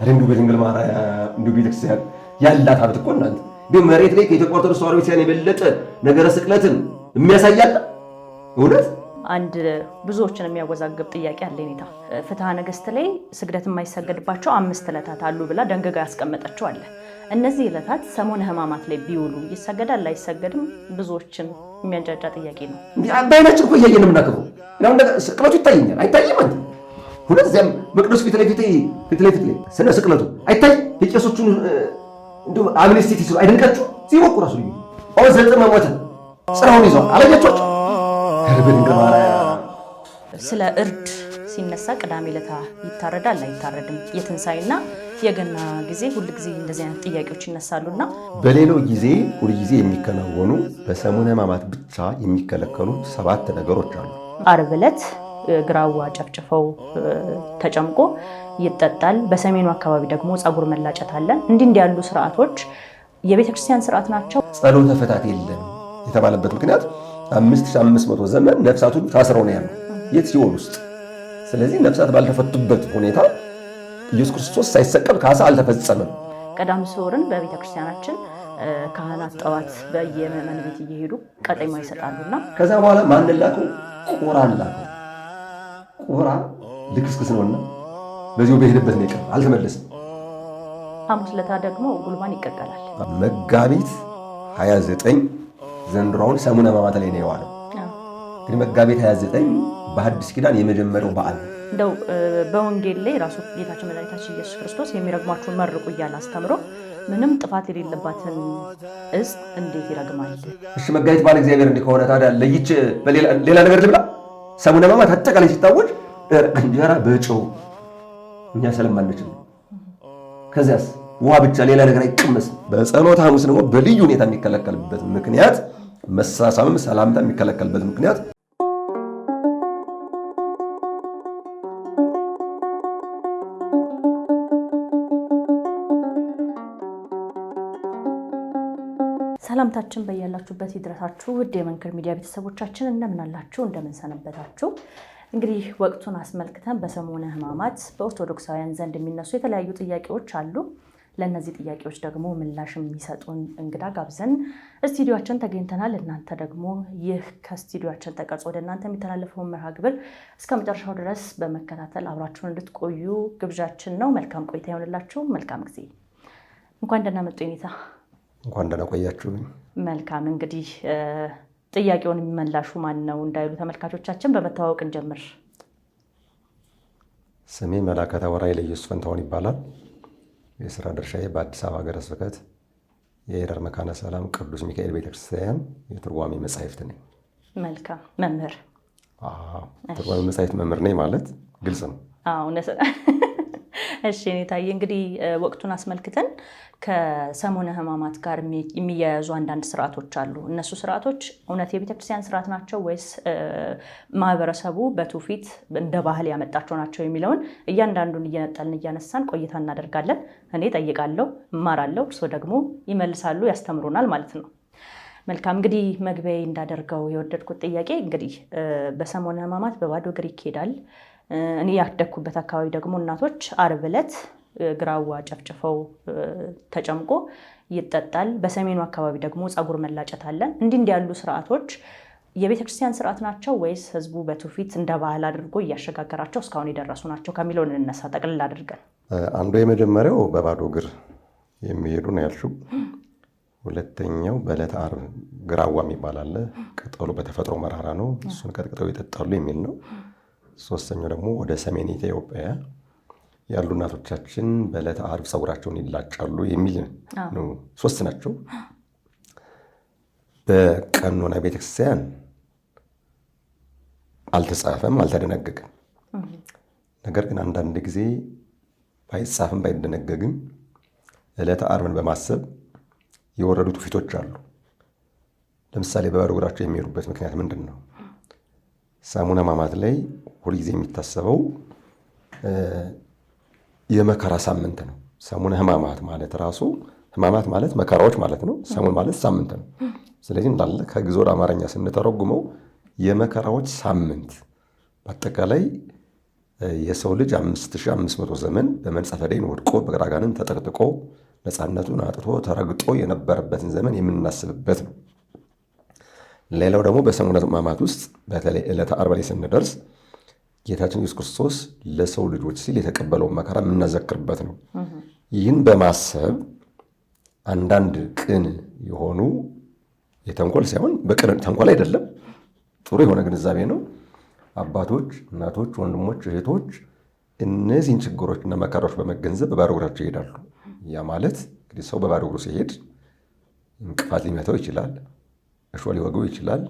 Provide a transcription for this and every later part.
እንዱ በድንግል ማርያም እንዱ ቤተክርስቲያን ያላት ሀብት እኮ እናንተ እንዴ መሬት ላይ ከኢትዮጵያ ኦርቶዶክስ ተዋሕዶ ቤተክርስቲያን የበለጠ ነገረ ስቅለትን የሚያሳያል እውነት። አንድ ብዙዎችን የሚያወዛግብ ጥያቄ አለ። ኔታ ፍትሐ ነገሥት ላይ ስግደት የማይሰገድባቸው 5 ዕለታት አሉ ብላ ደንገጋ ያስቀመጠችው አለ። እነዚህ ዕለታት ሰሞነ ሕማማት ላይ ቢውሉ ይሰገዳል አይሰገድም? ብዙዎችን የሚያንጫጫ ጥያቄ ነው። በዓይናችን እኮ እያየን የምናከብረው ስቅለቱ ይታየኛል አይታይም? አንተ ሁለት ዚያም መቅደሱ ፊት ለፊት ላይ ስለ ስቅለቱ አይታይ የቄሶቹን እንዶ አምነስቲ ሲሉ አይደንቃችሁ ሲወቁ ራሱ ልዩ ዘጠመ ሞተ ጽራውን ይዘዋል አላያችኋቸው? ስለ እርድ ሲነሳ ቅዳሜ ዕለት ይታረዳል አይታረድም? የትንሣኤና የገና ጊዜ ሁል ጊዜ እንደዚህ አይነት ጥያቄዎች ይነሳሉና በሌላው ጊዜ ሁል ጊዜ የሚከናወኑ በሰሙነ ሕማማት ብቻ የሚከለከሉ 7 ነገሮች አሉ። ዓርብ ዕለት ግራዋ ጨፍጭፈው ተጨምቆ ይጠጣል። በሰሜኑ አካባቢ ደግሞ ፀጉር መላጨት አለ። እንዲህ ያሉ ስርዓቶች የቤተክርስቲያን ስርዓት ናቸው። ጸሎተ ፍታት የለም የተባለበት ምክንያት 5500 ዘመን ነፍሳት ሁሉ ታስረው ነው ያለው የት ሲኦል ውስጥ። ስለዚህ ነፍሳት ባልተፈቱበት ሁኔታ ኢየሱስ ክርስቶስ ሳይሰቀል ካሳ አልተፈጸመም። ቀዳም ስዑርን በቤተክርስቲያናችን ካህናት ጠዋት በየምዕመን ቤት እየሄዱ ቀጠማ ይሰጣሉና ከዛ በኋላ ማን ላከው? ቁራን ላከው። ቁራ ልክስክስ ነውና በዚሁ በሄደበት ነው የቀረው፣ አልተመለሰም። ሐሙስ ዕለት ደግሞ ጉልባን ይቀቀላል። መጋቢት 29 ዘንድሮውን ሰሙነ ሕማማት ላይ ነው የዋለው። እንግዲህ መጋቢት 29 በሐዲስ ኪዳን የመጀመሪያው በዓል ነው። እንደው በወንጌል ላይ ራሱ ጌታችን መድኃኒታችን ኢየሱስ ክርስቶስ የሚረግሟችሁን መርቁ እያለ አስተምሮ ምንም ጥፋት የሌለባትን ዕፅ እንዴት ይረግማል? እሺ መጋቢት በዓል እግዚአብሔር እንዲህ ከሆነ ታዲያ ለይቼ ሌላ ነገር ልብላ? ሰሙነ ሕማማት አጠቃላይ ሲታወጅ እንጀራ በጨው እኛ ስለማንችል ከዚያስ ውሃ ብቻ ሌላ ነገር አይቀመስም። በጸሎተ ሐሙስ ደግሞ በልዩ ሁኔታ የሚከለከልበት ምክንያት መሳሳምም ሰላምታ የሚከለከልበት ምክንያት ሰላምታችን በያላችሁበት ይድረሳችሁ። ውድ የመንክር ሚዲያ ቤተሰቦቻችን እንደምን አላችሁ? እንደምን ሰነበታችሁ? እንግዲህ ወቅቱን አስመልክተን በሰሙነ ሕማማት በኦርቶዶክሳውያን ዘንድ የሚነሱ የተለያዩ ጥያቄዎች አሉ። ለእነዚህ ጥያቄዎች ደግሞ ምላሽ የሚሰጡን እንግዳ ጋብዘን ስቱዲዮአችን ተገኝተናል። እናንተ ደግሞ ይህ ከስቱዲዮአችን ተቀርጾ ወደ እናንተ የሚተላለፈውን መርሃ ግብር እስከ መጨረሻው ድረስ በመከታተል አብራችሁን እንድትቆዩ ግብዣችን ነው። መልካም ቆይታ ይሆንላችሁ። መልካም ጊዜ። እንኳን ደህና መጡ ኔታ። እንኳን ደህና ቆያችሁ። መልካም። እንግዲህ ጥያቄውን የሚመላሹ ማን ነው እንዳይሉ ተመልካቾቻችን በመተዋወቅ እንጀምር። ስሜ መላከ ተወራይ ለኢየሱስ ፈንታውን ይባላል። የሥራ ድርሻዬ በአዲስ አበባ ሀገረ ስብከት የይረር መካነ ሰላም ቅዱስ ሚካኤል ቤተክርስቲያን የትርጓሜ መጻሕፍት ነኝ። መልካም። መምህር? ትርጓሜ መጻሕፍት መምህር ነኝ ማለት ግልጽ ነው። እውነት። እሺ ኔታዬ፣ እንግዲህ ወቅቱን አስመልክተን ከሰሙነ ሕማማት ጋር የሚያያዙ አንዳንድ ስርዓቶች አሉ። እነሱ ስርዓቶች እውነት የቤተክርስቲያን ስርዓት ናቸው ወይስ ማህበረሰቡ በትውፊት እንደ ባህል ያመጣቸው ናቸው የሚለውን እያንዳንዱን እየነጠልን እያነሳን ቆይታ እናደርጋለን። እኔ ጠይቃለሁ፣ እማራለሁ፣ እርስዎ ደግሞ ይመልሳሉ፣ ያስተምሩናል ማለት ነው። መልካም። እንግዲህ መግቢያ እንዳደርገው የወደድኩት ጥያቄ እንግዲህ በሰሙነ ሕማማት በባዶ እግር ይኬዳል። እኔ ያደግኩበት አካባቢ ደግሞ እናቶች ዓርብ ዕለት ግራዋ ጨፍጭፈው ተጨምቆ ይጠጣል። በሰሜኑ አካባቢ ደግሞ ፀጉር መላጨት አለ። እንዲህ ያሉ ስርዓቶች የቤተክርስቲያን ስርዓት ናቸው ወይስ ህዝቡ በትውፊት እንደ ባህል አድርጎ እያሸጋገራቸው እስካሁን የደረሱ ናቸው ከሚለውን እንነሳ ጠቅልል አድርገን። አንዱ የመጀመሪያው በባዶ እግር የሚሄዱ ነው ያልሽው። ሁለተኛው በዕለተ ዓርብ ግራዋ የሚባል አለ። ቅጠሉ በተፈጥሮ መራራ ነው፣ እሱን ቀጥቅጠው ይጠጣሉ የሚል ነው። ሶስተኛው ደግሞ ወደ ሰሜን ኢትዮጵያ ያሉ እናቶቻችን በዕለተ ዓርብ ፀጉራቸውን ይላጫሉ የሚል ነው። 3 ናቸው። በቀኖና ቤተክርስቲያን አልተጻፈም፣ አልተደነገገም። ነገር ግን አንዳንድ ጊዜ ባይጻፍም ባይደነገግም ዕለተ ዓርብን በማሰብ የወረዱ ትውፊቶች አሉ። ለምሳሌ በባዶ እግራቸው የሚሄዱበት ምክንያት ምንድን ነው? ሰሙነ ሕማማት ላይ ሁልጊዜ የሚታሰበው የመከራ ሳምንት ነው። ሰሙነ ሕማማት ማለት ራሱ ሕማማት ማለት መከራዎች ማለት ነው። ሰሙን ማለት ሳምንት ነው። ስለዚህ እንዳለ ከግዕዝ ወደ አማርኛ ስንተረጉመው የመከራዎች ሳምንት በአጠቃላይ የሰው ልጅ 5500 ዘመን በመንጸፈ ደይን ወድቆ በግራ አጋንንት ተጠቅጥቆ ነፃነቱን አጥቶ ተረግጦ የነበረበትን ዘመን የምናስብበት ነው። ሌላው ደግሞ በሰሙነ ሕማማት ውስጥ በተለይ ዕለተ ዓርብ ላይ ስንደርስ ጌታችን ኢየሱስ ክርስቶስ ለሰው ልጆች ሲል የተቀበለውን መከራ የምናዘክርበት ነው። ይህን በማሰብ አንዳንድ ቅን የሆኑ የተንኮል ሳይሆን በቅን ተንኮል አይደለም፣ ጥሩ የሆነ ግንዛቤ ነው። አባቶች፣ እናቶች፣ ወንድሞች፣ እህቶች እነዚህን ችግሮችና መከራዎች በመገንዘብ በባዶ እግራቸው ይሄዳሉ። ያ ማለት እንግዲህ ሰው በባዶ እግሩ ሲሄድ እንቅፋት ሊመታው ይችላል፣ እሾህ ሊወገው ይችላል።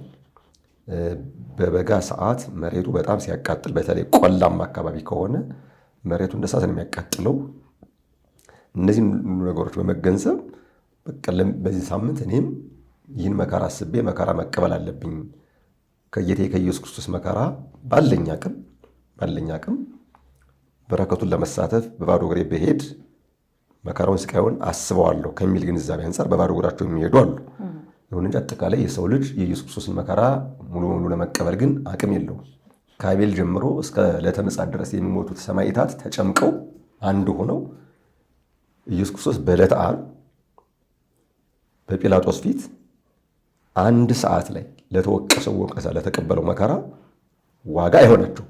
በበጋ ሰዓት መሬቱ በጣም ሲያቃጥል፣ በተለይ ቆላማ አካባቢ ከሆነ መሬቱ እንደ እሳት ነው የሚያቃጥለው። እነዚህን ነገሮች በመገንዘብ በዚህ ሳምንት እኔም ይህን መከራ አስቤ መከራ መቀበል አለብኝ፣ ከጌታዬ ከኢየሱስ ክርስቶስ መከራ ባለኝ አቅም በረከቱን ለመሳተፍ በባዶ እግሬ ብሄድ መከራውን ስቃዩን አስበዋለሁ ከሚል ግንዛቤ አንጻር በባዶ እግራቸው የሚሄዱ አሉ። ይሁን እንጂ አጠቃላይ የሰው ልጅ የኢየሱስ ክርስቶስን መከራ ሙሉ በሙሉ ለመቀበል ግን አቅም የለውም። ከአቤል ጀምሮ እስከ ዕለተ ምጽአት ድረስ የሚሞቱት ሰማዕታት ተጨምቀው አንድ ሆነው ኢየሱስ ክርስቶስ በዕለተ ዓርብ በጲላጦስ ፊት 1 ሰዓት ላይ ለተወቀሰው ወቀሳ ለተቀበለው መከራ ዋጋ አይሆናቸው።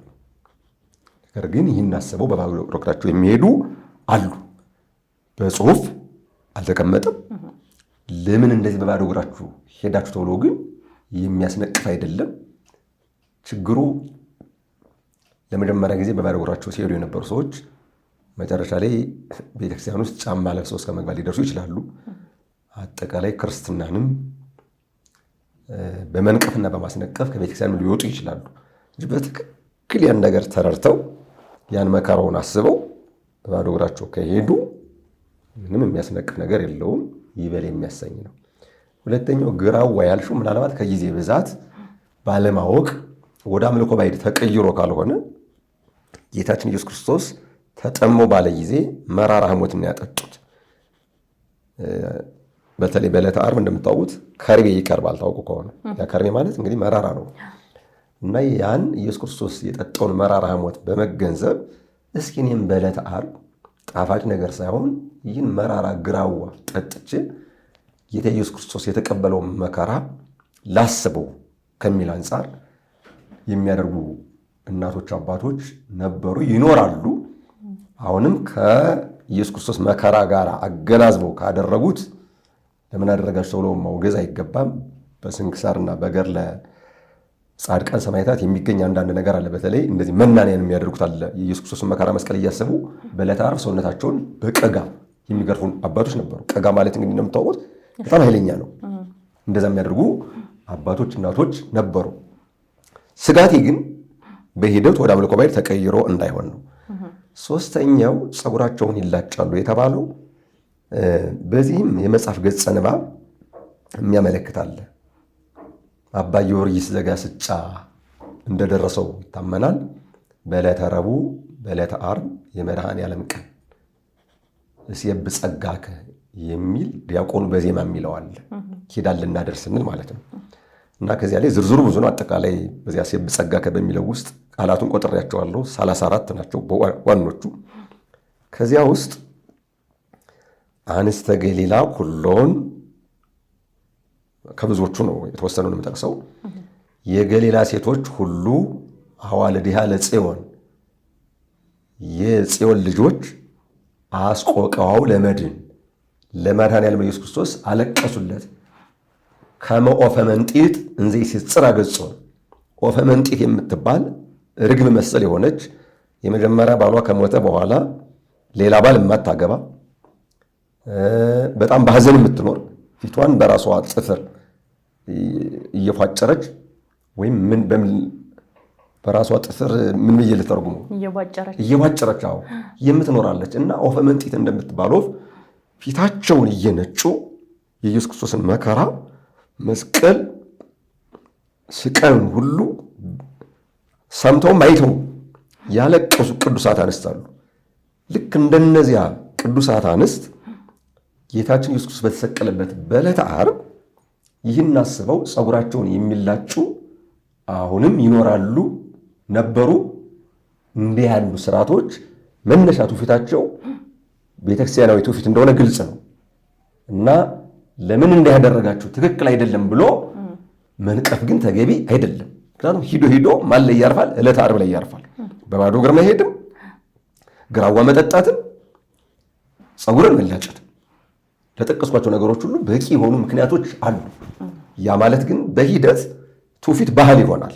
ነገር ግን ይህን አስበው በባዶ እግራቸው የሚሄዱ አሉ። በጽሁፍ አልተቀመጠም። ለምን እንደዚህ በባዶ እግራችሁ ሄዳችሁ ተብሎ ግን የሚያስነቅፍ አይደለም። ችግሩ ለመጀመሪያ ጊዜ በባዶ እግራቸው ሲሄዱ የነበሩ ሰዎች መጨረሻ ላይ ቤተክርስቲያን ውስጥ ጫማ ለብሰው እስከ መግባት ሊደርሱ ይችላሉ። አጠቃላይ ክርስትናንም በመንቀፍና በማስነቀፍ ከቤተክርስቲያን ሊወጡ ይችላሉ እንጂ በትክክል ያን ነገር ተረድተው ያን መከራውን አስበው በባዶ እግራቸው ከሄዱ ምንም የሚያስነቅፍ ነገር የለውም፣ ይበል የሚያሰኝ ነው። ሁለተኛው ግራዋ ያልሽው ምናልባት ከጊዜ ብዛት ባለማወቅ ወደ አምልኮ ባዕድ ተቀይሮ ካልሆነ ጌታችን ኢየሱስ ክርስቶስ ተጠሞ ባለ ጊዜ መራራ ሐሞትን ያጠጡት። በተለይ በዕለተ ዓርብ እንደምታውቁት ከርቤ ይቀርባል። ታውቁ ከሆነ ያ ከርቤ ማለት እንግዲህ መራራ ነው እና ያን ኢየሱስ ክርስቶስ የጠጣውን መራራ ሐሞት በመገንዘብ እስኪ እኔም በዕለተ ዓርብ ጣፋጭ ነገር ሳይሆን ይህን መራራ ግራዋ ጠጥቼ ጌታ ኢየሱስ ክርስቶስ የተቀበለውን መከራ ላስበው ከሚል አንጻር የሚያደርጉ እናቶች፣ አባቶች ነበሩ፣ ይኖራሉ። አሁንም ከኢየሱስ ክርስቶስ መከራ ጋር አገናዝበው ካደረጉት ለምን አደረጋችሁ ተብሎ ማውገዝ አይገባም። በስንክሳርና በገድለ ጻድቃን ሰማዕታት የሚገኝ አንዳንድ ነገር አለ። በተለይ እንደዚህ መናንያን የሚያደርጉት አለ። የኢየሱስ ክርስቶስን መከራ መስቀል እያሰቡ በዕለተ ዓርብ ሰውነታቸውን በቀጋ የሚገርፉ አባቶች ነበሩ። ቀጋ ማለት እንግዲህ እንደምታውቁት በጣም ኃይለኛ ነው። እንደዛ የሚያደርጉ አባቶች፣ እናቶች ነበሩ። ስጋቴ ግን በሂደት ወደ አምልኮ ባዕድ ተቀይሮ እንዳይሆን ነው። ሶስተኛው ፀጉራቸውን ይላጫሉ የተባለው በዚህም የመጽሐፍ ገጸ ንባብ የሚያመለክታል። አባ ጊዮርጊስ ዘጋስጫ እንደደረሰው ይታመናል። በዕለተ ረቡዕ በዕለተ ዓርብ የመድኃኔዓለም ቀን እስየብ ጸጋከ የሚል ዲያቆኑ በዜማ የሚለዋል ኪዳን ልናደርስ ስንል ማለት ነው። እና ከዚያ ላይ ዝርዝሩ ብዙ ነው። አጠቃላይ በዚያ እስየብ ጸጋከ በሚለው ውስጥ ቃላቱን ቆጥሬያቸዋለሁ። 34 ናቸው ዋኖቹ። ከዚያ ውስጥ አንስተ ገሊላ ኩሎን ከብዙዎቹ ነው የተወሰነውን የምጠቅሰው። የገሊላ ሴቶች ሁሉ አዋልድሃ ለጽዮን፣ የጽዮን ልጆች አስቆቀዋው ለመድን ለመድኃኔዓለም ኢየሱስ ክርስቶስ አለቀሱለት። ከመ ኦፈ መንጢጥ እንዘ ይሴጽር ገጾ። ኦፈ መንጢጥ የምትባል ርግብ መሰል የሆነች የመጀመሪያ ባሏ ከሞተ በኋላ ሌላ ባል የማታገባ በጣም በሐዘን የምትኖር ፊቷን በራሷ ጥፍር እየፏጨረች ወይም በራሷ ጥፍር ምን ብዬ ልተርጉመው? እየቧጨረች የምትኖራለች እና ኦፈ መንጢጥ እንደምትባል ወፍ ፊታቸውን እየነጩ የኢየሱስ ክርስቶስን መከራ መስቀል ስቃዩን ሁሉ ሰምተውም አይተው ያለቀሱ ቅዱሳት አንስት አሉ። ልክ እንደነዚያ ቅዱሳት አንስት ጌታችን ኢየሱስ ክርስቶስ በተሰቀለበት በዕለተ ዓርብ ይህን አስበው ፀጉራቸውን የሚላጩ አሁንም ይኖራሉ ነበሩ። እንዲህ ያሉ ስርዓቶች መነሻ ትውፊታቸው ቤተክርስቲያናዊ ትውፊት እንደሆነ ግልጽ ነው እና ለምን እንዲያደረጋችሁ ትክክል አይደለም ብሎ መንቀፍ ግን ተገቢ አይደለም። ምክንያቱም ሂዶ ማን ላይ ያርፋል? ዕለተ ዓርብ ላይ ያርፋል። በባዶ እግር መሄድም፣ ግራዋ መጠጣትም፣ ፀጉርን መላጨትም ለጠቀስኳቸው ነገሮች ሁሉ በቂ የሆኑ ምክንያቶች አሉ። ያ ማለት ግን በሂደት ትውፊት ባህል ይሆናል።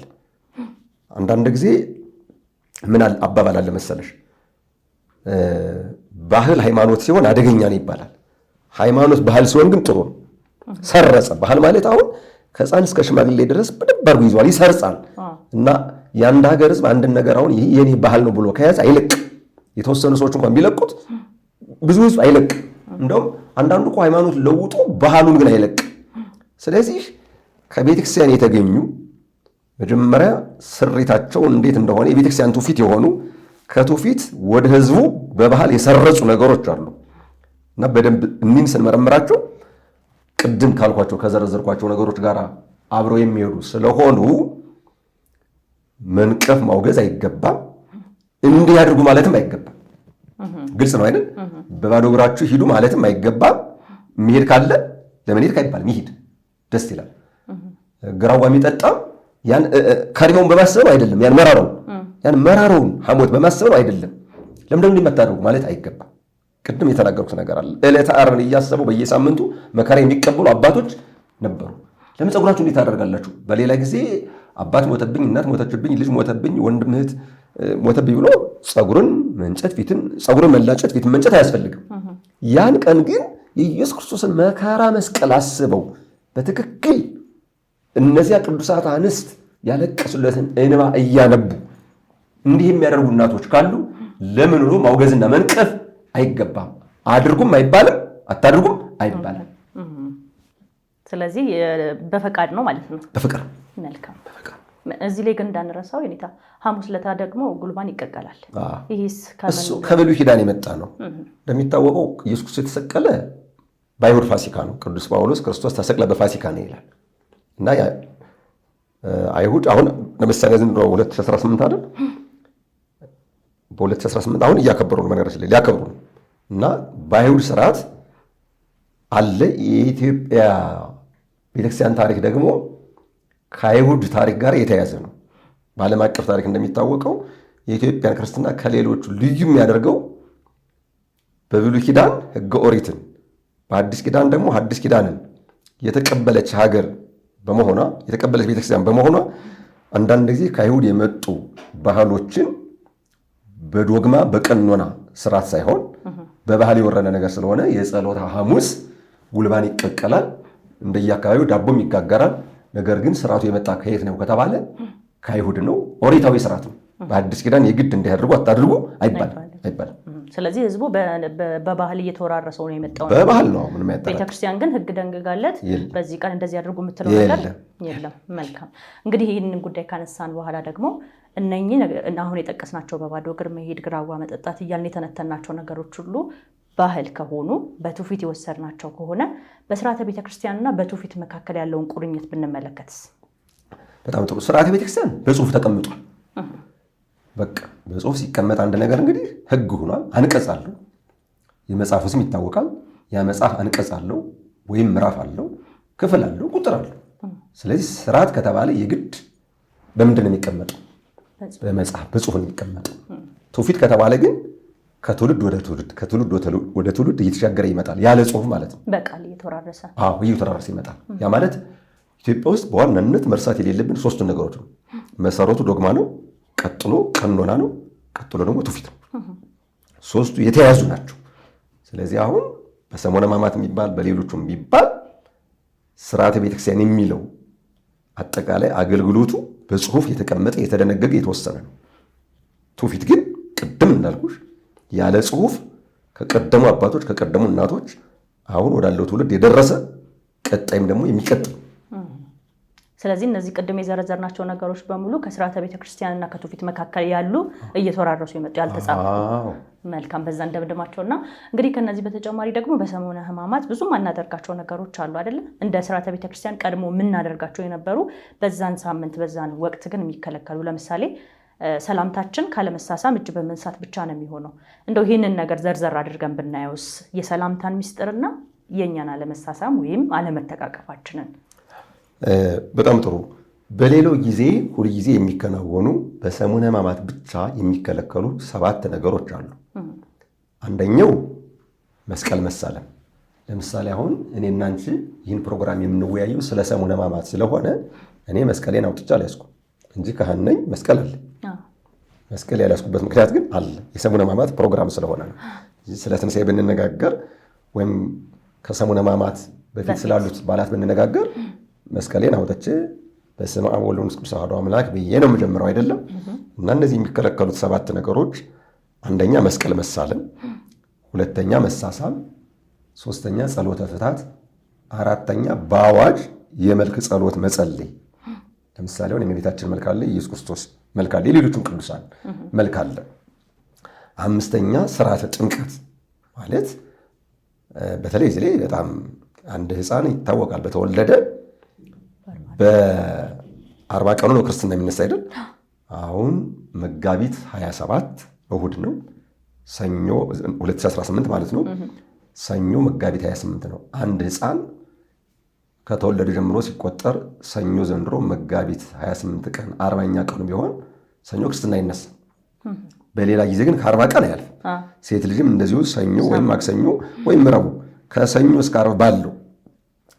አንዳንድ ጊዜ ምን አባባል አለ መሰለሽ፣ ባህል ሃይማኖት ሲሆን አደገኛ ነው ይባላል። ሃይማኖት ባህል ሲሆን ግን ጥሩ ነው። ሰረጸ። ባህል ማለት አሁን ከሕፃን እስከ ሽማግሌ ድረስ በደንብ አድርጎ ይዟል፣ ይሰርጻል። እና የአንድ ሀገር ሕዝብ አንድን ነገር አሁን ይህ የኔ ባህል ነው ብሎ ከያዘ አይለቅ። የተወሰኑ ሰዎች እንኳን ቢለቁት ብዙ ሕዝብ አይለቅ። እንደውም አንዳንዱ እኮ ሃይማኖት ለውጦ ባህሉን ግን አይለቅ። ስለዚህ ከቤተክርስቲያን የተገኙ መጀመሪያ ስሪታቸው እንዴት እንደሆነ የቤተክርስቲያን ትውፊት የሆኑ ከትውፊት ወደ ሕዝቡ በባህል የሰረጹ ነገሮች አሉ እና በደንብ እኒህን ስንመረምራቸው ቅድም ካልኳቸው ከዘረዘርኳቸው ነገሮች ጋር አብረው የሚሄዱ ስለሆኑ መንቀፍ ማውገዝ አይገባም። እንዲህ ያድርጉ ማለትም አይገባም። ግልጽ ነው አይደል? በባዶ እግራችሁ ሂዱ ማለትም አይገባም። የሚሄድ ካለ ለምን ሄድክ አይባልም። ይሂድ፣ ደስ ይላል። ግራዋ የሚጠጣም ያን ከሪያውን በማሰብ አይደለም፣ ያን መራራውን ሐሞት በማሰብ አይደለም። ለምንድነው እንዲመታደርጉ ማለት አይገባም። ቅድም የተናገሩት ነገር አለ። ዕለተ ዓርብን እያሰቡ በየሳምንቱ መከራ የሚቀበሉ አባቶች ነበሩ። ለምን ፀጉራችሁ እንዴት ታደርጋላችሁ? በሌላ ጊዜ አባት ሞተብኝ፣ እናት ሞተችብኝ፣ ልጅ ሞተብኝ፣ ወንድም እህት ሞተብኝ ብሎ ፀጉርን መላጨት፣ ፊትን መንጨት አያስፈልግም። ያን ቀን ግን የኢየሱስ ክርስቶስን መከራ መስቀል አስበው በትክክል እነዚያ ቅዱሳት አንስት ያለቀሱለትን እንባ እያነቡ እንዲህ የሚያደርጉ እናቶች ካሉ ለምን ብሎ ማውገዝና መንቀፍ አይገባም። አድርጉም አይባልም፣ አታድርጉም አይባልም። ስለዚህ በፈቃድ ነው ማለት ነው። በፍቅር መልካም። እዚህ ላይ ግን እንዳንረሳው የኔታ ሐሙስ ለታ ደግሞ ጉልባን ይቀቀላል። ይህስ እሱ ከብሉይ ኪዳን የመጣ ነው። እንደሚታወቀው ኢየሱስ ክርስቶስ የተሰቀለ በአይሁድ ፋሲካ ነው። ቅዱስ ጳውሎስ ክርስቶስ ተሰቅለ በፋሲካ ነው ይላል እና አይሁድ አሁን ለምሳሌ ዘንድሮ 2018 አይደል? በ2018 አሁን እያከበሩ ነው። በነገራችን ላይ ሊያከብሩ ነው እና በአይሁድ ስርዓት አለ። የኢትዮጵያ ቤተክርስቲያን ታሪክ ደግሞ ከአይሁድ ታሪክ ጋር የተያያዘ ነው። በዓለም አቀፍ ታሪክ እንደሚታወቀው የኢትዮጵያን ክርስትና ከሌሎቹ ልዩ የሚያደርገው በብሉይ ኪዳን ሕገ ኦሪትን በአዲስ ኪዳን ደግሞ ሐዲስ ኪዳንን የተቀበለች ሀገር በመሆኗ የተቀበለች ቤተክርስቲያን በመሆኗ አንዳንድ ጊዜ ከአይሁድ የመጡ ባህሎችን በዶግማ በቀኖና ስርዓት ሳይሆን በባህል የወረደ ነገር ስለሆነ የጸሎተ ሐሙስ ጉልባን ይቀቀላል። እንደየአካባቢው ዳቦም ይጋገራል። ነገር ግን ስርዓቱ የመጣ ከየት ነው ከተባለ ከአይሁድ ነው። ኦሪታዊ ስርዓት ነው። በአዲስ ኪዳን የግድ እንዲያደርጉ አታድርጉ አይባልም። ስለዚህ ህዝቡ በባህል እየተወራረሰው ነው የመጣው። በባህል ነው ምንም ያጠራል። ቤተክርስቲያን ግን ህግ ደንግጋለት በዚህ ቀን እንደዚህ አድርጉ የምትለው ነገር የለም። መልካም። እንግዲህ ይህንን ጉዳይ ካነሳን በኋላ ደግሞ እነኚህ አሁን የጠቀስናቸው በባዶ እግር መሄድ፣ ግራዋ መጠጣት እያልን የተነተናቸው ነገሮች ሁሉ ባህል ከሆኑ በትውፊት የወሰድናቸው ከሆነ በስርዓተ ቤተክርስቲያንና በትውፊት መካከል ያለውን ቁርኝት ብንመለከትስ? በጣም ጥሩ። ስርዓተ ቤተክርስቲያን በጽሁፍ ተቀምጧል። በቃ በጽሁፍ ሲቀመጥ አንድ ነገር እንግዲህ ህግ ሆኗል። አንቀጽ አለው። የመጽሐፉ ስም ይታወቃል። ያ መጽሐፍ አንቀጽ አለው ወይም ምዕራፍ አለው፣ ክፍል አለው፣ ቁጥር አለው። ስለዚህ ስርዓት ከተባለ የግድ በምንድን ነው የሚቀመጠው? በመጽሐፍ በጽሁፍ ነው የሚቀመጠው። ትውፊት ከተባለ ግን ከትውልድ ወደ ትውልድ እየተሻገረ ይመጣል። ያለ ጽሁፍ ማለት ነው። በቃል እየተወራረሰ እየተወራረሰ ይመጣል። ያ ማለት ኢትዮጵያ ውስጥ በዋናነት መርሳት የሌለብን ሶስቱን ነገሮች ነው። መሰረቱ ዶግማ ነው፣ ቀጥሎ ቀኖና ነው፣ ቀጥሎ ደግሞ ትውፊት ነው። ሶስቱ የተያያዙ ናቸው። ስለዚህ አሁን በሰሙነ ሕማማት የሚባል በሌሎቹም የሚባል ስርዓተ ቤተክርስቲያን የሚለው አጠቃላይ አገልግሎቱ በጽሁፍ የተቀመጠ የተደነገገ የተወሰነ ነው። ትውፊት ግን ቅድም እንዳልኩሽ ያለ ጽሁፍ ከቀደሙ አባቶች ከቀደሙ እናቶች አሁን ወዳለው ትውልድ የደረሰ ቀጣይም ደግሞ የሚቀጥል። ስለዚህ እነዚህ ቅድም የዘረዘርናቸው ነገሮች በሙሉ ከስርዓተ ቤተክርስቲያንና ከትውፊት መካከል ያሉ እየተወራረሱ የመጡ ያልተጻፉ። መልካም። በዛ እንደምድማቸውና እንግዲህ ከነዚህ በተጨማሪ ደግሞ በሰሙነ ሕማማት ብዙ ማናደርጋቸው ነገሮች አሉ አይደለም? እንደ ስርዓተ ቤተክርስቲያን ቀድሞ የምናደርጋቸው የነበሩ በዛን ሳምንት በዛን ወቅት ግን የሚከለከሉ፣ ለምሳሌ ሰላምታችን ካለመሳሳም እጅ በመንሳት ብቻ ነው የሚሆነው። እንደው ይህንን ነገር ዘርዘር አድርገን ብናየውስ የሰላምታን ሚስጥርና የእኛን አለመሳሳም ወይም አለመተቃቀፋችንን። በጣም ጥሩ። በሌላው ጊዜ ሁልጊዜ የሚከናወኑ በሰሙነ ሕማማት ብቻ የሚከለከሉ 7 ነገሮች አሉ። አንደኛው መስቀል መሳለም። ለምሳሌ አሁን እኔና አንቺ ይህን ፕሮግራም የምንወያየው ስለ ሰሙነ ሕማማት ስለሆነ እኔ መስቀሌን አውጥቼ አልያዝኩም እንጂ ካህን ነኝ፣ መስቀል አለ። መስቀል ያልያዝኩበት ምክንያት ግን አለ፣ የሰሙነ ሕማማት ፕሮግራም ስለሆነ ነው። ስለ ትንሣኤ ብንነጋገር ወይም ከሰሙነ ሕማማት በፊት ስላሉት በዓላት ብንነጋገር መስቀሌን አውጥቼ በስመ አብ ወወልድ ወመንፈስ ቅዱስ አሐዱ አምላክ ብዬ ነው የምጀምረው አይደለም። እና እነዚህ የሚከለከሉት 7 ነገሮች አንደኛ መስቀል መሳለም፣ ሁለተኛ መሳሳም፣ ሶስተኛ ጸሎተ ፍታት፣ አራተኛ በአዋጅ የመልክ ጸሎት መጸለይ። ለምሳሌ አሁን የእመቤታችን መልክ አለ፣ ኢየሱስ ክርስቶስ መልክ አለ፣ የሌሎቹም ቅዱሳን መልክ አለ። አምስተኛ ስርዓተ ጥምቀት ማለት በተለይ እዚህ ላይ በጣም አንድ ሕፃን ይታወቃል፣ በተወለደ በ40 ቀኑ ነው ክርስትና የሚነሳ አይደል? አሁን መጋቢት 27 እሁድ ነው፣ ሰኞ 2018 ማለት ነው። ሰኞ መጋቢት 28 ነው። አንድ ሕፃን ከተወለደ ጀምሮ ሲቆጠር ሰኞ ዘንድሮ መጋቢት 28 ቀን 40ኛ ቀኑ ቢሆን ሰኞ ክርስትና ይነሳ። በሌላ ጊዜ ግን ከ40 ቀን አያልፍም። ሴት ልጅም እንደዚሁ ሰኞ ወይም ማክሰኞ ወይም ረቡዕ ከሰኞ እስከ ዓርብ ባለው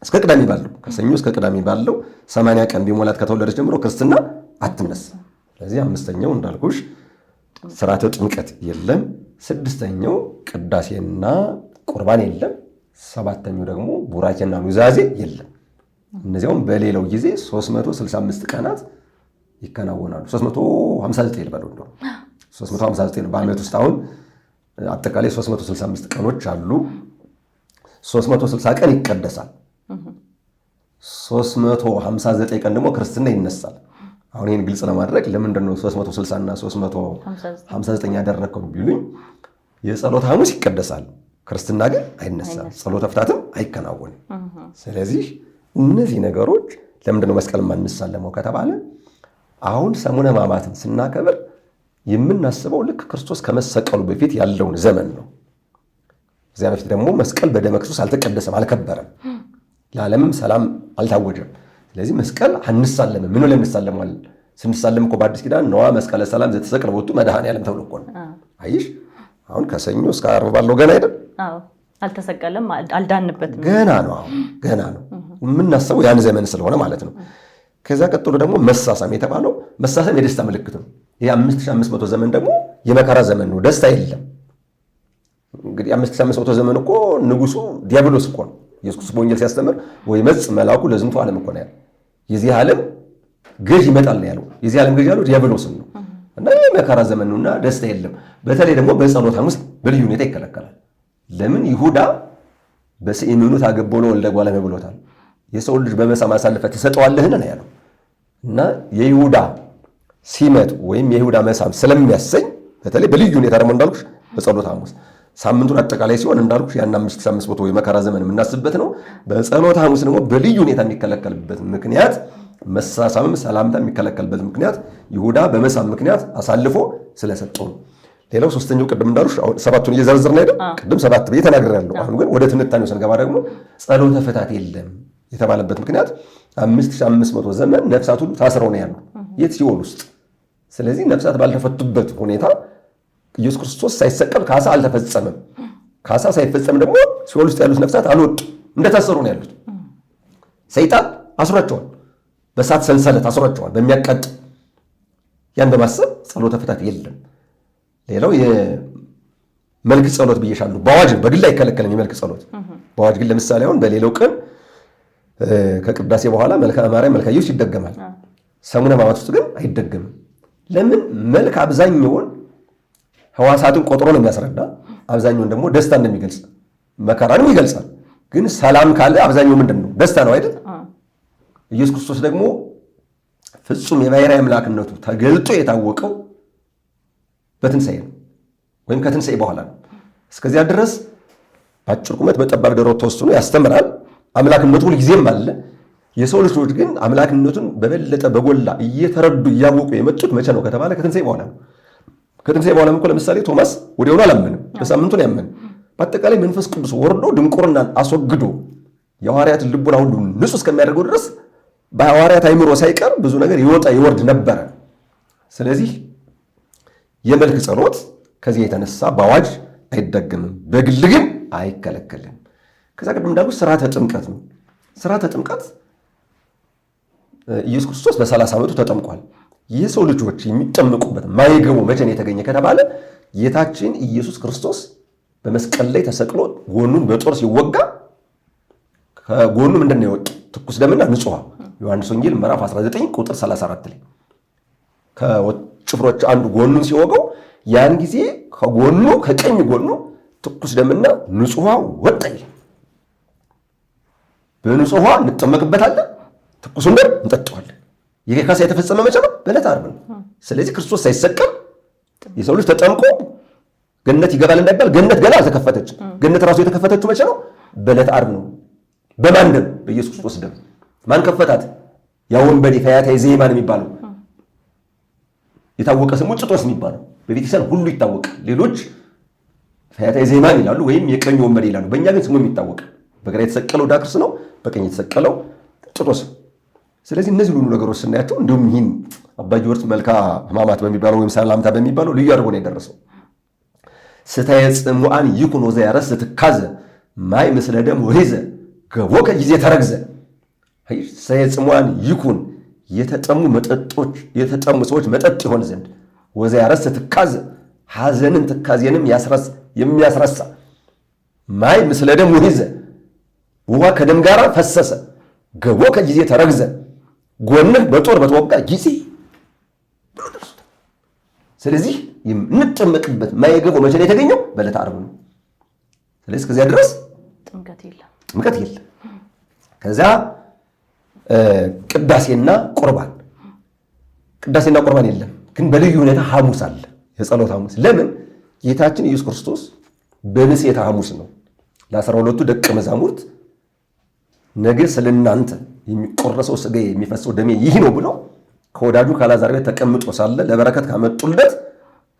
እስከ ቅዳሜ ባለው ከሰኞ እስከ ቅዳሜ ባለው 80 ቀን ቢሞላት ከተወለደች ጀምሮ ክርስትና አትነሳ። ስለዚህ አምስተኛው እንዳልኩሽ ስርዓተ ጥምቀት የለም። ስድስተኛው ቅዳሴና ቁርባን የለም። ሰባተኛው ደግሞ ቡራኬና ኑዛዜ የለም። እነዚያውም በሌላው ጊዜ 365 ቀናት ይከናወናሉ። 359 ልበለው እንደው 359 በዓመት ውስጥ አሁን አጠቃላይ 365 ቀኖች አሉ። 360 ቀን ይቀደሳል። 359 ቀን ደግሞ ክርስትና ይነሳል። አሁን ይህን ግልጽ ለማድረግ ለምንድን ነው 360 እና 359 ያደረግከው ቢሉኝ፣ የጸሎት ሐሙስ ይቀደሳል፣ ክርስትና ግን አይነሳም፣ ጸሎተ ፍታትም አይከናወንም። ስለዚህ እነዚህ ነገሮች ለምንድን ነው መስቀል ማንሳለመው ከተባለ አሁን ሰሙነ ሕማማትን ስናከብር የምናስበው ልክ ክርስቶስ ከመሰቀሉ በፊት ያለውን ዘመን ነው። እዚያ በፊት ደግሞ መስቀል በደመ ክርስቶስ አልተቀደሰም፣ አልከበረም፣ ለዓለምም ሰላም አልታወጀም። ስለዚህ መስቀል አንሳለምም። ምን ብለን እንሳለመዋለን? ስንሳለም እኮ በአዲስ ኪዳን ነዋ መስቀለ ሰላም ዘተሰቅለ ቦቱ መድኃኔዓለም ተብሎ እኮ ነው። አይሽ አሁን ከሰኞ እስከ ዓርብ ባለው ገና አይደል? አልተሰቀለም፣ አልዳንበትም፣ ገና ነው። አሁን ገና ነው የምናስበው ያን ዘመን ስለሆነ ማለት ነው። ከዛ ቀጥሎ ደግሞ መሳሳም የተባለው መሳሳም የደስታ ምልክት ነው። ይህ 5500 ዘመን ደግሞ የመከራ ዘመን ነው፣ ደስታ የለም። እንግዲህ 5500 ዘመን እኮ ንጉሱ ዲያብሎስ እኮ ነው። ኢየሱስ ክርስቶስ በወንጌል ሲያስተምር ወይመጽእ መልአኩ ለዝንቱ ዓለም እኮ ነው ያለው። የዚህ ዓለም ገዥ ይመጣል ነው ያለው። የዚህ ዓለም ገዥ ያለው ዲያብሎስን ነው። እና የመከራ ዘመን ነውና ደስታ የለም። በተለይ ደግሞ በጸሎት ሐሙስ በልዩ ሁኔታ ይከለከላል። ለምን? ይሁዳ በስእምኑ ታገቦ ለወልደ እጓለ እመሕያው ብሎታል። የሰው ልጅ በመሳም አሳልፈህ ትሰጠዋለህን ነው ያለው። እና የይሁዳ ሲመት ወይም የይሁዳ መሳም ስለሚያሰኝ በተለይ በልዩ ሁኔታ ደግሞ እንዳልኩሽ በጸሎት ሐሙስ ሳምንቱን አጠቃላይ ሲሆን እንዳልኩሽ ያን 5500 የመከራ ዘመን የምናስብበት ነው። በጸሎት ሐሙስ ደግሞ በልዩ ሁኔታ የሚከለከልበት ምክንያት መሳሳምም ሰላምታ የሚከለከልበት ምክንያት ይሁዳ በመሳም ምክንያት አሳልፎ ስለሰጠው ነው። ሌላው ሶስተኛው ቅድም እንዳልኩሽ አሁን ሰባቱን እየዘረዘርን አይደል? ቅድም 7 ብዬ ተናግሬያለሁ። አሁን ግን ወደ ትንታኔው ስንገባ ደግሞ ጸሎተ ፍታት የለም የተባለበት ምክንያት 5500 ዘመን ነፍሳት ሁሉ ታስረው ነው ያሉ የት? ሲኦል ውስጥ። ስለዚህ ነፍሳት ባልተፈቱበት ሁኔታ ኢየሱስ ክርስቶስ ሳይሰቀል ካሳ አልተፈጸመም። ካሳ ሳይፈጸም ደግሞ ሲኦል ውስጥ ያሉት ነፍሳት አልወጡ፣ እንደታሰሩ ነው ያሉት። ሰይጣን አስሯቸዋል፣ በእሳት ሰንሰለት አስሯቸዋል፣ በሚያቃጥል ያን በማሰብ ጸሎተ ፍታት የለም። ሌላው የመልክ ጸሎት ብዬሻለሁ። በአዋጅ ነው፣ በግል አይከለከልም የመልክ ጸሎት። በአዋጅ ግን ለምሳሌ አሁን በሌላው ቀን ከቅዳሴ በኋላ መልክአ ማርያም መልክአ ኢየሱስ ይደገማል። ሰሙነ ሕማማት ውስጥ ግን አይደገምም። ለምን? መልክ አብዛኛውን ሕዋሳትን ቆጥሮ ነው የሚያስረዳ። አብዛኛውን ደግሞ ደስታ እንደሚገልጽ መከራንም ይገልጻል። ግን ሰላም ካለ አብዛኛው ምንድን ነው? ደስታ ነው አይደል? ኢየሱስ ክርስቶስ ደግሞ ፍጹም የባሕርይ አምላክነቱ ተገልጦ የታወቀው በትንሣኤ ነው፣ ወይም ከትንሣኤ በኋላ ነው። እስከዚያ ድረስ በአጭር ቁመት በጠባብ ደረት ተወስኖ ያስተምራል። አምላክነቱ ሁልጊዜም አለ። የሰው ልጆች ግን አምላክነቱን በበለጠ በጎላ እየተረዱ እያወቁ የመጡት መቼ ነው ከተባለ ከትንሣኤ በኋላ ነው። ከትንሣኤ በኋላ እኮ ለምሳሌ ቶማስ ወዲያውኑ አላመንም፣ በሳምንቱ ነው ያመን። በአጠቃላይ መንፈስ ቅዱስ ወርዶ ድንቁርናን አስወግዶ የሐዋርያትን ልቡና ሁሉ ንጹሕ እስከሚያደርገው ድረስ በሐዋርያት አይምሮ ሳይቀር ብዙ ነገር ይወጣ ይወርድ ነበረ። ስለዚህ የመልክ ጸሎት ከዚህ የተነሳ በአዋጅ አይደገምም፣ በግል ግን አይከለከልም። ከዛ ቀደም እንዳልኩት ስርዓተ ጥምቀት ነው። ስርዓተ ጥምቀት ኢየሱስ ክርስቶስ በ30 ዓመቱ ተጠምቋል። የሰው ልጆች የሚጠመቁበት ማይገቡ መቼ ነው የተገኘ ከተባለ ጌታችን ኢየሱስ ክርስቶስ በመስቀል ላይ ተሰቅሎ ጎኑን በጦር ሲወጋ ከጎኑ ምንድን ነው የወጡ? ትኩስ ደምና ንጹሕ ውሃ። ዮሐንስ ወንጌል ምዕራፍ 19 ቁጥር 34 ላይ ከጭፍሮች አንዱ ጎኑን ሲወጋው ያን ጊዜ ከጎኑ ከቀኝ ጎኑ ትኩስ ደምና ንጹሕ ውሃ ወጣ ይላል። በንጹሕ ውሃ እንጠመቅበታለን፣ ትኩሱን ደም እንጠጣዋለን። ይሄ ካሳ የተፈጸመ መቼ ነው? በዕለተ ዓርብ ነው። ስለዚህ ክርስቶስ ሳይሰቀል የሰው ልጅ ተጠምቆ ገነት ይገባል እንዳይባል ገነት ገና አልተከፈተችም። ገነት ራሱ የተከፈተችው መቼ ነው? በዕለተ ዓርብ ነው። በማን ደም? በኢየሱስ ክርስቶስ ደም። ማን ከፈታት? ያ ወንበዴ ፈያታዊ ዘየማን የሚባለው የታወቀ ስሙ ጥጦስ የሚባለው በቤተክርስቲያን ሁሉ ይታወቃል። ሌሎች ፈያታዊ ዘየማን ይላሉ ወይም የቀኝ ወንበዴ ይላሉ። በእኛ ግን ስሙ የሚታወቅ በግራ የተሰቀለው ዳክርስ ነው፣ በቀኝ የተሰቀለው ጥጦስ። ስለዚህ እነዚህ ሁሉ ነገሮች ስናያቸው እንዲሁም ይህን አባ ጊዮርጊስ መልካ ሕማማት በሚባለው ወይም ሰላምታ በሚባለው ልዩ አድርጎ ነው የደረሰው። ስታየ ጽሙዓን ይኩን ወዘያረስ ትካዘ ማይ ምስለ ደም ወሪዘ ገቦከ ጊዜ ተረግዘ። ስታየ ጽሙዓን ይኩን የተጠሙ ሰዎች መጠጥ ይሆን ዘንድ ወዘያረስ ትካዘ ሐዘንን ትካዜንም የሚያስረሳ ማይ ምስለ ደም ወሪዘ ውሃ ከደም ጋር ፈሰሰ ገቦከ ጊዜ ተረግዘ ጎንህ በጦር በተወጋ ጊዜ ብሎ ደርሶታል። ስለዚህ የምንጠመቅበት ማይገቡ መቼ ነው የተገኘው? በዕለተ ዓርብ ነው። ስለዚህ ከዚያ ድረስ ጥምቀት የለም። ከዚያ ቅዳሴና ቁርባን የለም። ግን በልዩ ሁኔታ ሐሙስ አለ፣ የጸሎት ሐሙስ። ለምን? ጌታችን ኢየሱስ ክርስቶስ በምሴተ ሐሙስ ነው ለ12ቱ ደቀ መዛሙርት ነገ ስለ እናንተ የሚቆረሰው ሥጋዬ የሚፈሰው ደሜ ይህ ነው ብሎ ከወዳጁ ከአልዓዛር ቤት ተቀምጦ ሳለ ለበረከት ካመጡለት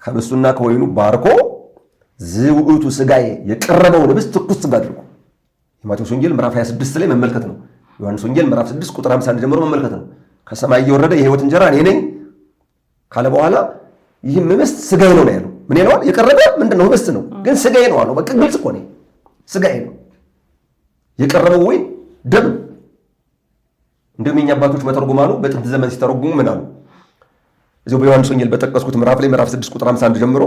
ከብሱና ከወይኑ ባርኮ ዝውዕቱ ሥጋዬ የቀረበውን ኅብስት ትኩስ ሥጋ አድርጎ የማቴዎስ ወንጌል ምዕራፍ 26 ላይ መመልከት ነው። ዮሐንስ ወንጌል ምዕራፍ 6 ቁጥር 51 ጀምሮ መመልከት ነው። ከሰማይ እየወረደ የሕይወት እንጀራ እኔ ነኝ ካለ በኋላ ይህም ኅብስት ሥጋዬ ነው ያለው። ምን ይለዋል? የቀረበ ምንድን ነው? ኅብስት ነው፣ ግን ሥጋዬ ነው አለው። በቃ ግልጽ እኮ ነው። ሥጋዬ ነው የቀረበው ወይን ደም። እንደውም የኛ አባቶች መተርጉማኑ በጥንት ዘመን ሲተረጉሙ ምን አሉ? እዚሁ በዮሐንስ ወንጌል በጠቀስኩት ምዕራፍ ላይ ምዕራፍ 6 ቁጥር 51 ጀምሮ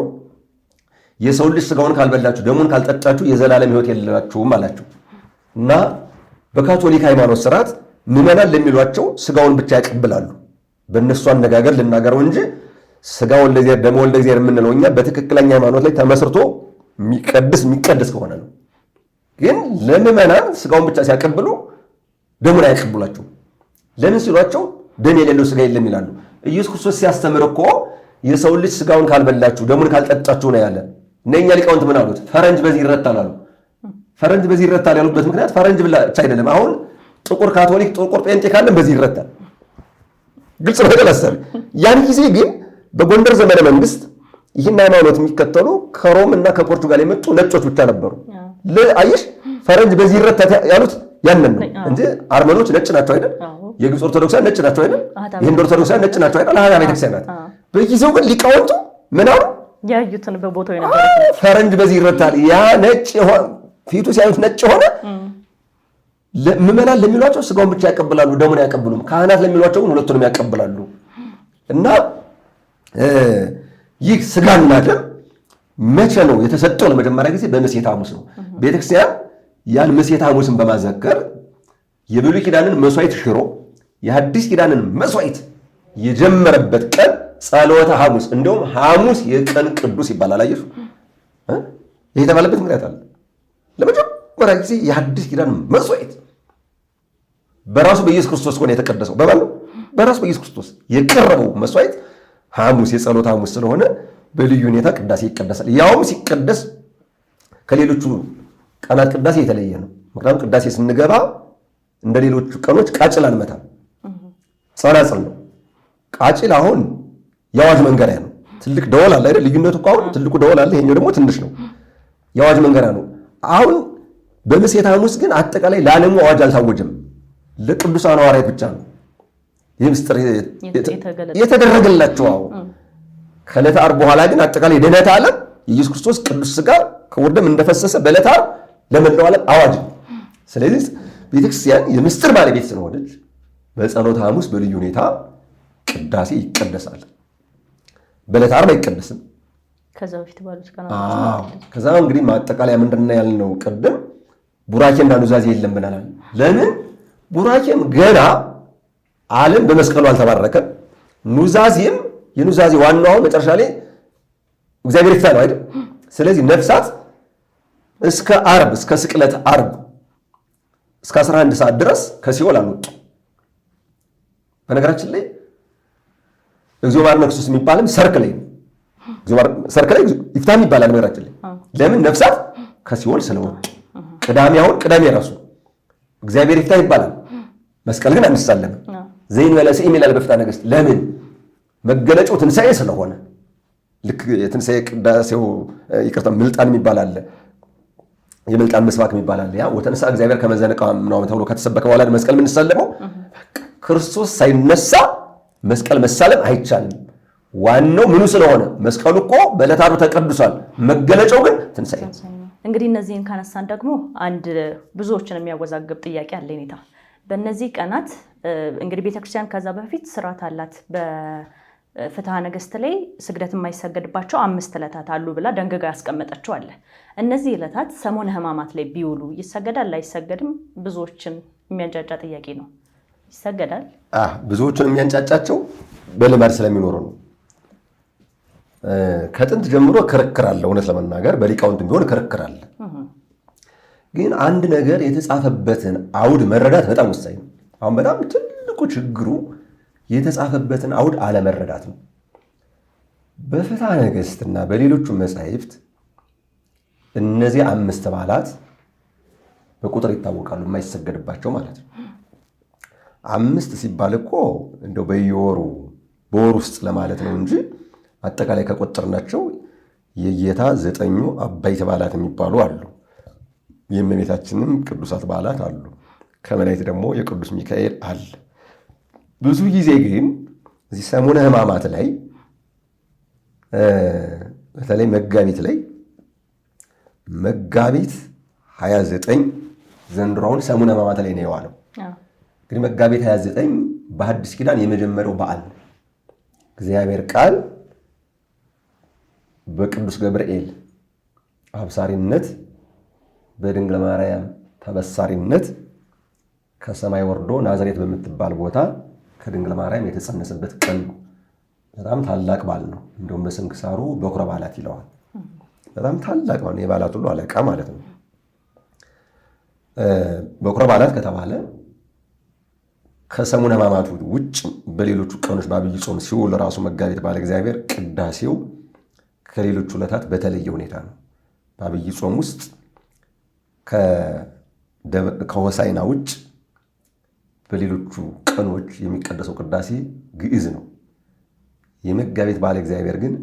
የሰው ልጅ ሥጋውን ካልበላችሁ ደሙን ካልጠጣችሁ የዘላለም ሕይወት የላችሁም አላቸው። እና በካቶሊክ ሃይማኖት ስርዓት ምዕመናን ለሚሏቸው ሥጋውን ብቻ ያቀብላሉ። በእነሱ አነጋገር ልናገረው እንጂ ሥጋ ወልደ እግዚአብሔር ደሙ ወልደ እግዚአብሔር የምንለው እኛ በትክክለኛ ሃይማኖት ላይ ተመስርቶ የሚቀደስ ከሆነ ነው። ግን ለምዕመናን ሥጋውን ብቻ ሲያቀብሉ ደሙን አያቀብሏቸው። ለምን ሲሏቸው ደም የሌለው ሥጋ የለም ይላሉ። ኢየሱስ ክርስቶስ ሲያስተምር እኮ የሰው ልጅ ሥጋውን ካልበላችሁ ደሙን ካልጠጣችሁ ነው ያለ። እነኛ ሊቃውንት ምን አሉት? ፈረንጅ በዚህ ይረታል አሉ። ፈረንጅ በዚህ ይረታል ያሉበት ምክንያት ፈረንጅ ብቻ አይደለም። አሁን ጥቁር ካቶሊክ፣ ጥቁር ጴንጤ ካለን በዚህ ይረታል። ግልጽ ነው ተለሰለ። ያን ጊዜ ግን በጎንደር ዘመነ መንግስት ይህን ሃይማኖት የሚከተሉ ከሮም እና ከፖርቱጋል የመጡ ነጮች ብቻ ነበሩ። አየሽ፣ ፈረንጅ በዚህ ይረታል ያሉት ያንን ነው እንጂ አርመኖች ነጭ ናቸው አይደል? የግብፅ ኦርቶዶክሳን ነጭ ናቸው አይደል? የህንድ ኦርቶዶክሳን ነጭ ናቸው አይደል? አሃ ቤተክርስቲያናት። በጊዜው ግን ሊቃውንቱ ምን አሉ? ያዩትን በቦታው የነበረ ፈረንጅ በዚህ ይረታል። ያ ነጭ ሆነ ፊቱ ሲያዩት ነጭ ሆነ። ምዕመናን ለሚሏቸው ሥጋውን ብቻ ያቀብላሉ፣ ደሙን አያቀብሉም። ካህናት ለሚሏቸው ግን ሁለቱንም ያቀብላሉ። እና ይህ ሥጋና ደም መቼ ነው የተሰጠው? ለመጀመሪያ ጊዜ በምሴተ ሐሙስ ነው። ቤተክርስቲያን ያን ምሴተ ሐሙስን በማዘከር የብሉይ ኪዳንን መስዋዕት ሽሮ የሐዲስ ኪዳንን መስዋዕት የጀመረበት ቀን ጸሎተ ሐሙስ። እንደውም ሐሙስ የቀን ቅዱስ ይባላል። አየሽ፣ ይሄ የተባለበት ምክንያት አለ። ለመጀመሪያ ጊዜ የሐዲስ ኪዳን መስዋዕት በራሱ በኢየሱስ ክርስቶስ ሆነ የተቀደሰው። በማነው? በራሱ በኢየሱስ ክርስቶስ የቀረበው መስዋዕት ሐሙስ የጸሎተ ሐሙስ ስለሆነ በልዩ ሁኔታ ቅዳሴ ይቀደሳል። ያውም ሲቀደስ ከሌሎቹ ቀናት ቅዳሴ የተለየ ነው። ምክንያቱም ቅዳሴ ስንገባ እንደ ሌሎቹ ቀኖች ቃጭል አንመታም። ጸናጽል ነው። ቃጭል አሁን የአዋጅ መንገሪያ ነው። ትልቅ ደወል አለ አይደል? ልዩነቱ እኮ አሁን ትልቁ ደወል አለ፣ ይሄኛው ደግሞ ትንሽ ነው። የአዋጅ መንገሪያ ነው። አሁን በምሴተ ሐሙስ ግን አጠቃላይ ለዓለሙ አዋጅ አልታወጀም። ለቅዱሳን ሐዋርያት ብቻ ነው ይህ ምስጢር የተደረገላቸው። ከዕለተ ዓርብ በኋላ ግን አጠቃላይ ድኅነተ ዓለም የኢየሱስ ክርስቶስ ቅዱስ ሥጋ ክቡር ደም እንደፈሰሰ በዕለተ ዓርብ ለመላው ዓለም አዋጅ ነው። ስለዚህ ቤተክርስቲያን የምስጢር ባለቤት ስለሆነች በጸሎተ ሐሙስ በልዩ ሁኔታ ቅዳሴ ይቀደሳል። በዕለተ ዓርብ አይቀደስም። ከዛ እንግዲህ ማጠቃለያ ምንድን ነው ያልነው ቅድም? ቡራኬና ኑዛዜ የለም ብለናል። ለምን? ቡራኬም ገና ዓለም በመስቀሉ አልተባረከም። ኑዛዜም የኑዛዜ ዋናው መጨረሻ ላይ እግዚአብሔር ይፍታ ነው አይደል? ስለዚህ ነፍሳት እስከ ዓርብ እስከ ስቅለት ዓርብ እስከ 11 ሰዓት ድረስ ከሲኦል አልወጡ። በነገራችን ላይ እግዚኦ መሐረነ ክርስቶስ የሚባልም ሰርክ ላይ ሰርክ ላይ ይፍታም ይባላል። ነገራችን ላይ ለምን? ነፍሳት ከሲኦል ስለወጡ። ቅዳሜ ራሱ እግዚአብሔር ይፍታ ይባላል። መስቀል ግን አንሳለም። ዘይን መለስ ይላል በፍትሐ ነገሥት። ለምን? መገለጫው ትንሣኤ ስለሆነ። ልክ የትንሣኤ ቅዳሴው ይቅርታ ምልጣን የሚባል አለ፣ የምልጣን መስባክ የሚባል አለ። ያ ወተንሥአ እግዚአብሔር ከመ ዘነቀዓ ምናምን ተብሎ ከተሰበከ በኋላ መስቀል የምንሳለመው ክርስቶስ ሳይነሳ መስቀል መሳለም አይቻልም። ዋናው ምኑ ስለሆነ መስቀሉ እኮ በዕለተ ዓርብ ተቀድሷል። መገለጫው ግን ትንሣኤ። እንግዲህ እነዚህን ካነሳን ደግሞ አንድ ብዙዎችን የሚያወዛግብ ጥያቄ አለ ኔታ። በእነዚህ ቀናት እንግዲህ ቤተክርስቲያን ከዛ በፊት ስርዓት አላት። በፍትሐ ነገሥት ላይ ስግደት የማይሰገድባቸው 5 ዕለታት አሉ ብላ ደንግጋ ያስቀመጠችው አለ። እነዚህ ዕለታት ሰሞነ ሕማማት ላይ ቢውሉ ይሰገዳል አይሰገድም? ብዙዎችን የሚያንጫጫ ጥያቄ ነው። ይሰገዳል። ብዙዎችን የሚያንጫጫቸው በልማድ ስለሚኖሩ ነው። ከጥንት ጀምሮ ክርክር አለ። እውነት ለመናገር በሊቃውንትም ቢሆን ክርክር አለ። ግን አንድ ነገር የተጻፈበትን አውድ መረዳት በጣም ወሳኝ ነው። አሁን በጣም ትልቁ ችግሩ የተጻፈበትን አውድ አለመረዳት ነው። በፍትሐ ነገሥትና በሌሎቹ መጻሕፍት እነዚህ 5 በዓላት በቁጥር ይታወቃሉ፣ የማይሰገድባቸው ማለት ነው። 5 ሲባል እኮ እንደው በወር ውስጥ ለማለት ነው እንጂ አጠቃላይ ከቆጠርናቸው የጌታ 9 አበይት በዓላት የሚባሉ አሉ። የእመቤታችንም ቅዱሳት በዓላት አሉ። ከመላእክት ደግሞ የቅዱስ ሚካኤል አለ። ብዙ ጊዜ ግን እዚህ ሰሙነ ሕማማት ላይ በተለይ መጋቢት ላይ መጋቢት 29 ዘንድሮውን ሰሙነ ሕማማት ላይ ነው የዋለው። እንግዲህ መጋቢት 29 በሐዲስ ኪዳን የመጀመሪያው በዓል ነው። እግዚአብሔር ቃል በቅዱስ ገብርኤል አብሳሪነት በድንግል ማርያም ተበሳሪነት ከሰማይ ወርዶ ናዝሬት በምትባል ቦታ ከድንግል ማርያም የተጸነሰበት ቀን ነው። በጣም ታላቅ በዓል ነው። እንደውም በስንክሳሩ በኩረ በዓላት ይለዋል። በጣም ታላቅ ነው፣ የበዓላት ሁሉ አለቃ ማለት ነው። በኩረ በዓላት ከተባለ ከሰሙነ ሕማማቱ ውጭ በሌሎቹ ቀኖች በአብይ ጾም ሲውል ራሱ መጋቢት በዓለ እግዚአብሔር ቅዳሴው ከሌሎቹ ዕለታት በተለየ ሁኔታ ነው። በአብይ ጾም ውስጥ ከሆሳዕና ውጭ በሌሎቹ ቀኖች የሚቀደሰው ቅዳሴ ግዕዝ ነው። የመጋቢት በዓለ እግዚአብሔር ግን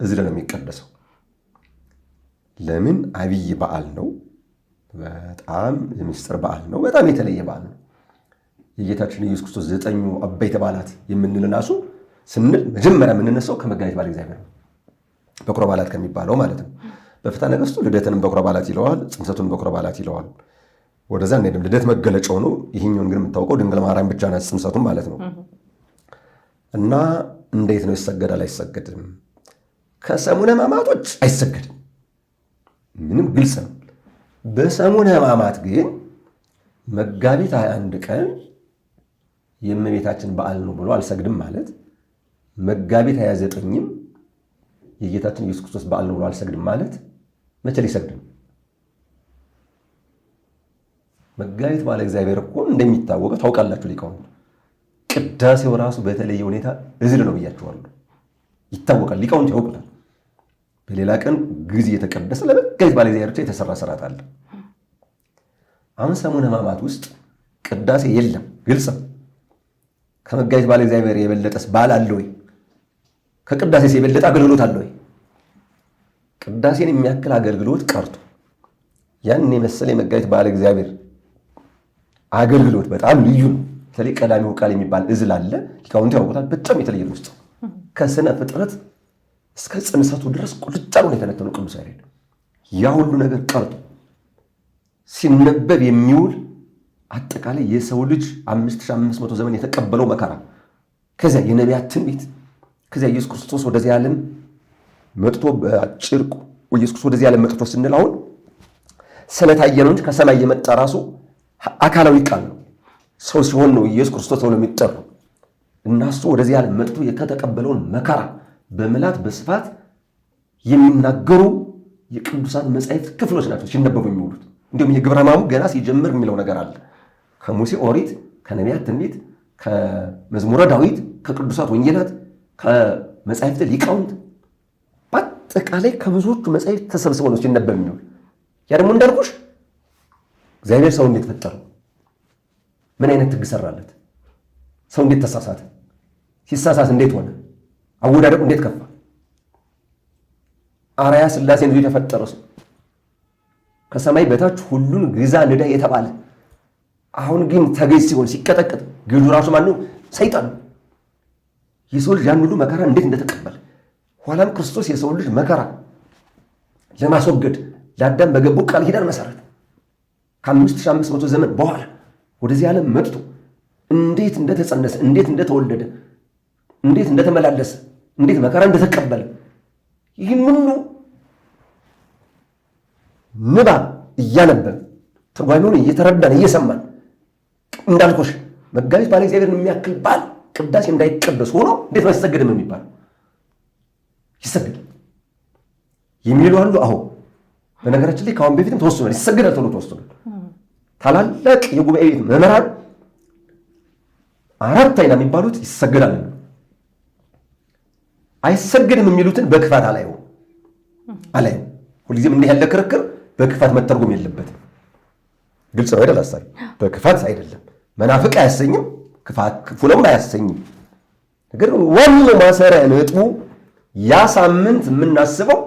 ዕዝል ነው የሚቀደሰው። ለምን? አብይ በዓል ነው። በጣም የምስጢር በዓል ነው። በጣም የተለየ በዓል ነው። የጌታችን ኢየሱስ ክርስቶስ 9 አበይት በዓላት የምንልናሱ ስንል መጀመሪያ የምንነሳው ከመጋቢት በዓለ እግዚአብሔር ነው። በኩረ በዓላት ከሚባለው ማለት ነው። በፍትሐ ነገሥቱ ልደትንም በኩረ በዓላት ይለዋል፣ ጽንሰቱን በኩረ በዓላት ይለዋል። ወደዛ እንሄድም። ልደት መገለጫው ነው። ይህኛውን ግን የምታውቀው ድንግል ማርያም ብቻ ናት፣ ጽንሰቱን ማለት ነው። እና እንዴት ነው ይሰገዳል አይሰገድም? ከሰሙነ ሕማማቶች አይሰገድም፣ ምንም ግልጽ ነው። በሰሙነ ሕማማት ግን መጋቢት 21 ቀን የእመቤታችን በዓል ነው ብሎ አልሰግድም ማለት፣ መጋቢት 29ም የጌታችን ኢየሱስ ክርስቶስ በዓል ነው ብሎ አልሰግድም ማለት መቼ ሊሰግድ ነው? መጋቢት በዓለ እግዚአብሔር እኮ እንደሚታወቀው ታውቃላችሁ ሊቃውንት፣ ቅዳሴው ራሱ በተለየ ሁኔታ ዕዝል ነው ብያችኋለሁ። ይታወቃል፣ ሊቃውንት ያውቁታል። በሌላ ቀን ግዕዝ እየተቀደሰ ለመጋቢት በዓለ እግዚአብሔር ብቻ የተሰራ ስርዓት አለ። አሁን ሰሙነ ሕማማት ውስጥ ቅዳሴ የለም። ግልጽ ነው። ከመጋቢት በዓለ እግዚአብሔር የበለጠስ በዓል አለ ወይ? ከቅዳሴስ የበለጠ አገልግሎት አለ ወይ? ቅዳሴን የሚያክል አገልግሎት ቀርቶ ያን የመሰለ የመጋቢት በዓለ እግዚአብሔር አገልግሎት በጣም ልዩ ነው። በተለይ ቀዳሚው ቃል የሚባል እዝል አለ። ሊቃውንቱ ያውቁታል። በጣም የተለየ ነው። ውስጥ ከስነ ፍጥረት እስከ ጽንሰቱ ድረስ ቁልጭ ነው የተነተነው ቅዱስ ያሬድ። ያ ሁሉ ነገር ቀርቶ ሲነበብ የሚውል አጠቃላይ የሰው ልጅ 5500 ዘመን የተቀበለው መከራ፣ ከዚያ የነቢያት ትንቢት፣ ከዚያ ኢየሱስ ክርስቶስ ወደዚህ ዓለም መጥቶ በአጭር ኢየሱስ ክርስቶስ ወደዚህ ዓለም መጥቶ ስንል አሁን ስለታየ ነው እንጂ ከሰማይ የመጣ ራሱ አካላዊ ቃል ነው። ሰው ሲሆን ነው ኢየሱስ ክርስቶስ ተብሎ የሚጠራው እና እሱ ወደዚህ ዓለም መጥቶ የተቀበለውን መከራ በምላት በስፋት የሚናገሩ የቅዱሳን መጻሕፍት ክፍሎች ናቸው ሲነበቡ የሚውሉት። እንዲሁም የግብረ ሕማሙ ገና ሲጀምር የሚለው ነገር አለ። ከሙሴ ኦሪት፣ ከነቢያት ትንቢት፣ ከመዝሙረ ዳዊት፣ ከቅዱሳት ወንጌላት፣ ከመጻሕፍት ሊቃውንት በአጠቃላይ ከብዙዎቹ መጻሕፍት ተሰብስበው ነው ሲነበብ የሚውል። ያ ደግሞ እንዳልኩሽ እግዚአብሔር ሰው እንዴት ፈጠረው? ምን አይነት ሕግ ሰራለት? ሰው እንዴት ተሳሳተ? ሲሳሳት እንዴት ሆነ? አወዳደቁ እንዴት ከፋ? አርአያ ሥላሴን ይዞ የተፈጠረ ሰው ከሰማይ በታች ሁሉን ግዛ ንዳ የተባለ አሁን ግን ተገዥ ሲሆን ሲቀጠቀጥ ግዙ ራሱ ማነው? ሰይጣን። የሰው ልጅ ያን ሁሉ መከራ እንዴት እንደተቀበለ ኋላም ክርስቶስ የሰው ልጅ መከራ ለማስወገድ ለአዳም በገባው ቃል ኪዳን መሰረት ከ5500 ዘመን በኋላ ወደዚህ ዓለም መጥቶ እንዴት እንደተጸነሰ፣ እንዴት እንደተወለደ፣ እንዴት እንደተመላለሰ፣ እንዴት መከራ እንደተቀበለ ይህን ሁሉ ንባብ እያነበብን ትርጓሜውን እየተረዳን እየሰማን እንዳልኩሽ መጋቢት በዓለ እግዚአብሔርን የሚያክል በዓል ቅዳሴ እንዳይቀደስ ሆኖ እንዴት አይሰገድም የሚባል ይሰገድ የሚሉ አሉ። አዎ በነገራችን ላይ ከአሁን በፊትም ተወስኗል፣ ይሰገዳል ተብሎ ተወስኗል። ታላላቅ የጉባኤ ቤት መምህራን 4 አይና የሚባሉት ይሰገዳል። አይሰገድም የሚሉትን በክፋት አላየው። ሁልጊዜም እንዲህ ያለ ክርክር በክፋት መተርጎም የለበትም። ግልጽ ነው አይደል? ሐሳብ በክፋት አይደለም። መናፍቅ አያሰኝም፣ ክፉ ነው አያሰኝም። ነገር ግን ዋናው ማሰሪያ ነጥቡ ያ ሳምንት የምናስበው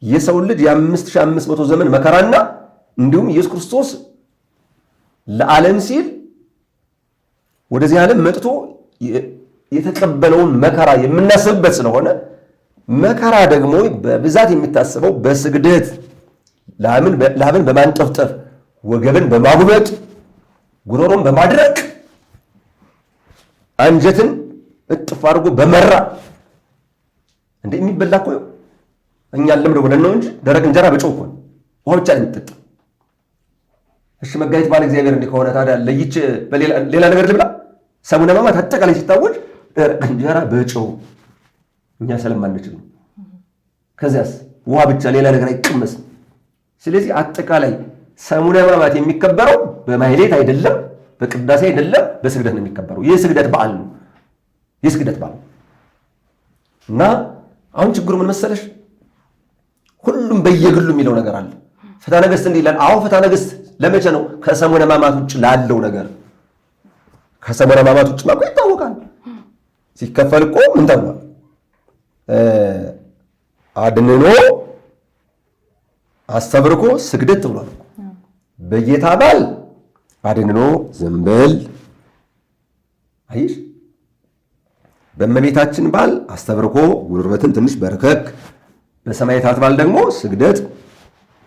የሰው ልጅ የ5500 ዘመን መከራና እንዲሁም ኢየሱስ ክርስቶስ ለዓለም ሲል ወደዚህ ዓለም መጥቶ የተቀበለውን መከራ የምናስብበት ስለሆነ መከራ ደግሞ በብዛት የሚታሰበው በስግደት ላብን በማንጠፍጠፍ ወገብን በማጉበጥ ጉሮሮን በማድረቅ አንጀትን እጥፍ አድርጎ በመራ የሚበላ እኮ እኛ ለምደ ብለን ነው እንጂ ደረቅ እንጀራ በጨው እኮ ውሃ ብቻ ነው የሚጠጣ። እሺ መጋቢት በዓለ እግዚአብሔር እንዲህ ከሆነ ታዲያ ለይቼ ሌላ ነገር ልብላ? ሰሙነ ሕማማት አጠቃላይ ሲታወጅ ደረቅ እንጀራ በጨው እኛ ስለማንችል ነው። ከዚያስ ውሃ ብቻ ሌላ ነገር አይቀመስም። ስለዚህ አጠቃላይ ሰሙነ ሕማማት የሚከበረው በማሕሌት አይደለም፣ በቅዳሴ አይደለም፣ በስግደት ነው የሚከበረው። የስግደት በዓል ነው። የስግደት በዓል እና አሁን ችግሩ ምን መሰለሽ? ሁሉም በየግሉ የሚለው ነገር አለ። ፍትሐ ነገሥት እንዲህ ይላል። አዎ ፍትሐ ነገሥት ለመቼ ነው? ከሰሙነ ሕማማት ውጭ ላለው ነገር። ከሰሙነ ሕማማት ውጭ ማቆ ይታወቃል። ሲከፈል እኮ ምን ተብሏል? አድንኖ አስተብርኮ ስግደት ተብሏል። በጌታ በዓል አድንኖ ዘንበል አይሽ፣ በእመቤታችን በዓል አስተብርኮ ጉልበትን ትንሽ በርከክ፣ በሰማዕታት በዓል ደግሞ ስግደት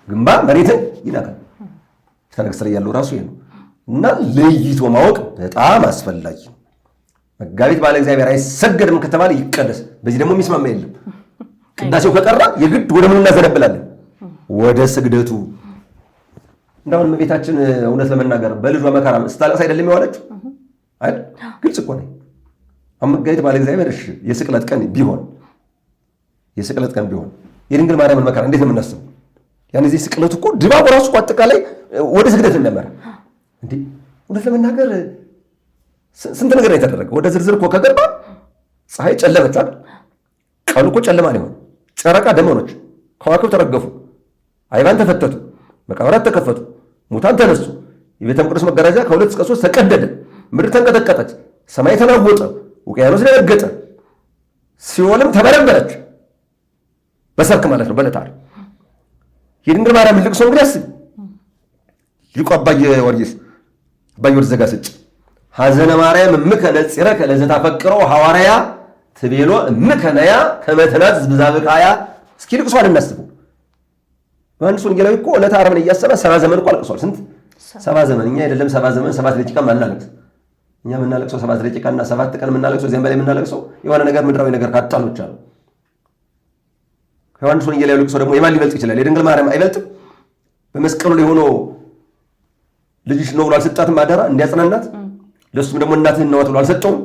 ግንባር መሬትን ይነካል። ፍትሐ ነገሥት ላይ ያለው ራሱ ይሄ ነው እና ለይቶ ማወቅ በጣም አስፈላጊ ነው። መጋቢት በዓለ እግዚአብሔር አይሰገድም ከተባለ ይቀደስ። በዚህ ደግሞ የሚስማማ የለም። ቅዳሴው ከቀራ የግድ ወደ ምን እናዘነብላለን? ወደ ስግደቱ። እንዳሁን እመቤታችን እውነት ለመናገር በልጇ መከራ ስታለቅስ አይደለም የዋለችው አይደል? ግልጽ እኮ ነው። መጋቢት በዓለ እግዚአብሔር እሺ የስቅለት ቀን ቢሆን የድንግል ማርያምን መከራ እንዴት ነው የምናስበው? ያን ጊዜ ስቅለቱ እኮ ድባቡ ራሱ እኮ አጠቃላይ ወደ ስግደት እንደመረ እንዴ! እውነት ለመናገር ስንት ነገር ነው የተደረገው። ወደ ዝርዝር እኮ ከገባ ፀሐይ ጨለመች አይደል? ቀኑ እኮ ጨለማ ነው። ጨረቃ ደም ሆነች፣ ከዋክብት ተረገፉ፣ አይባን ተፈተቱ፣ መቃብራት ተከፈቱ፣ ሙታን ተነሱ፣ የቤተ መቅደሱ መጋረጃ ከ2 እስከ 3 ተቀደደ፣ ምድር ተንቀጠቀጠች፣ ሰማይ ተናወጠ፣ ውቅያኖስ ደነገጠ፣ ሲኦልም ተበረበረች። በሰርክ ማለት ነው በዕለተ ዓርብ። የድንግል ማርያም ልቅሶ እንግዲህ አስቢ። ሊቁ አባ ጊዮርጊስ ዘጋስጫ ሐዘነ ማርያም እምከ ነጽረከ ለዘታፈቅረው ሐዋርያ ትቤሎ እምከ ነያ ከመ ትናዝዝ ብዛብቃያ። እስኪ ልቅሷን እናስበው። ዮሐንስ ወንጌላዊ እኮ ዕለተ ዓርብን እያሰበ 70 ዘመን እኮ አልቅሷል። ስንት 70 ዘመን? እኛ አይደለም 70 ዘመን 7 ደቂቃ ማናለቅስ። እኛ የምናለቅሰው 7 ደቂቃ እና 7 ቀን የምናለቅሰው እዚያም በላይ የምናለቅሰው የሆነ ነገር ምድራዊ ነገር ካጣን ብቻ ነው። ዮሐንስ ወንጌላዊ ልቅሶ ደግሞ የማን ሊበልጥ ይችላል? የድንግል ማርያም አይበልጥም? በመስቀሉ ላይ ሆኖ ልጅሽ ነው ብሎ አልሰጣትም አደራ እንዲያጽናናት። ለሱም ደግሞ እናትህን ነው ብሎ አልሰጠውም።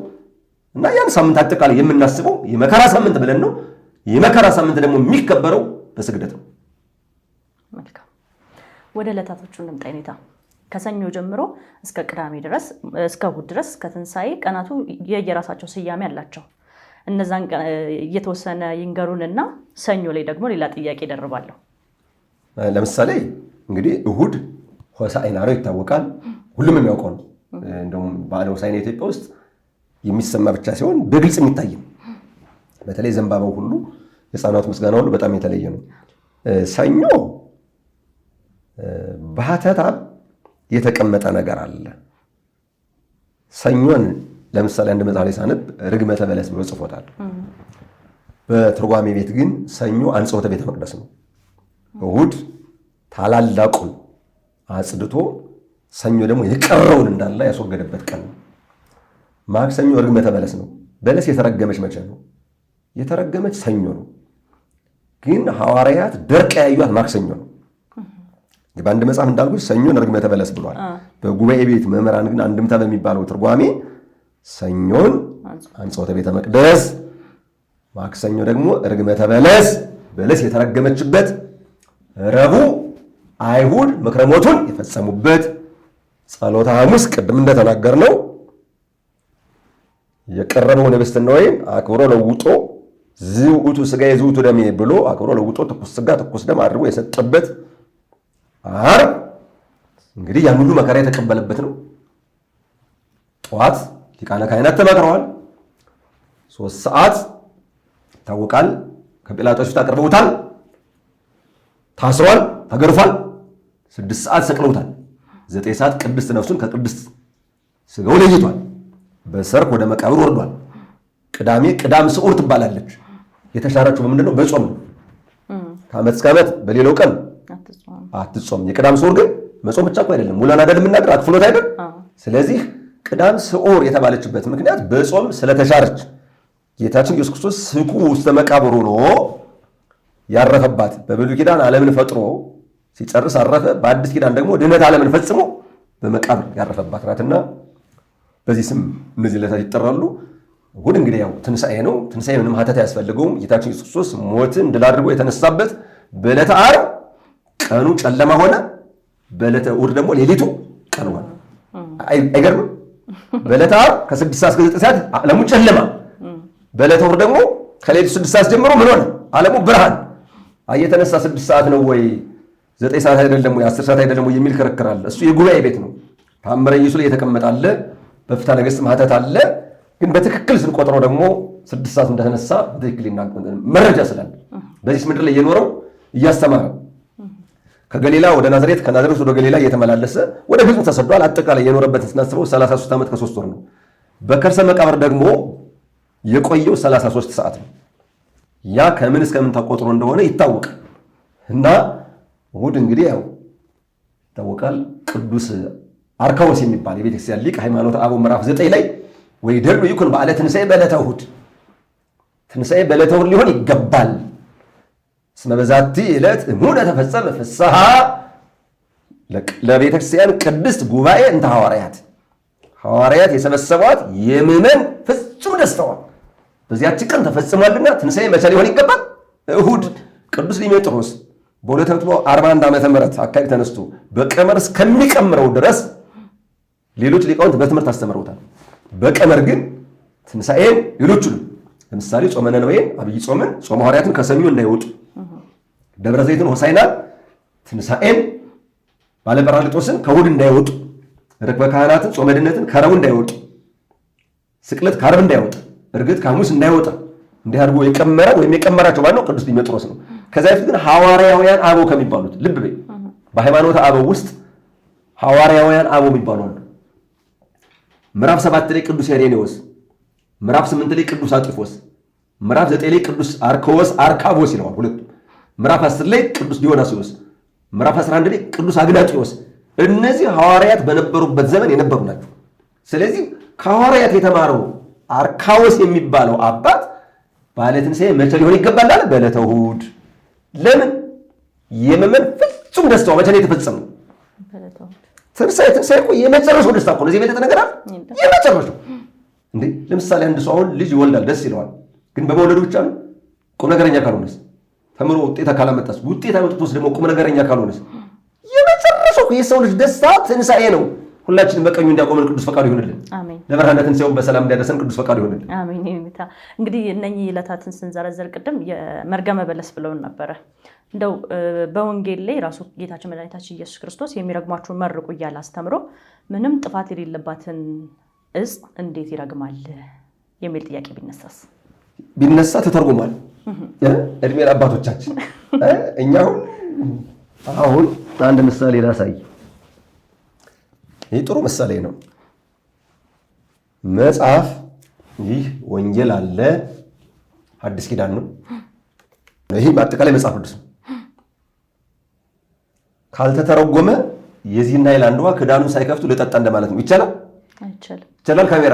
እና ያን ሳምንት አጠቃላይ የምናስበው የመከራ ሳምንት ብለን ነው። የመከራ ሳምንት ደግሞ የሚከበረው በስግደት ነው። መልካም። ወደ ዕለታቶቹ እንምጣ። ኔታ ከሰኞ ጀምሮ እስከ ቅዳሜ ድረስ እስከ እሑድ ድረስ እስከ ትንሣኤ ቀናቱ የየራሳቸው ስያሜ አላቸው። እነዛን እየተወሰነ ይንገሩንና ሰኞ ላይ ደግሞ ሌላ ጥያቄ ደርባለሁ። ለምሳሌ እንግዲህ እሑድ ሆሳዕና ነው ይታወቃል። ሁሉም የሚያውቀው ነው። እንደውም በዓለ ሆሳዕና ኢትዮጵያ ውስጥ የሚሰማ ብቻ ሲሆን በግልጽ የሚታይ ነው። በተለይ ዘንባባው ሁሉ የሕፃናቱ ምስጋና ሁሉ በጣም የተለየ ነው። ሰኞ በሐተታ የተቀመጠ ነገር አለ። ሰኞን ለምሳሌ አንድ መጽሐፍ ላይ ሳነብ ርግመተ በለስ ብሎ ጽፎታል። በትርጓሜ ቤት ግን ሰኞ አንጽሖተ ቤተ መቅደስ ነው። እሑድ ታላላቁን አጽድቶ ሰኞ ደግሞ የቀረውን እንዳለ ያስወገደበት ቀን ነው። ማክሰኞ ርግመተ በለስ ነው። በለስ የተረገመች መቼ ነው? የተረገመች ሰኞ ነው። ግን ሐዋርያት ደርቅ ያዩት ማክሰኞ ነው። በአንድ መጽሐፍ እንዳልኩት ሰኞን ርግመተ በለስ ብሏል። በጉባኤ ቤት መምህራን ግን አንድምታ በሚባለው ትርጓሜ ሰኞን አንጽሖተ ቤተ መቅደስ፣ ማክሰኞ ደግሞ ርግመተ በለስ፣ በለስ የተረገመችበት፣ ረቡዕ አይሁድ ምክረ ሞቱን የፈጸሙበት፣ ጸሎተ ሐሙስ ቅድም እንደተናገርነው የቀረበውን ኅብስትና ወይን አክብሮ ለውጦ ዝውቱ ሥጋዬ ዝውቱ ደሜ ብሎ አክብሮ ለውጦ ትኩስ ሥጋ ትኩስ ደም አድርጎ የሰጠበት ዓርብ እንግዲህ ያን ሁሉ መከራ የተቀበለበት ነው። ጠዋት ሊቃነ ካህናት ተመክረዋል። 3 ሰዓት ይታወቃል። ከጲላጦስ ፊት አቅርበውታል። ታስሯል፣ ተገርፏል። 6 ሰዓት ሰቅለውታል። 9 ሰዓት ቅድስት ነፍሱን ከቅድስት ሥጋው ለይቷል። በሰርክ ወደ መቃብር ወርዷል። ቅዳሜ ቅዳም ስዑር ትባላለች። የተሻረችው በምንድን ነው? በጾም ነው። ከዓመት እስከ ዓመት በሌላው ቀን አትጾም። የቅዳም ስዑር ግን መጾም ብቻ እኮ አይደለም፣ ሙላን አይደል የምናገር አክፍሎት አይደል? ስለዚህ ቅዳም ስዑር የተባለችበት ምክንያት በጾም ስለተሻረች ጌታችን ኢየሱስ ክርስቶስ ስቁ ውስተ መቃብር ሆኖ ያረፈባት። በብሉይ ኪዳን ዓለምን ፈጥሮ ሲጨርስ አረፈ። በአዲስ ኪዳን ደግሞ ድነት ዓለምን ፈጽሞ በመቃብር ያረፈባት ናትና በዚህ ስም እነዚህ ዕለታት ይጠራሉ። እሑድ እንግዲህ ያው ትንሣኤ ነው። ትንሣኤ ምንም ሀተት አያስፈልገውም። ጌታችን ኢየሱስ ክርስቶስ ሞትን ድል አድርጎ የተነሳበት በዕለተ ዓርብ ቀኑ ጨለማ ሆነ፣ በዕለተ እሑድ ደግሞ ሌሊቱ ቀን ሆነ። አይገርምም? በዕለተ ዓርብ ከ6 ሰዓት እስከ 9 ሰዓት ዓለሙ ጨለማ፣ በዕለተ እሑድ ደግሞ ከሌሊቱ 6 ሰዓት ጀምሮ ምን ሆነ? ዓለሙ ብርሃን። የተነሳ 6 ሰዓት ነው ወይ 9 ሰዓት አይደለም ወይ 10 ሰዓት አይደለም ወይ የሚል ክርክር አለ። እሱ የጉባኤ ቤት ነው። ታምረ ኢየሱስ ላይ የተቀመጠ አለ፣ በፍትሐ ነገሥት ማኅተት አለ። ግን በትክክል ስንቆጥረው ደግሞ 6 ሰዓት እንደተነሳ በትክክል መረጃ ስላለ በዚህ ምድር ላይ የኖረው እያስተማረ ከገሊላ ወደ ናዝሬት ከናዝሬት ወደ ገሊላ እየተመላለሰ ወደ ግብፅ ተሰዷል። አጠቃላይ የኖረበትን ስናስበው 33 ዓመት ከ3 ወር ነው። በከርሰ መቃብር ደግሞ የቆየው 33 ሰዓት ነው። ያ ከምን እስከምን ተቆጥሮ እንደሆነ ይታወቃል። እና እሑድ እንግዲህ ያው ይታወቃል። ቅዱስ አርካዎስ የሚባል የቤተክርስቲያን ሊቅ ሃይማኖተ አበው ምዕራፍ 9 ላይ ወይ ደሉ ይኩን በዓለ ትንሣኤ በዕለተ እሑድ፣ ትንሣኤ በዕለተ እሑድ ሊሆን ይገባል። እስመ በዛቲ ዕለት እሙነ ተፈጸመ ፍስሐ ለቤተክርስቲያን ቅድስት ጉባኤ እንተ ሐዋርያት፣ ሐዋርያት የሰበሰቧት የምዕመን ፍጹም ደስታዋ በዚያች ቀን ተፈጽሟልና ትንሣኤ መቼ ሊሆን ይገባል? እሑድ። ቅዱስ ዲሜጥሮስ በ241 ዓመተ ምህረት አካባቢ ተነስቶ በቀመር እስከሚቀምረው ድረስ ሌሎች ሊቃውንት በትምህርት አስተምረውታል። በቀመር ግን ትንሣኤን ሌሎቹንም ለምሳሌ ጾመ ነነዌን፣ አብይ ጾምን፣ ጾመ ሐዋርያትን ከሰኞ እንዳይወጡ፣ ደብረ ዘይትን፣ ሆሳዕናን፣ ትንሣኤን፣ ባለጰራቅሊጦስን ከእሑድ እንዳይወጡ ርክበ ካህናትን ጾመ ድነትን ከረቡዕ እንዳይወጡ፣ ስቅለት ከዓርብ እንዳይወጣ፣ ዕርገት ከሐሙስ እንዳይወጣ እንዲህ አድርጎ የቀመረ ወይም የቀመራቸው ማነው? ቅዱስ ዲሜጥሮስ ነው። ከዛ በፊት ግን ሐዋርያውያን አበው ከሚባሉት ልብ በይ፣ በሃይማኖተ አበው ውስጥ ሐዋርያውያን አበው የሚባሉ አሉ። ምዕራፍ 7 ላይ ቅዱስ ሄሬኔዎስ፣ ምዕራፍ 8 ላይ ቅዱስ አጢፎስ፣ ምዕራፍ 9 ላይ ቅዱስ አርካቦስ ይለዋል ሁለቱ። ምዕራፍ 10 ላይ ቅዱስ ዲዮናስዮስ፣ ምዕራፍ 11 ላይ ቅዱስ አግናጢዮስ። እነዚህ ሐዋርያት በነበሩበት ዘመን የነበሩ ናቸው። ስለዚህ ከሐዋርያት የተማረው አርካዎስ የሚባለው አባት በዓለ ትንሣኤ መቼ ሊሆን ይገባል አለ? በዕለተ እሑድ። ለምን? የምዕመን ፍጹም ደስታው መቼ ነው የተፈጸመው? ትንሣኤ እኮ የመጨረሻው ደስታ እኮ ነው። እዚህ የበለጠ ነገር አለ? የመጨረሻው እንዴ! ለምሳሌ አንድ ሰው አሁን ልጅ ይወልዳል፣ ደስ ይለዋል። ግን በመውለዱ ብቻ ነው? ቁም ነገረኛ ካልሆነስ? ተምሮ ውጤት ካላመጣስ? ውጤት አመጥቶስ ደግሞ ቁም ነገረኛ ካልሆነስ? የመጨረሻው የሰው ልጅ ደስታ ትንሣኤ ነው። ሁላችንም በቀኙ እንዲያቆመን ቅዱስ ፈቃዱ ይሁንልን። አሜን። ለብርሃነ ትንሣኤው በሰላም እንዲያደርሰን ቅዱስ ፈቃዱ ይሁንልን። አሜን። እንግዲህ እነኚህ ዕለታትን ስንዘረዘር ቅድም የመርገመ በለስ ብለውን ነበረ። እንደው በወንጌል ላይ ራሱ ጌታችን መድኃኒታችን ኢየሱስ ክርስቶስ የሚረግሟችሁን መርቁ እያለ አስተምሮ ምንም ጥፋት የሌለባትን ዕፅ እንዴት ይረግማል የሚል ጥያቄ ቢነሳ ተተርጉሟል። እድሜ ለአባቶቻችን። እኛ አሁን አንድ ምሳሌ ላሳይ። ይህ ጥሩ ምሳሌ ነው። መጽሐፍ ይህ ወንጌል አለ፣ አዲስ ኪዳን ነው። ይህ በአጠቃላይ መጽሐፍ ቅዱስ ነው። ካልተተረጎመ የዚህን ሃይላንድ ውሃ ክዳኑን ሳይከፍቱ ልጠጣ እንደማለት ነው። ይቻላል? ይቻላል? ካሜራ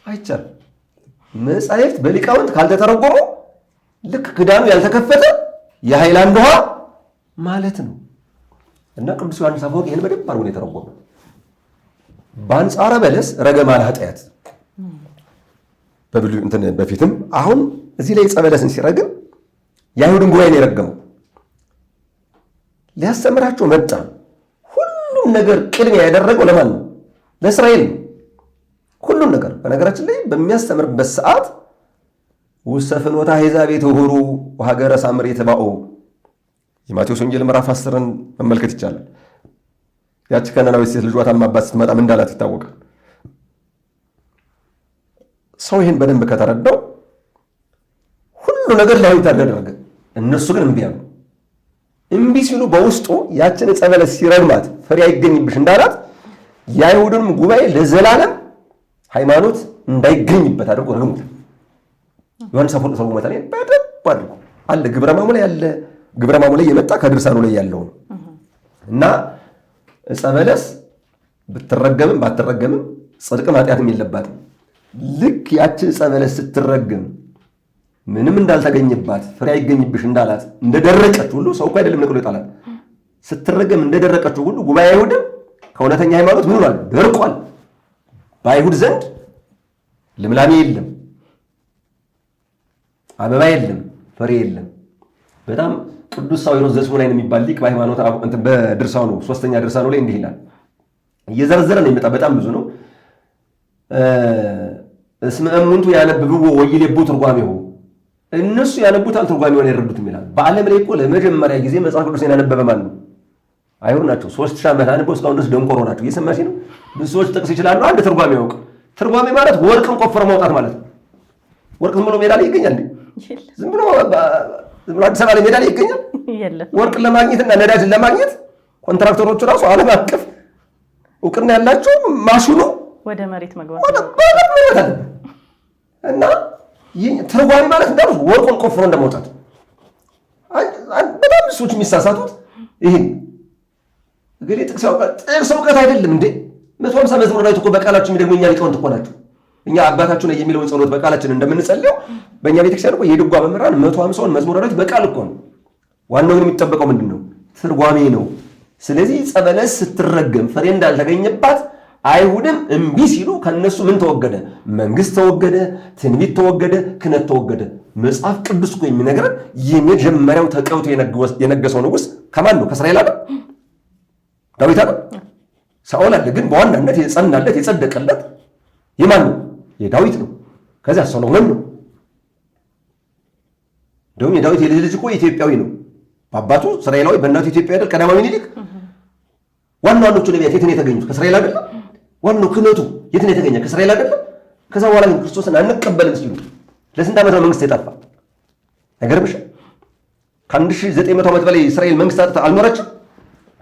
አይቻልም። መጻሕፍት በሊቃውንት ካልተተረጎሙ ልክ ክዳኑ ያልተከፈተ የሃይላንድ ውሃ ማለት ነው። እና ቅዱስ ዮሐንስ አፈወርቅ ይህን በደንብ አድርጎ ነው የተረጎመው። በአንጻረ በለስ ረገማ ለኃጢአት በፊትም አሁን እዚህ ላይ ዕፀ በለስን ሲረግም የአይሁድን ጉባኤ ነው የረገመው። ሊያስተምራቸው መጣ። ሁሉም ነገር ቅድሚያ ያደረገው ለማን ነው? ለእስራኤል ነው። ሁሉም ነገር በነገራችን ላይ በሚያስተምርበት ሰዓት ውስተ ፍኖተ አሕዛብ የተሁሩ ወሀገረ ሳምር የተባኡ የማቴዎስ ወንጌል ምዕራፍ 10ን መመልከት ይቻላል። ያቺ ከነናዊት ሴት ልጇ ታማባት ስትመጣ ምን እንዳላት ይታወቃል። ሰው ይህን በደንብ ከተረዳው ሁሉ ነገር ለአይሁድ ተደረገ። እነሱ ግን እምቢ አሉ። እምቢ ሲሉ በውስጡ ያችን ዕፀ በለስ ሲረግማት ፍሬ አይገኝብሽ እንዳላት የአይሁድንም ጉባኤ ለዘላለም ሃይማኖት እንዳይገኝበት አድርጎ ረግሙት። ዮሐንስ አፈወርቅ ተርጉሞታል። በደንብ አድርጎ አለ። ግብረ ሕማሙ ላይ ያለ ግብረ ሕማሙ ላይ የመጣ ከድርሳኑ ላይ ያለው ነው እና ዕፀ በለስ ብትረገምም ባትረገምም ጽድቅም ኃጢአትም የለባትም። ልክ ያቺ ዕፀ በለስ ስትረገም ምንም እንዳልተገኘባት ፍሬ አይገኝብሽ እንዳላት እንደደረቀች ሁሉ ሰው እኮ አይደለም ነቅሎ ይጣላል። ስትረገም እንደደረቀችው ሁሉ ጉባኤ አይሁድም ከእውነተኛ ሃይማኖት ምን ሆኗል? ደርቋል። በአይሁድ ዘንድ ልምላሜ የለም፣ አበባ የለም፣ ፍሬ የለም። በጣም ቅዱስ ሳዊሮስ ዘስሙናይን የሚባል ሊቅ በሃይማኖት በድርሳኑ 3ኛ ድርሳኑ ላይ እንዲህ ይላል። እየዘረዘረ ነው የሚመጣ፣ በጣም ብዙ ነው። እስመ እሙንቱ ያነብብዎ ወይሌቡ ትርጓሜሁ፣ እነሱ ያነቡታል ትርጓሜውን አይረዱትም ይላል። በዓለም ላይ እኮ ለመጀመሪያ ጊዜ መጽሐፍ ቅዱስን ያነበበ ማን ነው? አይሁድ ናቸው። 3000 ዓመት አንበው እስካሁን ድረስ ደንቆሮ ናቸው። እየሰማሽ ነው? ብዙ ሰዎች ጥቅስ ይችላሉ፣ አንድ ትርጓሜ ያውቅ። ትርጓሜ ማለት ወርቅን ቆፍሮ ማውጣት ማለት ነው። ወርቅ ዝም ብሎ ሜዳ ላይ ይገኛል እንዴ? ዝም ብሎ አዲስ አበባ ላይ ሜዳ ላይ ይገኛል? ወርቅን ለማግኘትና ነዳጅን ለማግኘት ኮንትራክተሮቹ ራሱ ዓለም አቀፍ እውቅና ያላቸው ማሽኑ ወደ መሬት መግባት እና ትርጓሜ ማለት እንዳሉ ወርቁን ቆፍሮ እንደማውጣት። በጣም ሰዎች የሚሳሳቱት ይሄን እንግዲህ ጥቅስ ያውቃል። ጥቅስ እውቀት አይደለም እንዴ? 150 መዝሙር ዳዊት እኮ በቃላችን የሚደግሙ እኛ ሊቃውንት እኮ ናቸው። እኛ አባታችን የሚለውን ጸሎት በቃላችን እንደምንጸልየው በእኛ ቤተክርስቲያን እኮ የድጓ መምህራን 150ውን መዝሙር ዳዊት በቃል እኮ ነው። ዋናው ግን የሚጠበቀው ምንድን ነው? ትርጓሜ ነው። ስለዚህ ዕፀ በለስ ስትረገም ፍሬ እንዳልተገኘባት አይሁድም እምቢ ሲሉ ከነሱ ምን ተወገደ? መንግስት ተወገደ፣ ትንቢት ተወገደ፣ ክህነት ተወገደ። መጽሐፍ ቅዱስ እኮ የሚነግረን የመጀመሪያው ተቀብቶ የነገሰው ንጉሥ ከማን ነው? ከእስራኤል አይደል? ዳዊት አይደል? ሳኦል አለ። ግን በዋናነት የጸናለት የጸደቀለት የማን ነው? የዳዊት ነው። ከዚያ ሰሎሞን ነው። እንደውም የዳዊት የልጅ ልጅ እኮ ኢትዮጵያዊ ነው። በአባቱ እስራኤላዊ በእናቱ ኢትዮጵያዊ አይደል? ቀዳማዊ ምኒልክ ዋናዎቹ ነቢያት የት ነው የተገኙት? ከእስራኤል አይደለም? ዋናው ክህነቱ የት ነው የተገኘ? ከእስራኤል አይደለም? ከዛ በኋላ ግን ክርስቶስን አንቀበልም ሲሉ ለስንት ዓመት ነው መንግስት የጠፋ? አይገርምሽም? ከ1900 ዓመት በላይ እስራኤል መንግስት አልኖረችም።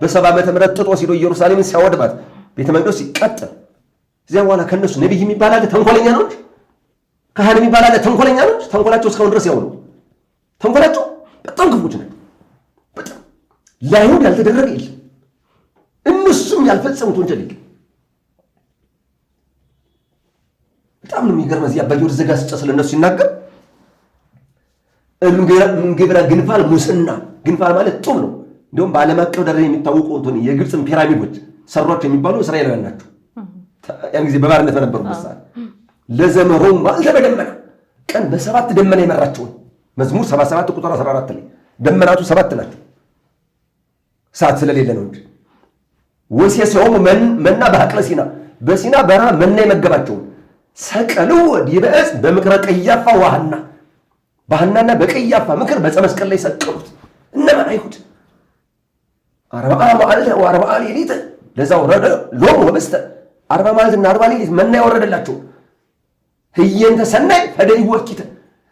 በ70 ዓመተ ምህረት ጥጦስ ሄዶ ኢየሩሳሌምን ሲያወድባት ቤተ መቅደስ ሲቃጠል፣ እዚያ በኋላ ከነሱ ነቢይ የሚባል አለ ተንኮለኛ ነው እንጂ፣ ካህን የሚባል አለ ተንኮለኛ ነው እንጂ። ተንኮላቸው እስካሁን ድረስ ያው ነው። ተንኮላቸው በጣም ክፉዎች ናቸው። በጣም ለአይሁድ ያልተደረገ የለም። እነሱም ያልፈጸሙት ወንጀል የለም። በጣም ነው የሚገርመው። እዚህ አባ ጊዮርጊስ ዘጋስጫ ስለነሱ ሲናገር እንግብረ ግንፋል ሙስና፣ ግንፋል ማለት ጡብ ነው። እንዲሁም በዓለም አቀፍ ደረጃ የሚታወቁ የግብፅን ፒራሚዶች ሰሯቸው የሚባሉ እስራኤላውያን ናቸው። ያን ጊዜ በባርነት በነበሩበት ሰዓት ለዘመሮም ማለት በደመና ቀን በ7 ደመና የመራቸውን መዝሙር 77 ቁጥር 14 ላይ ደመናቱ 7 ናቸው። ሰዓት ስለሌለ ነው እንጂ ወሴሰውም መና በሐቅለ ሲና፣ በሲና በረሃ መና የመገባቸውን ሰቀለው ዲበ ዕፅ በምክረ ቀያፋ ዋህና፣ በሐናና በቀያፋ ምክር በዕፀ መስቀል ላይ ሰቀሉት። እነማን? አይሁድ። 40 መዓልተ ወ40 ሌሊት ለዛ ወረደ ሎሙ ወበስተ 40 መዓልትና 40 ሌሊት መና ያወረደላቸው ህየንተ ሰናይ ፈደይ ወኪተ፣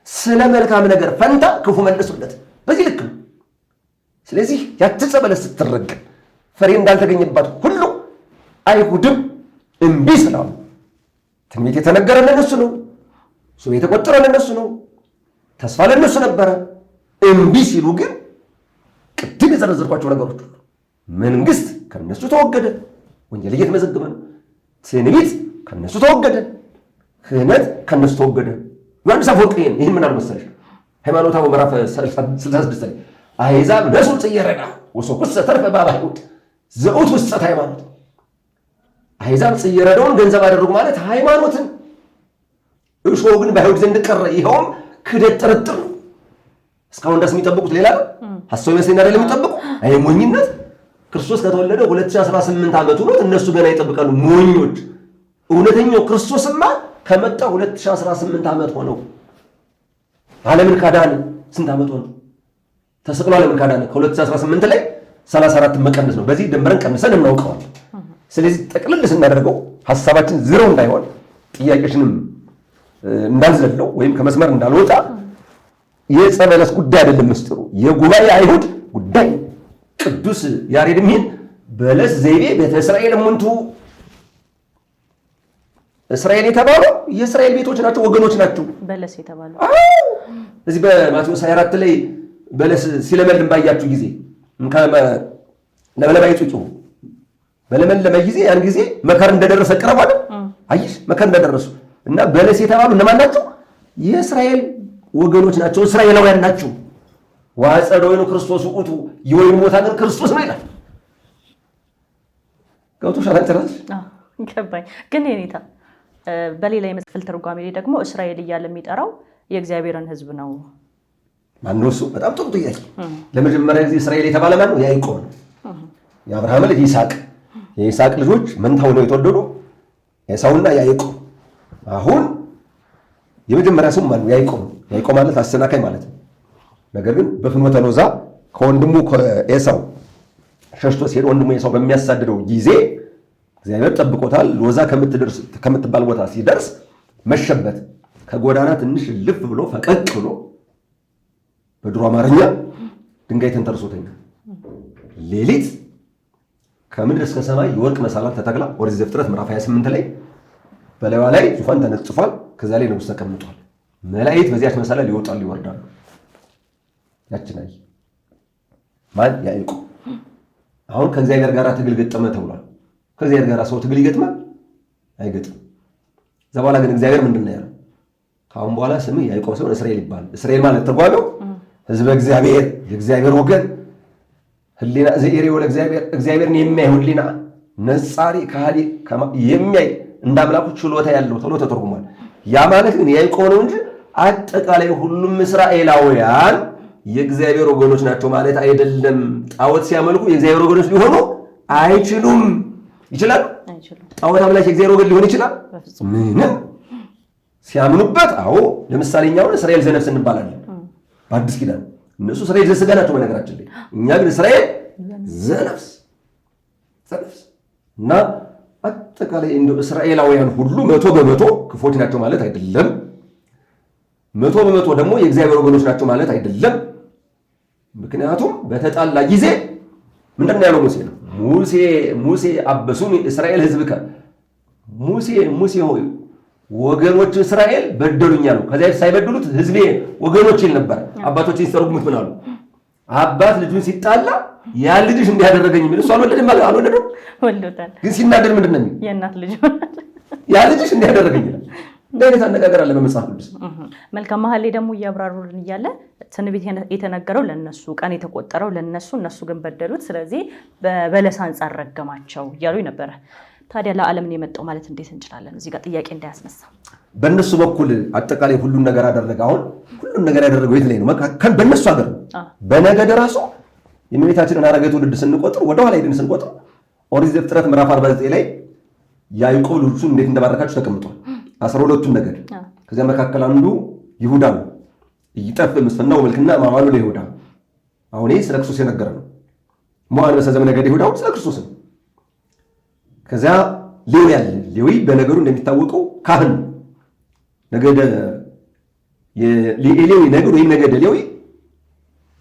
ስለ መልካም ነገር ፈንታ ክፉ መለሱለት። በዚህ ልክ ነው። ስለዚህ ያቺ ዕፀ በለስ ስትረገም ፍሬ እንዳልተገኘባት ሁሉ አይሁድም እምቢ ስላሉ ትንቢት የተነገረ ለነሱ ነው። ስም የተቆጠረ ለነሱ ነው። ተስፋ ለነሱ ነበረ። እምቢ ሲሉ ግን ቅድም የዘረዘርኳቸው ነገሮች ሁሉ መንግስት ከነሱ ተወገደ። ወንጌል እየተመዘገበ ነው። ትንቢት ከነሱ ተወገደ። ክህነት ከነሱ ተወገደ። ዮሐንስ አፈወርቅ ይህን ምን አልመሰለሽ? ሃይማኖተ አበው ምዕራፍ 66 ላይ አሕዛብ ነሱ ጽየረዳ ወሶኩሰ ተርፈ በአበ አይሁድ ዘውቱ ውስጠት ሃይማኖት። አሕዛብ ጽየረዳውን ገንዘብ አደረጉ ማለት ሃይማኖትን፣ እሾህ ግን በአይሁድ ዘንድ ቀረ። ይኸውም ክደት፣ ጥርጥር ነው። እስካሁን ድረስ የሚጠብቁት ሌላ ነው። ሐሳዊ መስሎኝ አይደለም የሚጠብቁ። አይ ሞኝነት። ክርስቶስ ከተወለደ 2018 ዓመቱ ነው። እነሱ ገና ይጠብቃሉ። ሞኞች። እውነተኛው ክርስቶስማ ከመጣ 2018 ዓመት ሆነው። ዓለምን ካዳነ ስንት ዓመት ሆነው? ተሰቅሎ ዓለምን ካዳነ ከ2018 ላይ 34 መቀነስ ነው። በዚህ ደምረን ቀንሰን እናውቀዋለን። ስለዚህ ጠቅልል ስናደርገው ሐሳባችን ዝሮ እንዳይሆን ጥያቄሽንም እንዳልዘለው ወይም ከመስመር እንዳልወጣ የዕፀ በለስ ጉዳይ አይደለም ምስጢሩ፣ የጉባኤ አይሁድ ጉዳይ። ቅዱስ ያሬድ የሚል በለስ ዘይቤ ቤተ እስራኤል እሙንቱ፣ እስራኤል የተባሉ የእስራኤል ቤቶች ናቸው፣ ወገኖች ናቸው። በለስ የተባሉ እዚህ በማቴዎስ 24 ላይ በለስ ሲለመልም ባያችሁ ጊዜ ለመለማ ይጩጩ በለመለመ ጊዜ ያን ጊዜ መከር እንደደረሰ ቀረብ አይደል? አይሽ መከር እንደደረሱ እና በለስ የተባሉ እነማን ናቸው? የእስራኤል ወገኖች ናቸው፣ እስራኤላውያን ናቸው። ወአጸደ ወይኑ ክርስቶስ ውእቱ፣ የወይኑ ቦታ ግን ክርስቶስ ነው ይላል። ገብቶሻል? አንተራስ ገባኝ። ግን የኔታ በሌላ የመጽሐፍ ትርጓሜ ላይ ደግሞ እስራኤል እያለ የሚጠራው የእግዚአብሔርን ሕዝብ ነው። ማነው እሱ? በጣም ጥሩ ጥያቄ። ለመጀመሪያ ጊዜ እስራኤል የተባለ ማን ነው? ያዕቆብ ነው። የአብርሃም ልጅ ይስሐቅ። የይስሐቅ ልጆች መንታው ነው የተወለዱ ኤሳውና ያዕቆብ። አሁን የመጀመሪያ ስሙ ማን ነው? ያዕቆብ ነው። ያዕቆብ ማለት አሰናካይ ማለት ነው። ነገር ግን በፍኖተ ሎዛ ከወንድሙ ኤሳው ሸሽቶ ሲሄድ ወንድሙ ኤሳው በሚያሳድደው ጊዜ እግዚአብሔር ጠብቆታል። ሎዛ ከምትባል ቦታ ሲደርስ መሸበት። ከጎዳና ትንሽ ልፍ ብሎ ፈቀቅ ብሎ በድሮ አማርኛ ድንጋይ ተንተርሶተኛ። ሌሊት ከምድር እስከ ሰማይ የወርቅ መሳላት ተተክላ ኦሪት ዘፍጥረት ምዕራፍ 28 ላይ በላይዋ ላይ ዙፋን ተነጥፏል። ከዛ ላይ ንጉሥ ተቀምጧል። መላእክት በዚያች መሳላት ይወጣሉ ይወርዳሉ። ያችን አይ ማን? ያዕቆብ። አሁን ከእግዚአብሔር ጋር ትግል ገጠመ ተብሏል። ከእግዚአብሔር ጋር ሰው ትግል ይገጥማል? አይገጥም። እዛ በኋላ ግን እግዚአብሔር ምንድን ነው ያለው? ከአሁን በኋላ ስምህ ያዕቆብ ሳይሆን እስራኤል ይባል። እስራኤል ማለት ትርጓሜው ሕዝበ እግዚአብሔር፣ የእግዚአብሔር ወገን፣ ህሊና ዘኢሬው ለእግዚአብሔር፣ እግዚአብሔርን የሚያይ ህሊና፣ ነጻሪ ከሃዲ የሚያይ እንደ አምላኩ ችሎታ ያለው ተብሎ ተተርጉሟል። ያ ማለት ግን ያዕቆብ ነው እንጂ አጠቃላይ ሁሉም እስራኤላውያን የእግዚአብሔር ወገኖች ናቸው ማለት አይደለም። ጣዖት ሲያመልኩ የእግዚአብሔር ወገኖች ሊሆኑ አይችሉም። ይችላል? ጣዖት አምላክ የእግዚአብሔር ወገን ሊሆን ይችላል? ምንም ሲያምኑበት። አዎ፣ ለምሳሌ እኛውን እስራኤል ዘነፍስ እንባላለን በአዲስ ኪዳን። እነሱ እስራኤል ዘሥጋ ናቸው በነገራችን ላይ። እኛ ግን እስራኤል ዘነፍስ። እና አጠቃላይ እንደው እስራኤላውያን ሁሉ 100% ክፎች ናቸው ማለት አይደለም። 100% ደግሞ የእግዚአብሔር ወገኖች ናቸው ማለት አይደለም። ምክንያቱም በተጣላ ጊዜ ምንድነው ያለው ሙሴ አበሱኒ እስራኤል ሕዝብከ ሙሴ ሆይ ወገኖች እስራኤል በደሉኝ አሉ። ከዚያ ሳይበድሉት ሕዝቤ ወገኖች ይል ነበር። አባቶችን ሲተረጉሙት ምን አሉ? አባት ልጁን ሲጣላ ያ ልጅሽ እንዲያደረገኝ የሚል እሱ አልወለድም ወልዶታል። ግን ሲናደድ ምንድን ነው የሚል? የእናት ልጅ ያ ልጅሽ እንዲያደረገኝ ይላል። እንደ አይነት አነጋገር አለ በመጽሐፍ ቅዱስ። መልካም መሀል ላይ ደግሞ እያብራሩልን እያለ ትንቢት የተነገረው ለነሱ ቀን የተቆጠረው ለነሱ እነሱ ግን በደሉት፣ ስለዚህ በበለስ አንጻር ረገማቸው እያሉ ነበረ። ታዲያ ለዓለምን የመጣው ማለት እንዴት እንችላለን? እዚህ ጋር ጥያቄ እንዳያስነሳ በእነሱ በኩል አጠቃላይ ሁሉን ነገር አደረገ። አሁን ሁሉን ነገር ያደረገው የት ላይ ነው? በእነሱ ሀገር ነው። በነገደ ራሱ የእመቤታችንን ሐረገ ትውልድ ስንቆጥር ወደኋላ ሄደን ስንቆጥር ኦሪት ዘፍጥረት ምዕራፍ 49 ላይ ያዕቆብ ልጆቹን እንዴት እንደባረካቸው ተቀምጧል። 12ቱን ነገድ ከዚያ መካከል አንዱ ይሁዳ ነው። ይጠፍ ምስፍና ወመልክና ማዋሉ ለይሁዳ። አሁን ይህ ስለ ክርስቶስ የነገረ ነው። ሞዓን በሰዘመ ነገደ ይሁዳ ስለ ክርስቶስ ነው። ከዚያ ሌዊ ያለ ሌዊ በነገሩ እንደሚታወቀው ካህን ሌዊ ነገድ ወይም ነገደ ሌዊ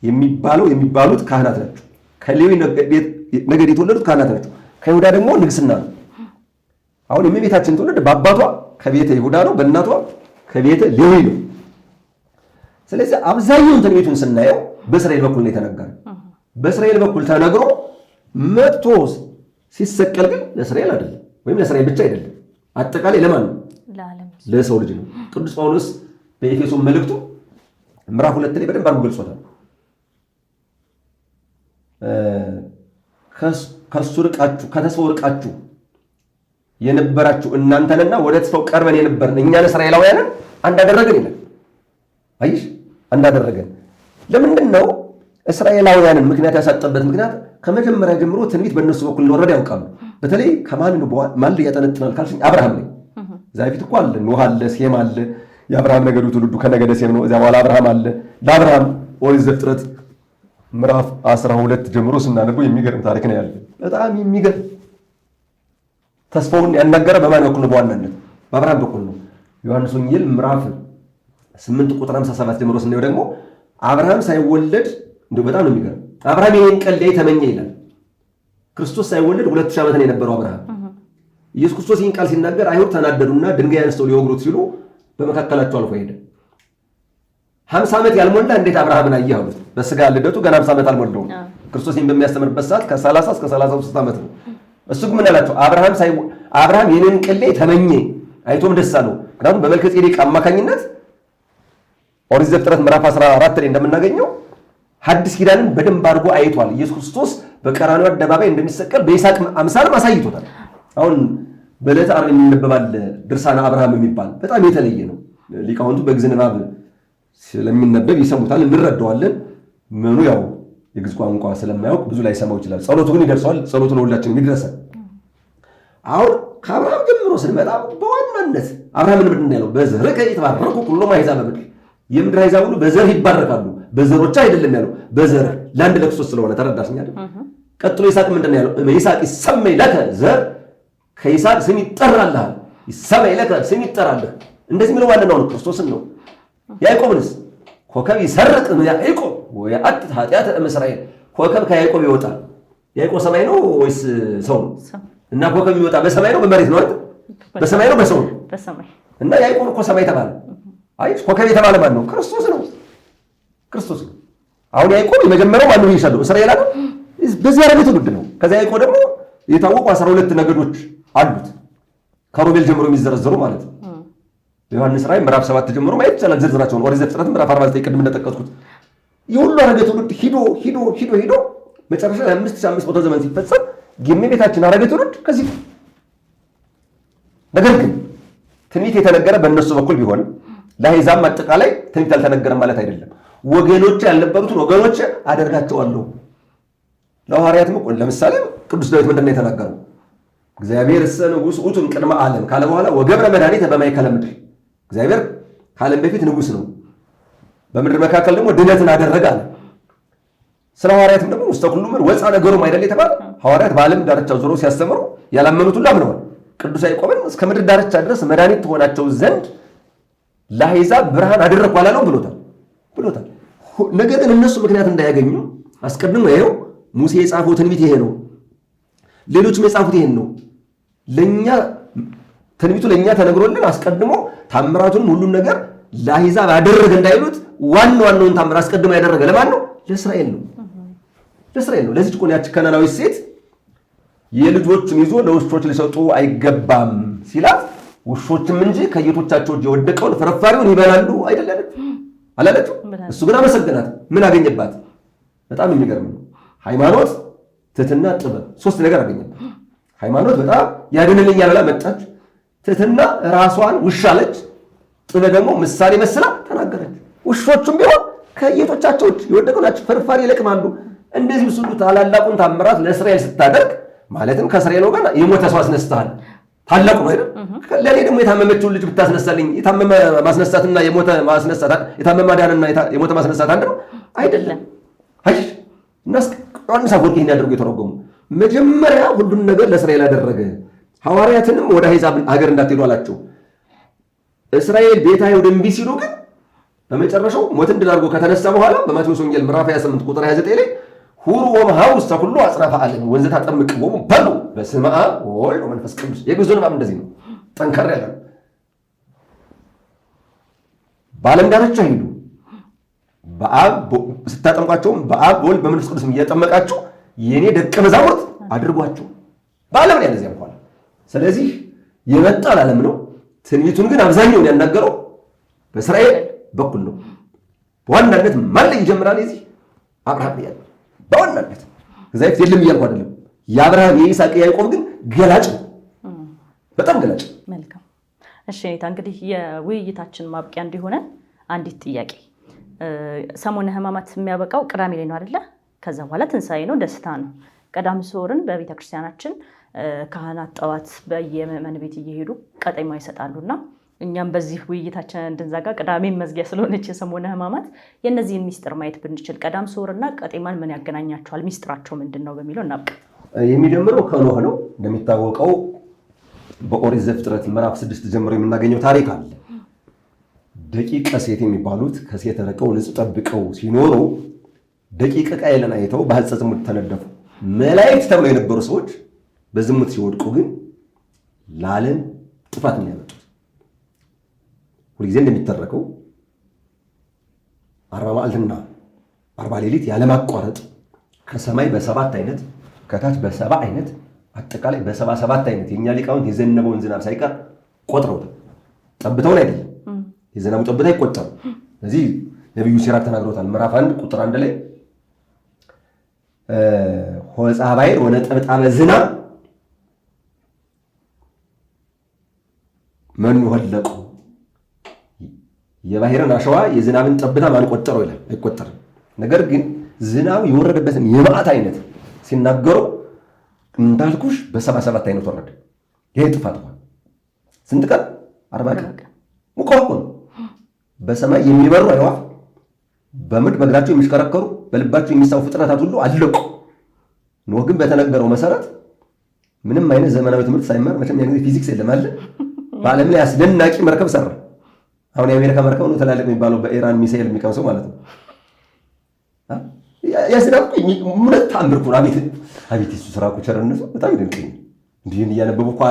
የሚባሉት ካህናት ናቸው። ከሌዊ ነገድ የተወለዱት ካህናት ናቸው። ከይሁዳ ደግሞ ንግስና ነው። አሁን የእመቤታችን ትውልድ በአባቷ ከቤተ ይሁዳ ነው፣ በእናቷ ከቤተ ሌዊ ነው። ስለዚህ አብዛኛውን ትንቢቱን ስናየው በእስራኤል በኩል ነው የተነገረ። በእስራኤል በኩል ተነግሮ መጥቶ ሲሰቀል ግን ለእስራኤል አይደለም፣ ወይም ለእስራኤል ብቻ አይደለም፣ አጠቃላይ ለማን ነው? ለሰው ልጅ ነው። ቅዱስ ጳውሎስ በኤፌሶን መልእክቱ ምዕራፍ 2 ላይ በደንብ አድርጎ ገልጾታል። ከተስፋው ርቃችሁ የነበራችሁ እናንተንና ወደ ተስፋው ቀርበን የነበርን እኛን እስራኤላውያንን አንዳደረገን ይላል። አይሽ አንዳደረገን። ለምንድን ነው እስራኤላውያንን ምክንያት ያሳጠበት? ምክንያት ከመጀመሪያ ጀምሮ ትንቢት በእነሱ በኩል እንደወረደ ያውቃሉ። በተለይ ማን ያጠነጥናል ካልሽኝ አብርሃም ላይ እዛ በፊት እኮ አለ ኖህ አለ፣ ሴም አለ። የአብርሃም ነገዱ ትውልዱ ከነገደ ሴም ነው። እዚያ በኋላ አብርሃም አለ። ለአብርሃም ኦሪት ዘፍጥረት ምዕራፍ 12 ጀምሮ ስናነቡ የሚገርም ታሪክ ነው ያለ። በጣም የሚገርም ተስፋውን ያናገረ በማን በኩል ነው? በዋናነት በአብርሃም በኩል ነው። ዮሐንስ ወንጌል ምዕራፍ 8 ቁጥር 57 ጀምሮ ስናየው ደግሞ አብርሃም ሳይወለድ እንደው በጣም ነው የሚገርም። አብርሃም ይሄን ቀን ላይ ተመኘ ይላል። ክርስቶስ ሳይወለድ 2000 ዓመት ነው የነበረው አብርሃም። ኢየሱስ ክርስቶስ ይህን ቃል ሲናገር አይሁድ ተናደዱና ድንጋይ አንስተው ሊወግሩት ሲሉ በመካከላቸው አልፎ ሄደ። 50 ዓመት ያልሞላ እንዴት አብርሃምን አየህ አሉት። በስጋ ልደቱ ገና 50 ዓመት አልሞላውም። ክርስቶስ ይህን በሚያስተምርበት ሰዓት ከ30 እስከ 33 ዓመት ነው። እሱ ግን ምን አላቸው? አብርሃም የኔን ቀን ላይ ተመኘ፣ አይቶም ደስ አለው። ምክንያቱም በመልከ ጼዴቅ አማካኝነት ኦሪት ዘፍጥረት ምዕራፍ 14 ላይ እንደምናገኘው ሐዲስ ኪዳንን በደንብ አድርጎ አይቷል። ኢየሱስ ክርስቶስ በቀራንዮ አደባባይ እንደሚሰቀል በይስሐቅ አምሳልም አሳይቶታል። አሁን በዕለተ ዓርብ የሚነበባል ድርሳነ አብርሃም የሚባል በጣም የተለየ ነው። ሊቃውንቱ በግዕዝ ንባብ ስለሚነበብ ይሰሙታል፣ እንረዳዋለን። ምኑ ያው የግዕዝ ቋንቋ ስለማያውቅ ብዙ ላይ ሰማው ይችላል። ጸሎቱ ግን ይደርሰዋል። ጸሎቱ ለሁላችንም ይድረሳል። አሁን ከአብርሃም ጀምሮ ስንመጣ በዋናነት አብርሃም ምንድን ያለው? በዘርህ ይትባረኩ ኩሎሙ አሕዛብ ምድር፣ የምድር አሕዛብ ሁሉ በዘርህ ይባረካሉ። በዘሮች አይደለም ያለው፣ በዘርህ ለአንድ ለክርስቶስ ስለሆነ ተረዳሽኝ አይደል? ቀጥሎ ይስሐቅ ምንድን ያለው? ይስሐቅ ይሰመይ ለከ ዘር፣ ከይስሐቅ ስም ይጠራልሃል። ይሰመይ ለከ ስም ይጠራልህ። እንደዚህ የሚለው ዋናው ነው፣ ክርስቶስን ነው። ያዕቆብንስ ኮከብ ይሰርቅ ያዕቆብ ወያአጥት ኃጢአተ እምእስራኤል፣ ኮከብ ከያዕቆብ ይወጣል። ያዕቆብ ሰማይ ነው ወይስ ሰው ነው? እና ኮከብ ይወጣ በሰማይ ነው በመሬት ነው አይደል? በሰማይ ነው በሰው ነው? በሰማይ። እና ያዕቆብ እኮ ሰማይ ተባለ። አይ ኮከብ የተባለ ማን ነው? ክርስቶስ ነው። ክርስቶስ ነው። አሁን ያዕቆብ የመጀመሪያው ማን ነው ይሻለው? እስራኤል አይደል? በዚህ ሐረገ ትውልድ ነው። ከዛ ያዕቆብ ደግሞ የታወቁ 12 ነገዶች አሉት፣ ከሮቤል ጀምሮ የሚዘረዘሩ ማለት ነው። ዮሐንስ ራእይ ምዕራፍ 7 ጀምሮ ማየት ይቻላል ዝርዝራቸውን። ኦሪት ዘፍጥረት ምዕራፍ 49 ቅድም እንደጠቀስኩት የሁሉ ሐረገ ትውልድ ሂዶ መጨረሻ ላይ 5500 ዘመን ሲፈጸም የእመቤታችን ሐረገ ትውልድ ከዚህ። ነገር ግን ትንቢት የተነገረ በእነሱ በኩል ቢሆንም ለአሕዛብ አጠቃላይ ትንቢት አልተነገረም ማለት አይደለም። ወገኖች ያልነበሩትን ወገኖች አደርጋቸዋለሁ። ለሐዋርያትም እኮ ለምሳሌ ቅዱስ ዳዊት ምንድን ነው የተናገረው? እግዚአብሔር እሰ ንጉሥ ውእቱ እምቅድመ ዓለም ካለ በኋላ ወገብረ መድኃኒተ በማእከለ ምድር፣ እግዚአብሔር ከዓለም በፊት ንጉሥ ነው፣ በምድር መካከል ደግሞ ድነትን አደረገ አለ። ስለ ሐዋርያትም ደግሞ ውስተ ኩሉ ምድር ወፃ ነገሮም አይደል የተባለ ሐዋርያት በዓለም ዳርቻ ዞሮ ሲያስተምሩ ያላመኑት ሁሉ አምነዋል። ቅዱስ ያዕቆብን እስከ ምድር ዳርቻ ድረስ መድኃኒት ትሆናቸው ዘንድ ለአሕዛብ ብርሃን አደረግኩ አላለው ብሎታል። ነገር ግን እነሱ ምክንያት እንዳያገኙ አስቀድሞ ይኸው ሙሴ የጻፈው ትንቢት ይሄ ነው፣ ሌሎችም የጻፉት ይሄን ነው፣ ትንቢቱ ለእኛ ተነግሮልን አስቀድሞ ታምራቱንም ሁሉም ነገር ለአሕዛብ አደረገ እንዳይሉት ዋናውን ታምር አስቀድሞ ያደረገ ለማን ነው? ለእስራኤል ነው። ለዚች እኮ ያች ከነናዊት ሴት የልጆቹን ይዞ ለውሾች ሊሰጡ አይገባም ሲላት ውሾችም እንጂ ከጌቶቻቸው እጅ የወደቀውን ፍርፋሪውን ይበላሉ አይደለም አላለችው? እሱ ግን አመሰገናት። ምን አገኘባት? በጣም የሚገርም ነው። ሃይማኖት፣ ትሕትና፣ ጥበብ 3 ነገር አገኘባት። ሃይማኖት በጣም ያድንልኛል ብላ መጣች። ትሕትና ራሷን ውሻ አለች። ጥበብ ደግሞ ምሳሌ መስላ ተናገረች። ውሾቹም ቢሆን ከጌቶቻቸው እጅ የወደቁ ናቸው፣ ፍርፋሪ ይለቅማሉ። እንደዚህ ሁሉ ታላላቁን ታምራት ለእስራኤል ስታደርግ ማለትም ከእስራኤል ወገን የሞተ ሰው አስነስተሃል። ታላቁ ነው አይደል? ለእኔ ደግሞ የታመመችውን ልጅ ብታስነሳልኝ የታመመ ማስነሳትና የሞተ ማስነሳት የታመመ ማዳንና የሞተ ማስነሳት አንድ ነው አይደለም? አይሽ እናስ ዮሐንስ አፈወርቅ ይህን ያደርጉ የተረጎሙ መጀመሪያ ሁሉን ነገር ለእስራኤል አደረገ። ሐዋርያትንም ወደ አሕዛብ ሀገር እንዳትሄዱ አላቸው። እስራኤል ቤት አይሁድ እምቢ ሲሉ ግን በመጨረሻው ሞትን ድል አድርጎ ከተነሳ በኋላ በማቴዎስ ወንጌል ምዕራፍ 28 ቁጥር 29 ላይ ሁሩ ወመሃው ውስተ ኩሉ አጽናፈ ዓለም ወንዘ ታጠምቅዎሙ በሉ በስመ አብ ወወልድ ወመንፈስ ቅዱስ። የግዕዙ ንባብ እንደዚህ ነው፣ ጠንከር ያለ ነው። በዓለም ዳርቻ ሂዱ፣ ስታጠምቋቸውም በአብ በወልድ በመንፈስ ቅዱስ እያጠመቃችሁ የእኔ ደቀ መዛሙርት አድርጓቸው። በዓለም ላይ ያለዚያ እንኳን ስለዚህ የመጣ ዓለም ነው። ትንቢቱን ግን አብዛኛውን ያናገረው በእስራኤል በኩል ነው። በዋናነት ማን ላይ ይጀምራል? የዚህ አብርሃም ላይ ያለ በዋናነት ከዛ ይፍት የለም እያልኩ አይደለም። የአብርሃም የይስሐቅ የያዕቆብ ግን ገላጭ ነው፣ በጣም ገላጭ። መልካም። እሺ ኔታ፣ እንግዲህ የውይይታችን ማብቂያ እንዲሆነ አንዲት ጥያቄ። ሰሙነ ሕማማት የሚያበቃው ቅዳሜ ላይ ነው አይደለ? ከዛ በኋላ ትንሣኤ ነው፣ ደስታ ነው። ቀዳም ስዑርን በቤተ ክርስቲያናችን ካህናት ጠዋት በየምዕመን ቤት እየሄዱ ቀጤማ ይሰጣሉና እኛም በዚህ ውይይታችን እንድንዘጋ ቅዳሜ መዝጊያ ስለሆነች የሰሙነ ሕማማት የእነዚህን ሚስጥር ማየት ብንችል፣ ቀዳም ስዑርና ቀጤማን ምን ያገናኛቸዋል? ሚስጥራቸው ምንድን ነው በሚለው እናብቅ። የሚጀምረው ከኖህ ነው። እንደሚታወቀው በኦሪት ዘፍጥረት ምዕራፍ 6 ጀምሮ የምናገኘው ታሪክ አለ። ደቂቀ ሴት የሚባሉት ከሴት ርቀው ንጹሕ ጠብቀው ሲኖሩ ደቂቀ ቃየልን አይተው በሐጸ ዝሙት ተነደፉ። መላእክት ተብለው የነበሩ ሰዎች በዝሙት ሲወድቁ ግን ለዓለም ጥፋት ነው ያመጡት። ሁልጊዜ እንደሚተረከው 40 መዓልትና 40 ሌሊት ያለማቋረጥ ከሰማይ በ7 አይነት ከታች በ7 አይነት አጠቃላይ በ77 አይነት የእኛ ሊቃውንት የዘነበውን ዝናብ ሳይቀር ቆጥረውታል። ጠብተውን አይደለም፣ የዝናቡ ጠብታ ይቆጠሩ። ስለዚህ ነቢዩ ሲራክ ተናግሮታል። ምዕራፍ 1 ቁጥር 1 ላይ ሆፃ ባሕር ወነጠብጣበ ዝናብ መኑ ሆለቁ፣ የባሕርን አሸዋ የዝናብን ጠብታ ማን ቆጠረው ይላል። አይቆጠርም። ነገር ግን ዝናቡ የወረደበትን የመዓት አይነት ሲናገሩ እንዳልኩሽ በ77 አይነት ወረደ። ይሄ ጥፋት ነው። ስንት ቀን? 40 ቀን። ሙቀው ነው። በሰማይ የሚበሩ አዕዋፍ፣ በምድር በእግራቸው የሚሽከረከሩ፣ በልባቸው የሚሳቡ ፍጥረታት ሁሉ አለቁ። ኖህ ግን በተነገረው መሰረት ምንም አይነት ዘመናዊ ትምህርት ሳይማር መቼም ያን ጊዜ ፊዚክስ የለም አለ በዓለም ላይ አስደናቂ መርከብ ሰራ። አሁን የአሜሪካ መርከብ ነው ትላልቅ የሚባለው በኢራን ሚሳኤል የሚቀምሰው ማለት ነው። ያስደናቁ ምንም ታምር እኮ አቤት እሱ ስራ እኮ ቸርነቱ በጣም ይደንቀኝ። እንዲህን እያነበቡ እኮ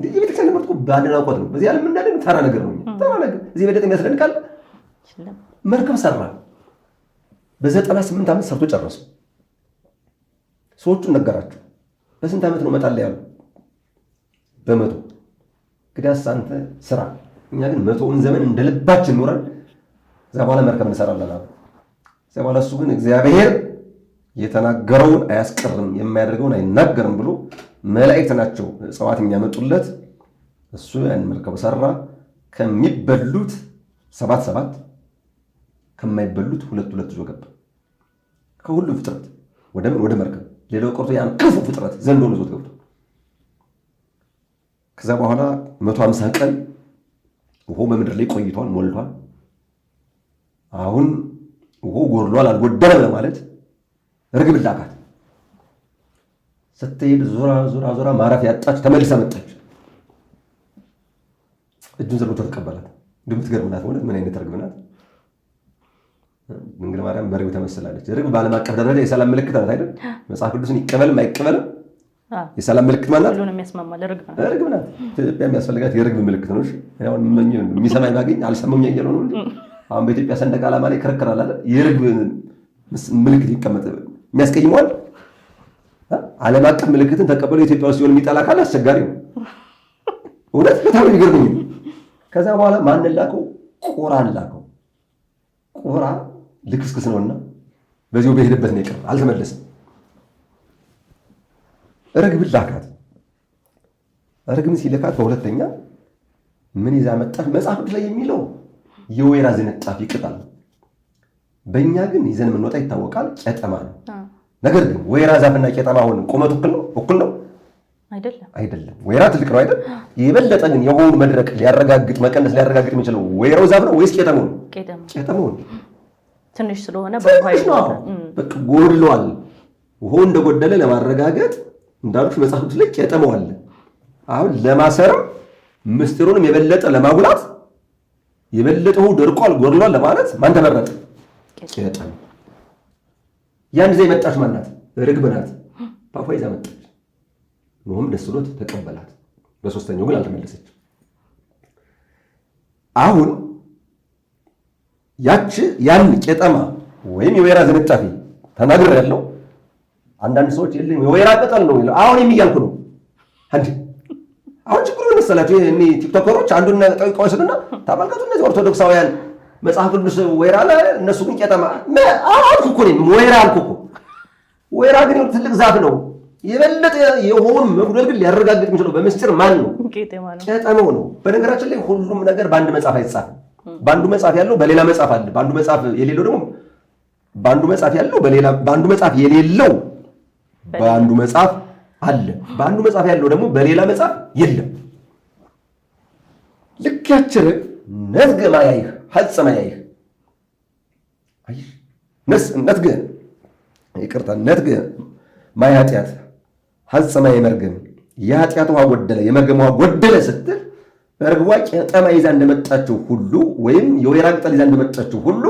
የቤተክርስቲያን ትምህርት እኮ በአድናቆት ነው። በዚህ ዓለም እንዳለ ተራ ነገር ነው። ተራ ነገር እዚህ በለጠ የሚያስደንቃል። መርከብ ሰራ። በ98 ዓመት ሰርቶ ጨረሱ። ሰዎቹን ነገራቸው። በስንት ዓመት ነው እመጣለሁ ያሉ? በ100። እንግዲያስ አንተ ስራ፣ እኛ ግን 100ውን ዘመን እንደ ልባችን ኖረን እዛ በኋላ መርከብ እንሰራለን አሉ። እዛ በኋላ እሱ ግን እግዚአብሔር የተናገረውን አያስቀርም የማያደርገውን አይናገርም ብሎ መላእክት ናቸው እጽዋት የሚያመጡለት። እሱ ያን መርከብ ሰራ። ከሚበሉት 7 ከማይበሉት 2 ይዞ ገባ። ከሁሉም ፍጥረት ወደ መርከብ፣ ሌላው ቀርቶ ያን ክፉ ፍጥረት ዘንዶን ይዞት ገብቶ ከዛ በኋላ 150 ቀን ውሃው በምድር ላይ ቆይቷል፣ ሞልቷል። አሁን ውሃው ጎድሏል አልጎደለም ለማለት ርግብ ላካት። ስትሄድ ዞራ ማረፍ ያጣች ተመልሳ መጣች። እጁን ዘርግቶ ተቀበላት። እንደምትገርም ናት። ምን አይነት ርግብ ናት! ድንግል ማርያም በርግብ ተመስላለች። ርግብ በዓለም አቀፍ ደረጃ የሰላም ምልክት ናት አይደል? መጽሐፍ ቅዱስን ይቀበልም አይቀበልም የሰላም ምልክት ማለት ሁሉንም የሚያስማማል ርግብ ናት። ኢትዮጵያ የሚያስፈልጋት የርግብ ምልክት ነው። አሁን የሚሰማኝ ባገኝ አልሰማኝ እያለው ነው እንጂ አሁን በኢትዮጵያ ሰንደቅ ዓላማ ላይ ክርክር አለ። የርግብ ምልክት ይቀመጥ የሚያስቀይመዋል። ዓለም አቀፍ ምልክትን ተቀበሉ ኢትዮጵያ ውስጥ ሲሆን የሚጠላ ካለ አስቸጋሪ ነው። እውነት በጣም ይገርመኝ። ከዛ በኋላ ማንን ላከው? ቁራን ላከው። ቁራ ልክስክስ ነውና በዚሁ በሄደበት ነው የቀረ፣ አልተመለሰም። ርግብ ላካት። ርግብን ሲልካት በሁለተኛ ምን ይዛ መጣች? መጽሐፍ ላይ የሚለው የወይራ ዝንጣፊ ቅጠል፣ በእኛ ግን ይዘን የምንወጣ ይታወቃል፣ ቄጠማ ነው። ነገር ግን ወይራ ዛፍና ቄጠማ አሁን ቁመቱ እኩል ነው አይደለም። ወይራ ትልቅ ነው አይደል? የበለጠ ግን የውሃውን መድረቅ መቀነስ ሊያረጋግጥ የሚችለው ወይራው ዛፍ ነው ወይስ ቄጠማው ነው? ቄጠማው ትንሽ ስለሆነ በቃ ጎድሏል። ውሃው እንደጎደለ ለማረጋገጥ እንዳሉሽ መጽሐፍ ላይ ቄጠማው አለ። አሁን ለማሰርም ምስጢሩንም የበለጠ ለማጉላት የበለጠው ደርቋል ጎድሏል ለማለት ማን ተመረጠ? ቄጠማው። ያን ጊዜ መጣች ማናት? ርግብ ናት። ፓፓ ይዛ መጣች። ኖህም ደስ ብሎት ተቀበላት። በሶስተኛው ግን አልተመለሰች። አሁን ያን ቄጠማ ወይም የወይራ ዝንጣፊ ተናግር ያለው አንዳንድ ሰዎች የለም የወይራ ቅጠል ነው ይላል። አሁን የሚያልኩ ነው አንዴ። አሁን ችግሩ ምን መሰላችሁ? እኔ ቲክቶከሮች አንዱን ጠይቀው ይስሉና ተመልከቱ፣ እነዚህ ኦርቶዶክሳውያን መጽሐፍ ቅዱስ ወይራ አለ፣ እነሱ ግን ቄጠማ አልኩ እኮ ነው። ወይራ አልኩ እኮ። ወይራ ግን ትልቅ ዛፍ ነው። የበለጠ የሆኑ መጉደል ግን ሊያረጋግጥ የሚችለው በምስጢር ማን ነው? ቄጠማው ነው። በነገራችን ላይ ሁሉም ነገር በአንድ መጽሐፍ አይጻፍም። በአንዱ መጽሐፍ ያለው በሌላ መጽሐፍ አለ። በአንዱ መጽሐፍ የሌለው ደግሞ በአንዱ መጽሐፍ ያለው በሌላ በአንዱ መጽሐፍ የሌለው በአንዱ መጽሐፍ አለ። በአንዱ መጽሐፍ ያለው ደግሞ በሌላ መጽሐፍ የለም። ልክ ያችር ነትገ ማያይህ ሐጽ ማያይህ አይሽ ነትገ ይቅርታ ነትገ ማይ ኃጢአት ሐጽ ማይ መርገም የኃጢአት ውሃ ጎደለ የመርገም ውሃ ጎደለ ስትል ርግቧ ቄጠማ ይዛ እንደመጣችው ሁሉ ወይም የወይራ ቅጠል ይዛ እንደመጣችው ሁሉ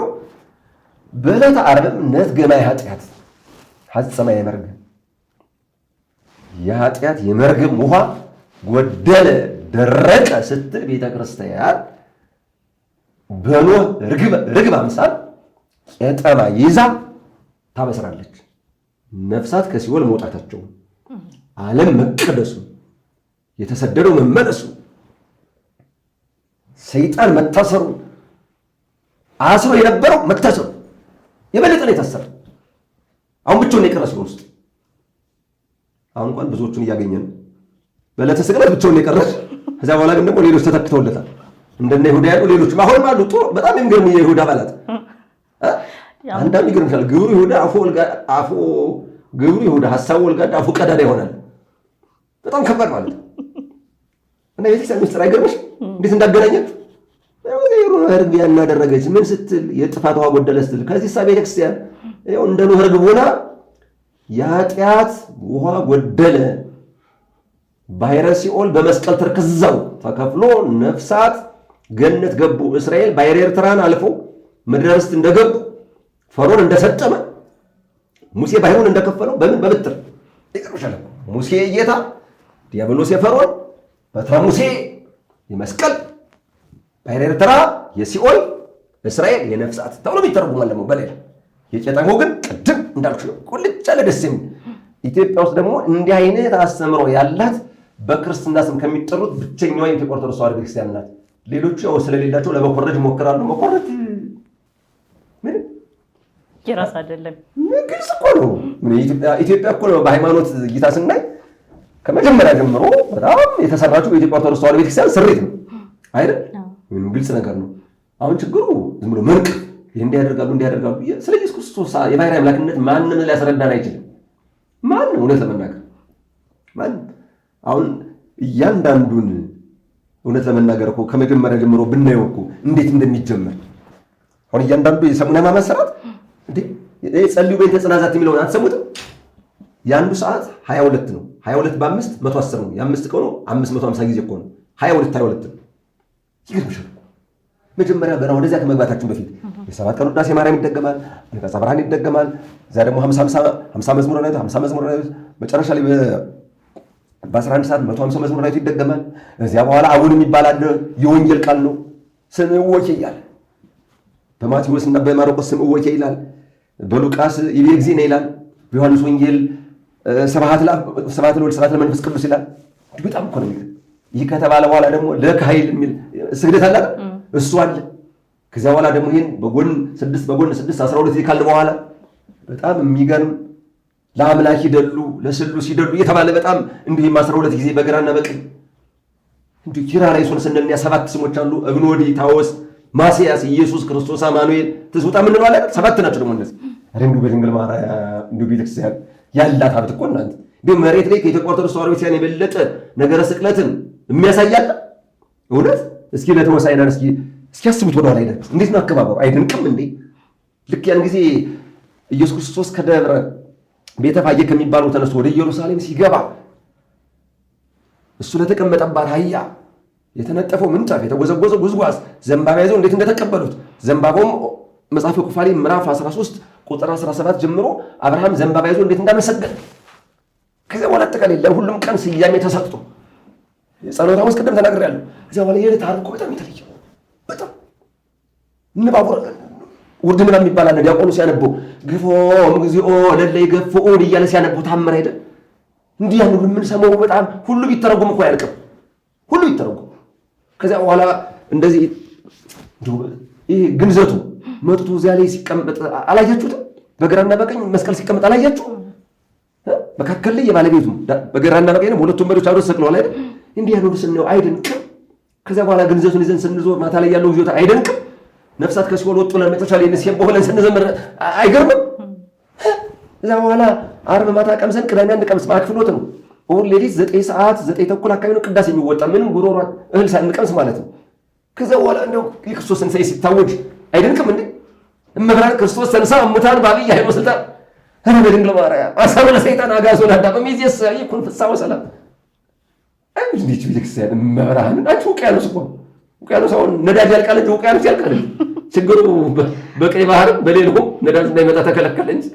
በዕለተ ዓርብም ነትገ ማይ ኃጢአት ሐጽ ማይ መርገም የኃጢአት የመርገም ውሃ ጎደለ ደረቀ ስትል ቤተ ክርስቲያን በኖህ ርግብ አምሳል ቄጠማ ይዛ ታበስራለች። ነፍሳት ከሲኦል መውጣታቸው፣ ዓለም መቀደሱ፣ የተሰደደው መመለሱ፣ ሰይጣን መታሰሩ፣ አስሮ የነበረው መታሰሩ፣ የበለጠ ነው የታሰረ። አሁን ብቻውን የቀረ ሲኦል ውስጥ አሁን እንኳን ብዙዎቹን እያገኘን በዕለተ ስቅለት ብቻውን የቀረች። ከዚያ በኋላ ግን ደግሞ ሌሎች ተተክተውለታል። እንደነ ይሁዳ ያሉ ሌሎችም አሁንም አሉ። በጣም የሚገርሙ የይሁዳ አባላት አንዳንድ ይገርምሻል። ግብሩ ይሁዳ ግብሩ ይሁዳ ሐሳቡ ወልጋዳ አፉ ቀዳዳ ይሆናል። በጣም ከባድ ማለት ነው። እና የቤተክርስቲያን ምስጢር አይገርምሽ? እንዴት እንዳገናኛችሁ ርግብ ያን አደረገች ምን ስትል የጥፋት ውሃ ጎደለ ስትል ከዚህ ሳ ቤተክርስቲያን ይኸው እንደ ኖህ ርግብ ሆና የኃጢአት ውሃ ጎደለ ባሕረ ሲኦል በመስቀል ተርከዛው ተከፍሎ ነፍሳት ገነት ገቡ። እስራኤል ባሕረ ኤርትራን አልፈው ምድረ ርስት እንደገቡ ፈርዖን እንደሰጠመ ሙሴ ባሕሩን እንደከፈለው በምን በበትር ይቀርሻል። ሙሴ የጌታ ዲያብሎስ የፈርዖን በትረ ሙሴ የመስቀል ባሕረ ኤርትራ የሲኦል እስራኤል የነፍሳት ተብሎ ይተረጉማል። ደግሞ በሌላ የቄጠማው ግን ቅድም እንዳልኩሽ ነው። ቁልጭ ያለ ደስ የሚል ኢትዮጵያ ውስጥ ደግሞ እንዲህ አይነት አስተምሮ ያላት በክርስትና ስም ከሚጠሩት ብቸኛዋ የኢትዮጵያ ኦርቶዶክስ ተዋሕዶ ቤተክርስቲያን ናት። ሌሎቹ ያው ስለሌላቸው ለመኮረጅ ይሞክራሉ። መኮረጅ ምን የራስ አይደለም። ግልጽ እኮ ነው። ኢትዮጵያ እኮ ነው በሃይማኖት እይታ ስናይ ከመጀመሪያ ጀምሮ በጣም የተሰራችው የኢትዮጵያ ኦርቶዶክስ ተዋሕዶ ቤተክርስቲያን ስሪት ነው አይደል? ምንም ግልጽ ነገር ነው። አሁን ችግሩ ዝም ብሎ መንቅ እንዲያደርጋሉ ስለ ኢየሱስ ክርስቶስ የባሕርይ አምላክነት ማንም ሊያስረዳን አይችልም። ማንም እውነት ለመናገር ማንም አሁን እያንዳንዱን እውነት ለመናገር እኮ ከመጀመሪያ ጀምሮ ብናየው እኮ እንዴት እንደሚጀመር አሁን እያንዳንዱ የሰሙነ ሕማማት ሥርዓት እንዴ ጸልዩ በእንተ ጽናዛት የሚለውን አትሰሙትም? የአንዱ ሰዓት 22 ነው። 22 በ5 110 ነው። የ5 ቀኑ 550 ጊዜ እኮ ነው። 22 ነው። ይገርምሻል። መጀመሪያ ገና ወደዚያ ከመግባታችን በፊት የሰባት ቀኑ ቅዳሴ ማርያም ይደገማል፣ አንቀጸ ብርሃን ይደገማል። እዛ ደግሞ 50 መዝሙረ ዳዊት 50 መዝሙረ ዳዊት መጨረሻ ላይ በ11 ሰዓት 150 መዝሙረ ዳዊት ይደገማል። እዚያ በኋላ አቡን የሚባል አለ፣ የወንጌል ቃል ነው። ስምዖኬ ይላል። በማቴዎስ እና በማርቆስ ስምዖኬ ይላል። በሉቃስ ይቤ እግዚእነ ይላል። በዮሐንስ ወንጌል ስብሐት ለወልድ ስብሐት ለመንፈስ ቅዱስ ይላል። በጣም እኮ ነው። ይህ ከተባለ በኋላ ደግሞ ለከ ኃይል የሚል ስግደት አለ፣ እሱ አለ። ከዚያ በኋላ ደግሞ ይህን በጎን 6 በጎን 6 12 ይካል በኋላ በጣም የሚገርም ለአምላክ ይደሉ ለስሉስ ይደሉ እየተባለ በጣም እንዲህ 12 ጊዜ በግራና በቀኝ እንዲህ ኪርያላይሶን ስንልና 7 ስሞች አሉ። እብኖዲ፣ ታዎስ፣ ማስያስ፣ ኢየሱስ ክርስቶስ፣ አማኑኤል ትስውጣ ምን ነው አለ 7 ናቸው። ደግሞ እንደዚህ አረንዱ በድንግል ማርያም እንዲሁ ቤተክርስቲያን ያላት ሀብት እኮ እናንተ ግን መሬት ላይ ከኢትዮጵያ ኦርቶዶክስ ተዋሕዶ ቤተክርስቲያን የበለጠ ነገረ ስቅለትን የሚያሳያል እውነት። እስኪ ለተወሳይና እስኪ አስቡት ወደ ኋላ ሄዳችሁ እንዴት ነው አከባበሩ? አይደንቅም እንዴ? ልክ ያን ጊዜ ኢየሱስ ክርስቶስ ከደብረ ቤተፋጌ ከሚባለው ተነስቶ ወደ ኢየሩሳሌም ሲገባ እሱ ለተቀመጠባት አህያ የተነጠፈው ምንጣፍ የተጎዘጎዘው ጉዝጓዝ ዘንባባ ይዘው እንዴት እንደተቀበሉት ዘንባባውም መጽሐፈ ኩፋሌ ምዕራፍ 13 ቁጥር 17 ጀምሮ አብርሃም ዘንባባ ይዞ እንዴት እንዳመሰገነ ከዚያ በኋላ አጠቃላይ ለሁሉም ቀን ስያሜ ተሰጥቶ ጸሎተ ሐሙስ ቅድም ተናግሬያለሁ። ከዚያ በኋላ የዕለት ዓርብ በጣም የተለየ በጣም ንባቡር ውርድ ምናምን የሚባል አለ። ዲያቆኑ ሲያነበው ግፎም እግዚኦ ለለ ይገፍኡን እያለ ሲያነበው ታምር አይደል? እንዲህ ያን ሁሉ የምንሰማው በጣም ሁሉ ቢተረጎም እኮ አያልቅም። ሁሉ ቢተረጎም ከዚያ በኋላ እንደዚህ ይሄ ግንዘቱ መጥቶ እዚያ ላይ ሲቀመጥ አላያችሁትም? በግራና በቀኝ መስቀል ሲቀመጥ አላያችሁ? መካከል ላይ የባለቤቱ በግራና በቀኝ ሁለቱም መሪዎች አብረው ተሰቅለዋል አይደል? እንዲህ ያን ሁሉ ስናየው አይደንቅም? ከዚያ በኋላ ግንዘቱን ይዘን ስንዞር ማታ ላይ ያለው ይዞታ አይደንቅም? ነፍሳት ከሲኦል ወጡ ብለን መጨረሻ ላይ ነሲየም ብለን ስንዘምር አይገርምም? እዛ በኋላ ዓርብ ማታ ቀምሰን ቅዳሜ አንድ ቀምስ ማክፍሎት ነው። እሑድ ሌሊት 9 ሰዓት 9 ተኩል አካባቢ ነው ቅዳሴ የሚወጣ ምንም ጉሮሯን እህል ሳንቀምስ ማለት ነው። ከዛ በኋላ እንደው የክርስቶስ ትንሣኤ ሲታወጅ አይደንቅም እንዴ? እመብርሃን ክርስቶስ ተንሥአ እሙታን በዐቢይ ኃይል ወሥልጣን ኧረ በድንግል ማርያም አሰሮ ለሰይጣን አግዓዞ ለአዳም እምይእዜሰ ይኩን ፍስሐ ወሰላም። እንዴት ቤተክርስቲያን እመብርሃን አንቺ ውቅያኖስ እኮ ውቅያኖስ አሁን ነዳጅ ያልቃል እንጂ ውቅያኖስ ያልቃል። ችግሩ በቀይ ባህር በሌላው ነዳጅ እንዳይመጣ ተከለከለ እንጂ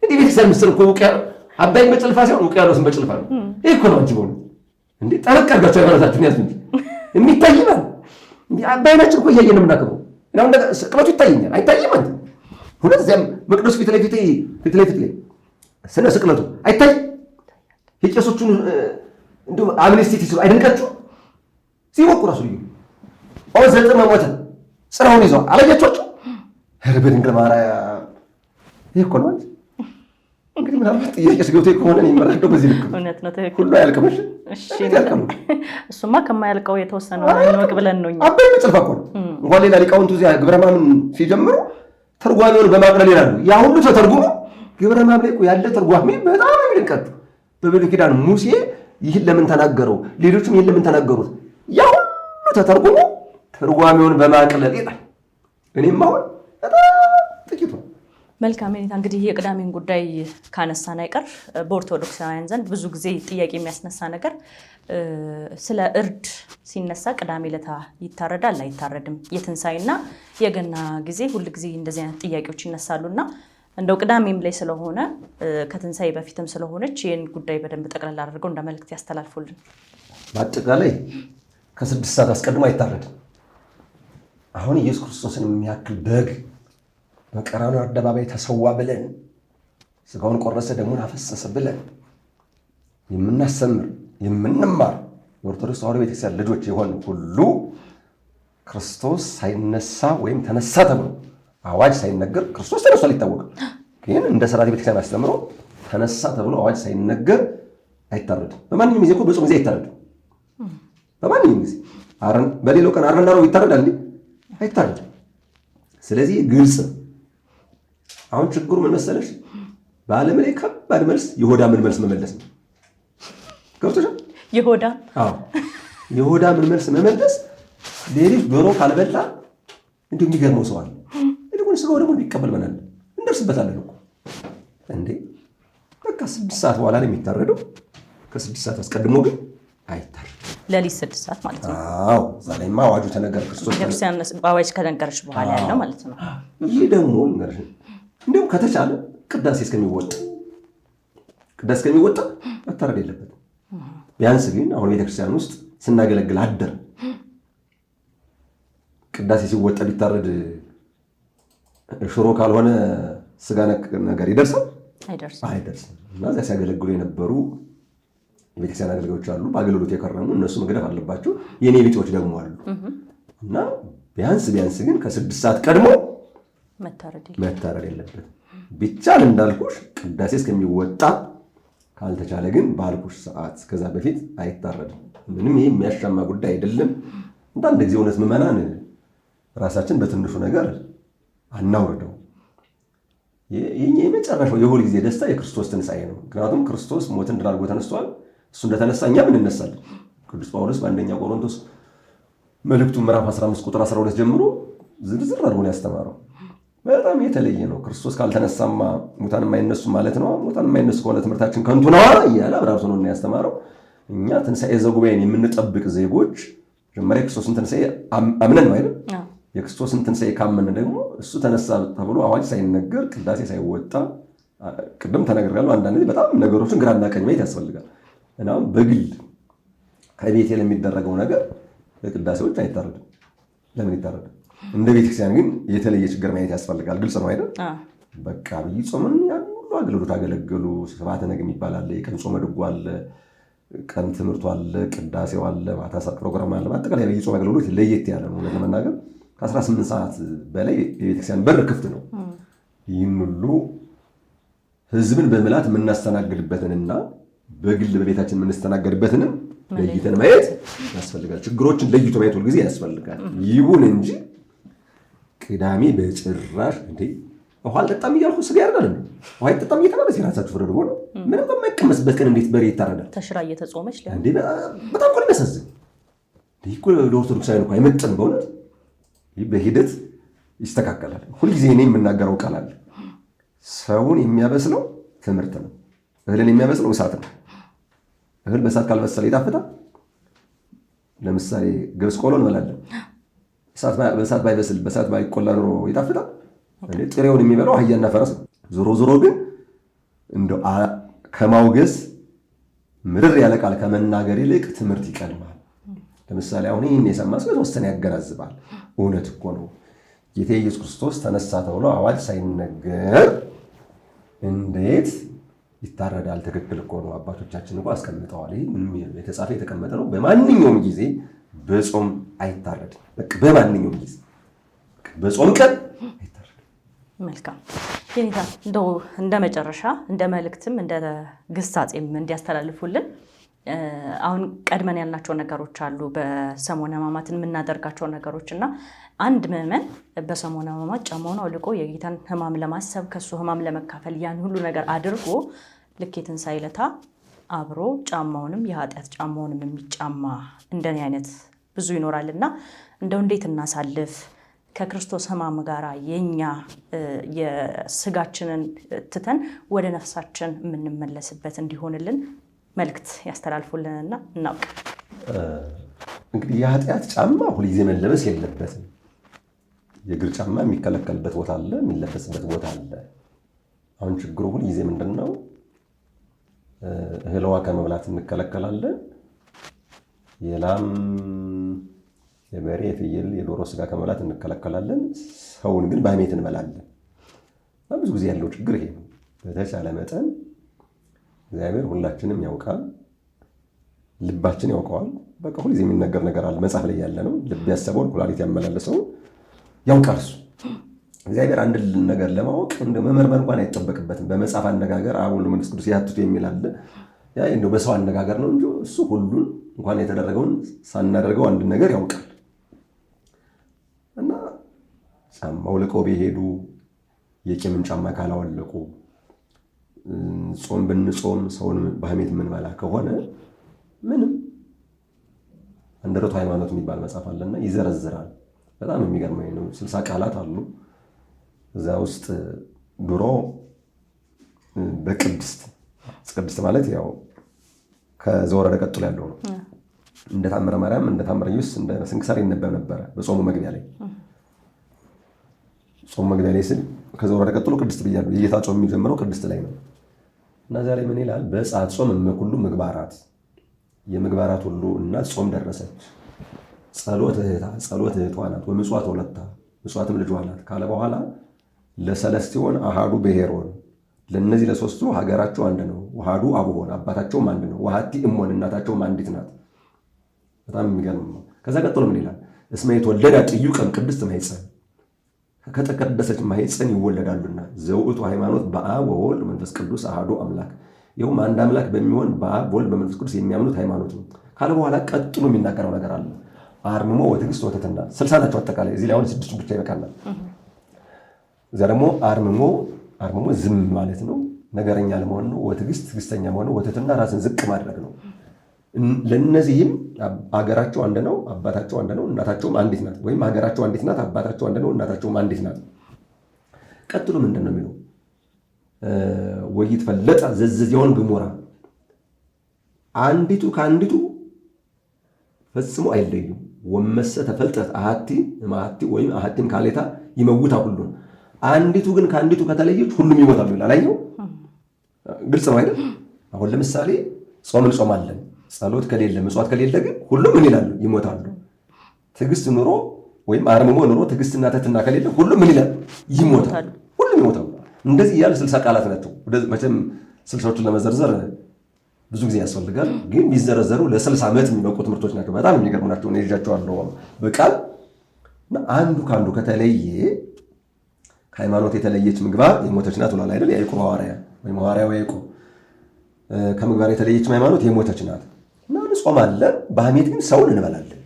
እንዲህ ቤተክርስቲያን ምስል እኮ ውቅያኖስ አባይን በጭልፋ ሳይሆን ውቅያኖስን በጭልፋ ነው። ይሄ እኮ ነው እንጂ ሆነ እንዴ ጠረቅ አድርጋችሁ ሃይማኖታችሁን ያዙ እንጂ የሚታይ ነው እንዴ? አባይናችን እኮ እያየን የምናከብረው እና ስቅለቱ ይታየኛል አይታይም? አንተ ሁለዚያም መቅደሱ ፊት ለፊት ላይ ስለ ስቅለቱ አይታይ የቄሶቹን እንደው አምነስቲ ሲሉ አይደንቃችሁ? ሲወቁ ራሱ ልዩ ዘጥመ ሞተ ጽራውን ይዘዋል አላያችኋቸው? ኧረ በድንግል ማርያም ይሄ እኮ ነው እንግዲህ ምናልባት ጥያቄስ ገብቶ ከሆነ የሚመራደው በዚህ ልክ እውነት ነው። ትክክል ሁሉ አያልቅም። እሺ እሱማ ከማያልቀው የተወሰነው ነው ብለን ነው። አባይ መጽልፋ እኮ ነው። እንኳን ሌላ ሊቃውንቱ እዚያ ግብረ ሕማምን ሲጀምሩ ተርጓሚውን በማቅለል ይላሉ። ያ ሁሉ ተተርጉሞ ግብረ ሕማም ላይ እኮ ያለ ተርጓሚ በጣም የሚደንቃቸው በብሉይ ኪዳን ሙሴ ይህን ለምን ተናገረው፣ ሌሎችም ይህን ለምን ተናገሩት፣ ያ ሁሉ ተተርጉሞ ተርጓሚውን በማቅለል ይላል። እኔም አሁን በጣም ጥቂቱ መልካም ሁኔታ እንግዲህ የቅዳሜን ጉዳይ ካነሳን አይቀር በኦርቶዶክሳውያን ዘንድ ብዙ ጊዜ ጥያቄ የሚያስነሳ ነገር ስለ እርድ ሲነሳ ቅዳሜ ዕለት ይታረዳል አይታረድም? የትንሣኤና የገና ጊዜ ሁል ጊዜ እንደዚህ አይነት ጥያቄዎች ይነሳሉና እንደው ቅዳሜም ላይ ስለሆነ ከትንሣኤ በፊትም ስለሆነች ይህን ጉዳይ በደንብ ጠቅላላ አድርገው እንደ መልእክት ያስተላልፉልን። በአጠቃላይ ከ6 ሰዓት አስቀድሞ አይታረድም። አሁን ኢየሱስ ክርስቶስን የሚያክል በግ በቀራንዮ አደባባይ ተሰዋ ብለን ስጋውን ቆረሰ ደሙን አፈሰሰ ብለን የምናስተምር የምንማር የኦርቶዶክስ ተዋሕዶ ቤተክርስቲያን ልጆች የሆን ሁሉ ክርስቶስ ሳይነሳ ወይም ተነሳ ተብሎ አዋጅ ሳይነገር ክርስቶስ ተነሷል ይታወቃል። ግን እንደ ሥርዓተ ቤተክርስቲያን አስተምሮ ተነሳ ተብሎ አዋጅ ሳይነገር አይታረድም። በማንኛውም ጊዜ እኮ በጾም ጊዜ አይታረድም። በማንኛውም ጊዜ በሌላው ቀን ዓርብና ረቡዕ ይታረዳል እንዴ? አይታረድም። ስለዚህ ግልጽ። አሁን ችግሩ ምን መሰለሽ? በዓለም ላይ ከባድ መልስ የሆዳምን መልስ መመለስ ነው። ገብቶሻል? የሆዳምን መልስ መመለስ። ሌሊት ዶሮ ካልበላ እንዲሁ የሚገርመው ሰው አለ። እንዲሁን ስጋው ደግሞ ቢቀበል መናል እንደርስበታለን እኮ እንዴ በቃ 6 ሰዓት በኋላ ነው የሚታረደው። ከ6 ሰዓት አስቀድሞ ግን አይታረድም። ሌሊት 6 ሰዓት ማለት ነው። አዎ እዛ ላይማ አዋጁ ተነገረ። ክርስቶስ ቤተክርስቲያን በአዋጅ ከነገረች በኋላ ያለው ማለት ነው። ይህ ደግሞ እንደውም ከተቻለ ቅዳሴ እስከሚወጣ መታረድ የለበትም። ቢያንስ ግን አሁን ቤተክርስቲያን ውስጥ ስናገለግል አደር ቅዳሴ ሲወጣ ቢታረድ ሽሮ ካልሆነ ስጋ ነገር ይደርሳል አይደርስም። እና እዚያ ሲያገለግሉ የነበሩ የቤተክርስቲያን አገልጋዮች አሉ፣ በአገልግሎት የከረሙ እነሱ መግደፍ አለባቸው። የኔ ቢጤዎች ደግሞ አሉ። እና ቢያንስ ግን ከ6 ሰዓት ቀድሞ መታረድ የለበትም። ቢቻል እንዳልኩሽ ቅዳሴ እስከሚወጣ፣ ካልተቻለ ግን ባልኩሽ ሰዓት ከዛ በፊት አይታረድም። ምንም ይሄ የሚያሻማ ጉዳይ አይደለም። አንዳንድ ጊዜ እውነት ምዕመናን ራሳችን በትንሹ ነገር አናውርደው። የኛ የመጨረሻው የሁል ጊዜ ደስታ የክርስቶስ ትንሣኤ ነው። ምክንያቱም ክርስቶስ ሞትን ድል አድርጎ ተነስቷል። እሱ እንደተነሳ እኛም እንነሳለን። ቅዱስ ጳውሎስ በአንደኛ ቆሮንቶስ መልእክቱ ምዕራፍ 15 ቁጥር 12 ጀምሮ ዝርዝር አድርጎ ነው ያስተማረው። በጣም የተለየ ነው። ክርስቶስ ካልተነሳማ ሙታን የማይነሱ ማለት ነው። ሙታን የማይነሱ ከሆነ ትምህርታችን ከንቱ ነዋ እያለ አብራርቶ ነው ያስተማረው። እኛ ትንሣኤ ዘጉባኤን የምንጠብቅ ዜጎች መጀመሪያ የክርስቶስን ትንሣኤ አምነን ነው አይደል? የክርስቶስን ትንሣኤ ካመን ደግሞ እሱ ተነሳ ተብሎ አዋጅ ሳይነገር ቅዳሴ ሳይወጣ ቅድም ተነግሬያለሁ። አንዳንድ ጊዜ በጣም ነገሮችን ግራና ቀኝ ማየት ያስፈልጋል። እናም በግል ከቤቴ ለሚደረገው ነገር ቅዳሴዎች አይታረድም። ለምን ይታረዳል? እንደ ቤተክርስቲያን ግን የተለየ ችግር ማየት ያስፈልጋል። ግልጽ ነው አይደል? በቃ አብይ ጾምን ያን ሁሉ አገልግሎት አገለገሉ። ስብሐተ ነግ የሚባል አለ፣ የቀን ጾመ ድጓ አለ፣ ቀን ትምህርቱ አለ፣ ቅዳሴው አለ፣ ማታ ፕሮግራም አለ። በአጠቃላይ አብይ ጾም አገልግሎት ለየት ያለ ነው። ለመናገር ከ18 ሰዓት በላይ የቤተክርስቲያን በር ክፍት ነው። ይህን ሁሉ ህዝብን በምላት የምናስተናግድበትንና በግል በቤታችን የምንስተናገድበትንም ለይተን ማየት ያስፈልጋል። ችግሮችን ለይቶ ማየት ሁልጊዜ ያስፈልጋል። ይሁን እንጂ ቅዳሜ በጭራሽ እንዴ ውሃ አልጠጣም እያልኩ ስጋ ያርዳል እንዴ ውሃ አይጠጣም እየተባለ የራሳችሁ ፍረድ ሆነ። ምንም በማይቀመስበት ቀን እንዴት በሬ ይታረዳል? ተሽራ እየተጾመች እንዴ በጣም እኮ የሚያሳዝን ይህ እኮ ለኦርቶዶክሳውያን እኮ አይመጥንም በእውነት። ይህ በሂደት ይስተካከላል። ሁልጊዜ እኔ የምናገረው ቃል አለ። ሰውን የሚያበስለው ትምህርት ነው። እህልን የሚያበስለው እሳት ነው። እህል በእሳት ካልበሰለ ይጣፍጣል? ለምሳሌ ገብስ ቆሎ እንበላለን። በእሳት ባይበስል በእሳት ባይቆላ ኖሮ ይጣፍጣል? ጥሬውን የሚበላው አህያና ፈረስ ነው። ዞሮ ግን እንደው ከማውገዝ ምርር ያለ ቃል ከመናገር ይልቅ ትምህርት ይቀድማል። ለምሳሌ አሁን ይህን የሰማ ሰው የተወሰነ ያገናዝባል። እውነት እኮ ነው። ጌታ ኢየሱስ ክርስቶስ ተነሳ ተብሎ አዋጅ ሳይነገር እንዴት ይታረዳል? ትክክል እኮ ነው። አባቶቻችን እኮ አስቀምጠዋል። ይህ ምንም የተጻፈ የተቀመጠ ነው። በማንኛውም ጊዜ በጾም አይታረድም። በቃ በማንኛውም ጊዜ በጾም ቀን አይታረድም። መልካም ጌታ፣ እንደው እንደ መጨረሻ እንደ መልእክትም እንደ ግሳጼም እንዲያስተላልፉልን አሁን ቀድመን ያልናቸው ነገሮች አሉ። በሰሞነ ሕማማት የምናደርጋቸው ነገሮች እና አንድ ምዕመን በሰሞነ ሕማማት ጫማውን አውልቆ የጌታን ሕማም ለማሰብ ከሱ ሕማም ለመካፈል ያን ሁሉ ነገር አድርጎ ልክ የትንሣኤ ዕለት አብሮ ጫማውንም የኃጢአት ጫማውንም የሚጫማ እንደኔ አይነት ብዙ ይኖራልና እንደው እንዴት እናሳልፍ? ከክርስቶስ ሕማም ጋር የኛ የስጋችንን ትተን ወደ ነፍሳችን የምንመለስበት እንዲሆንልን መልእክት ያስተላልፉልንና እናውቅ። እንግዲህ የኃጢአት ጫማ ሁልጊዜ መለበስ የለበትም። የእግር ጫማ የሚከለከልበት ቦታ አለ፣ የሚለበስበት ቦታ አለ። አሁን ችግሩ ሁልጊዜ ምንድን ነው? እህል ውሃ ከመብላት እንከለከላለን። የላም የበሬ የፍየል የዶሮ ስጋ ከመብላት እንከለከላለን። ሰውን ግን በሐሜት እንበላለን። ብዙ ጊዜ ያለው ችግር ይሄ ነው። በተቻለ መጠን እግዚአብሔር ሁላችንም ያውቃል፣ ልባችን ያውቀዋል። በቃ ሁልጊዜ የሚነገር ነገር አለ፣ መጽሐፍ ላይ ያለ ነው። ልብ ያሰበውን ኩላሊት ያመላለሰውን ያውቃል እሱ። እግዚአብሔር አንድ ነገር ለማወቅ እንደ መመርመር እንኳን አይጠበቅበትም። በመጽሐፍ አነጋገር አብ ወልድ መንፈስ ቅዱስ ያትቱ የሚል አለ። ያ እንደው በሰው አነጋገር ነው እንጂ እሱ ሁሉን እንኳን የተደረገውን ሳናደርገው አንድ ነገር ያውቃል። እና ጫማ አውልቀው ቢሄዱ የቂምን ጫማ ካላወለቁ ጾም ብንጾም ሰውን በሐሜት የምንበላ ከሆነ ምንም አንደረቱ ሃይማኖት የሚባል መጽሐፍ አለና ይዘረዝራል። በጣም የሚገርመኝ ነው። 60 ቃላት አሉ እዛ ውስጥ። ድሮ ቅድስት ማለት ያው ከዘወረደ ቀጥሎ ያለው ነው። እንደ ታምረ ማርያም እንደ ታምረ ኢየሱስ እንደ ስንክሳር ይነበብ ነበረ በጾሙ መግቢያ ላይ። ጾሙ መግቢያ ላይ ስል ከዘወረደ ቀጥሎ ቅድስት ብያለሁ። የጌታ ጾም የሚጀምረው ቅድስት ላይ ነው እና ዛሬ ምን ይላል? በፀዓት ጾም እመኩሉ ምግባራት፣ የምግባራት ሁሉ እናት ጾም ደረሰች። ጸሎት እህቷ ናት ወምጽዋት ወለታ፣ ምጽዋትም ልጇ ናት ካለ በኋላ ለሰለስቲሆን አሃዱ ብሔሮን፣ ለእነዚህ ለሶስቱ ሀገራቸው አንድ ነው። ወሃዱ አቡሆን፣ አባታቸውም አንድ ነው። ወሃቲ እሞን፣ እናታቸውም አንዲት ናት። በጣም የሚገርም ነው። ከዛ ቀጥሎ ምን ይላል? እስመ የተወለዳ ጥዩቀም ቅድስት ማኅፀን፣ ከተቀደሰች ማኅፀን ይወለዳሉና ዘውእቱ ሃይማኖት በአብ ወወልድ መንፈስ ቅዱስ አሃዱ አምላክ፣ ይኸውም አንድ አምላክ በሚሆን በአብ ወልድ በመንፈስ ቅዱስ የሚያምኑት ሃይማኖት ነው ካለ በኋላ ቀጥሎ የሚናገረው ነገር አለ። አርምሞ ወትዕግስት ወትሕትና፣ 60 ናቸው አጠቃላይ። እዚህ ላይ አሁን 6 ብቻ ይበቃናል። እዚያ ደግሞ አርምሞ ዝም ማለት ነው፣ ነገረኛ ለመሆን ነው። ወትዕግስት ትዕግስተኛ መሆን ነው። ወትሕትና ራስን ዝቅ ማድረግ ነው። ለእነዚህም ሀገራቸው አንድ ነው፣ አባታቸው አንድ ነው፣ እናታቸውም አንዲት ናት። ወይም ሀገራቸው አንዲት ናት፣ አባታቸው አንድ ነው፣ እናታቸውም አንዲት ናት። ቀጥሎ ምንድን ነው የሚለው? ወይትፈለጣ ዘዘዚያውን ግሞራ፣ አንዲቱ ከአንዲቱ ፈጽሞ አይለዩም። ወመሰ ተፈልጠት አሐቲ እምአሐቲ ወይም አሐቲም ካሌታ ይመውታ ሁሉን፣ አንዲቱ ግን ከአንዲቱ ከተለየች ሁሉም ይሞታሉ ይላል። አየው፣ ግልጽ ነው አይደል? አሁን ለምሳሌ ጾም እንጾማለን፣ ጸሎት ከሌለ ምጽዋት ከሌለ ግን ሁሉም ምን ይላሉ? ይሞታሉ። ትዕግስት ኑሮ ወይም አርምሞ ኑሮ ትዕግስትና ትሕትና ከሌለ ሁሉም ምን ይላሉ? ይሞታሉ። ሁሉም ይሞታሉ። እንደዚህ እያለ 60 ቃላት ናቸው። መቼም 60ዎቹን ለመዘርዘር ብዙ ጊዜ ያስፈልጋል፣ ግን ቢዘረዘሩ ለ60 ዓመት የሚበቁ ትምህርቶች ናቸው። በጣም የሚገርሙ ናቸው። እኔ ይዣቸዋለሁ በቃል እና አንዱ ከአንዱ ከተለየ ከሃይማኖት የተለየች ምግባር የሞተች ናት ብሏል አይደል? ያዕቆብ ሐዋርያ ወይም ሐዋርያው ያዕቆብ ከምግባር የተለየች ሃይማኖት የሞተች ናት። እና እንጾማለን፣ በሐሜት ግን ሰውን እንበላለን።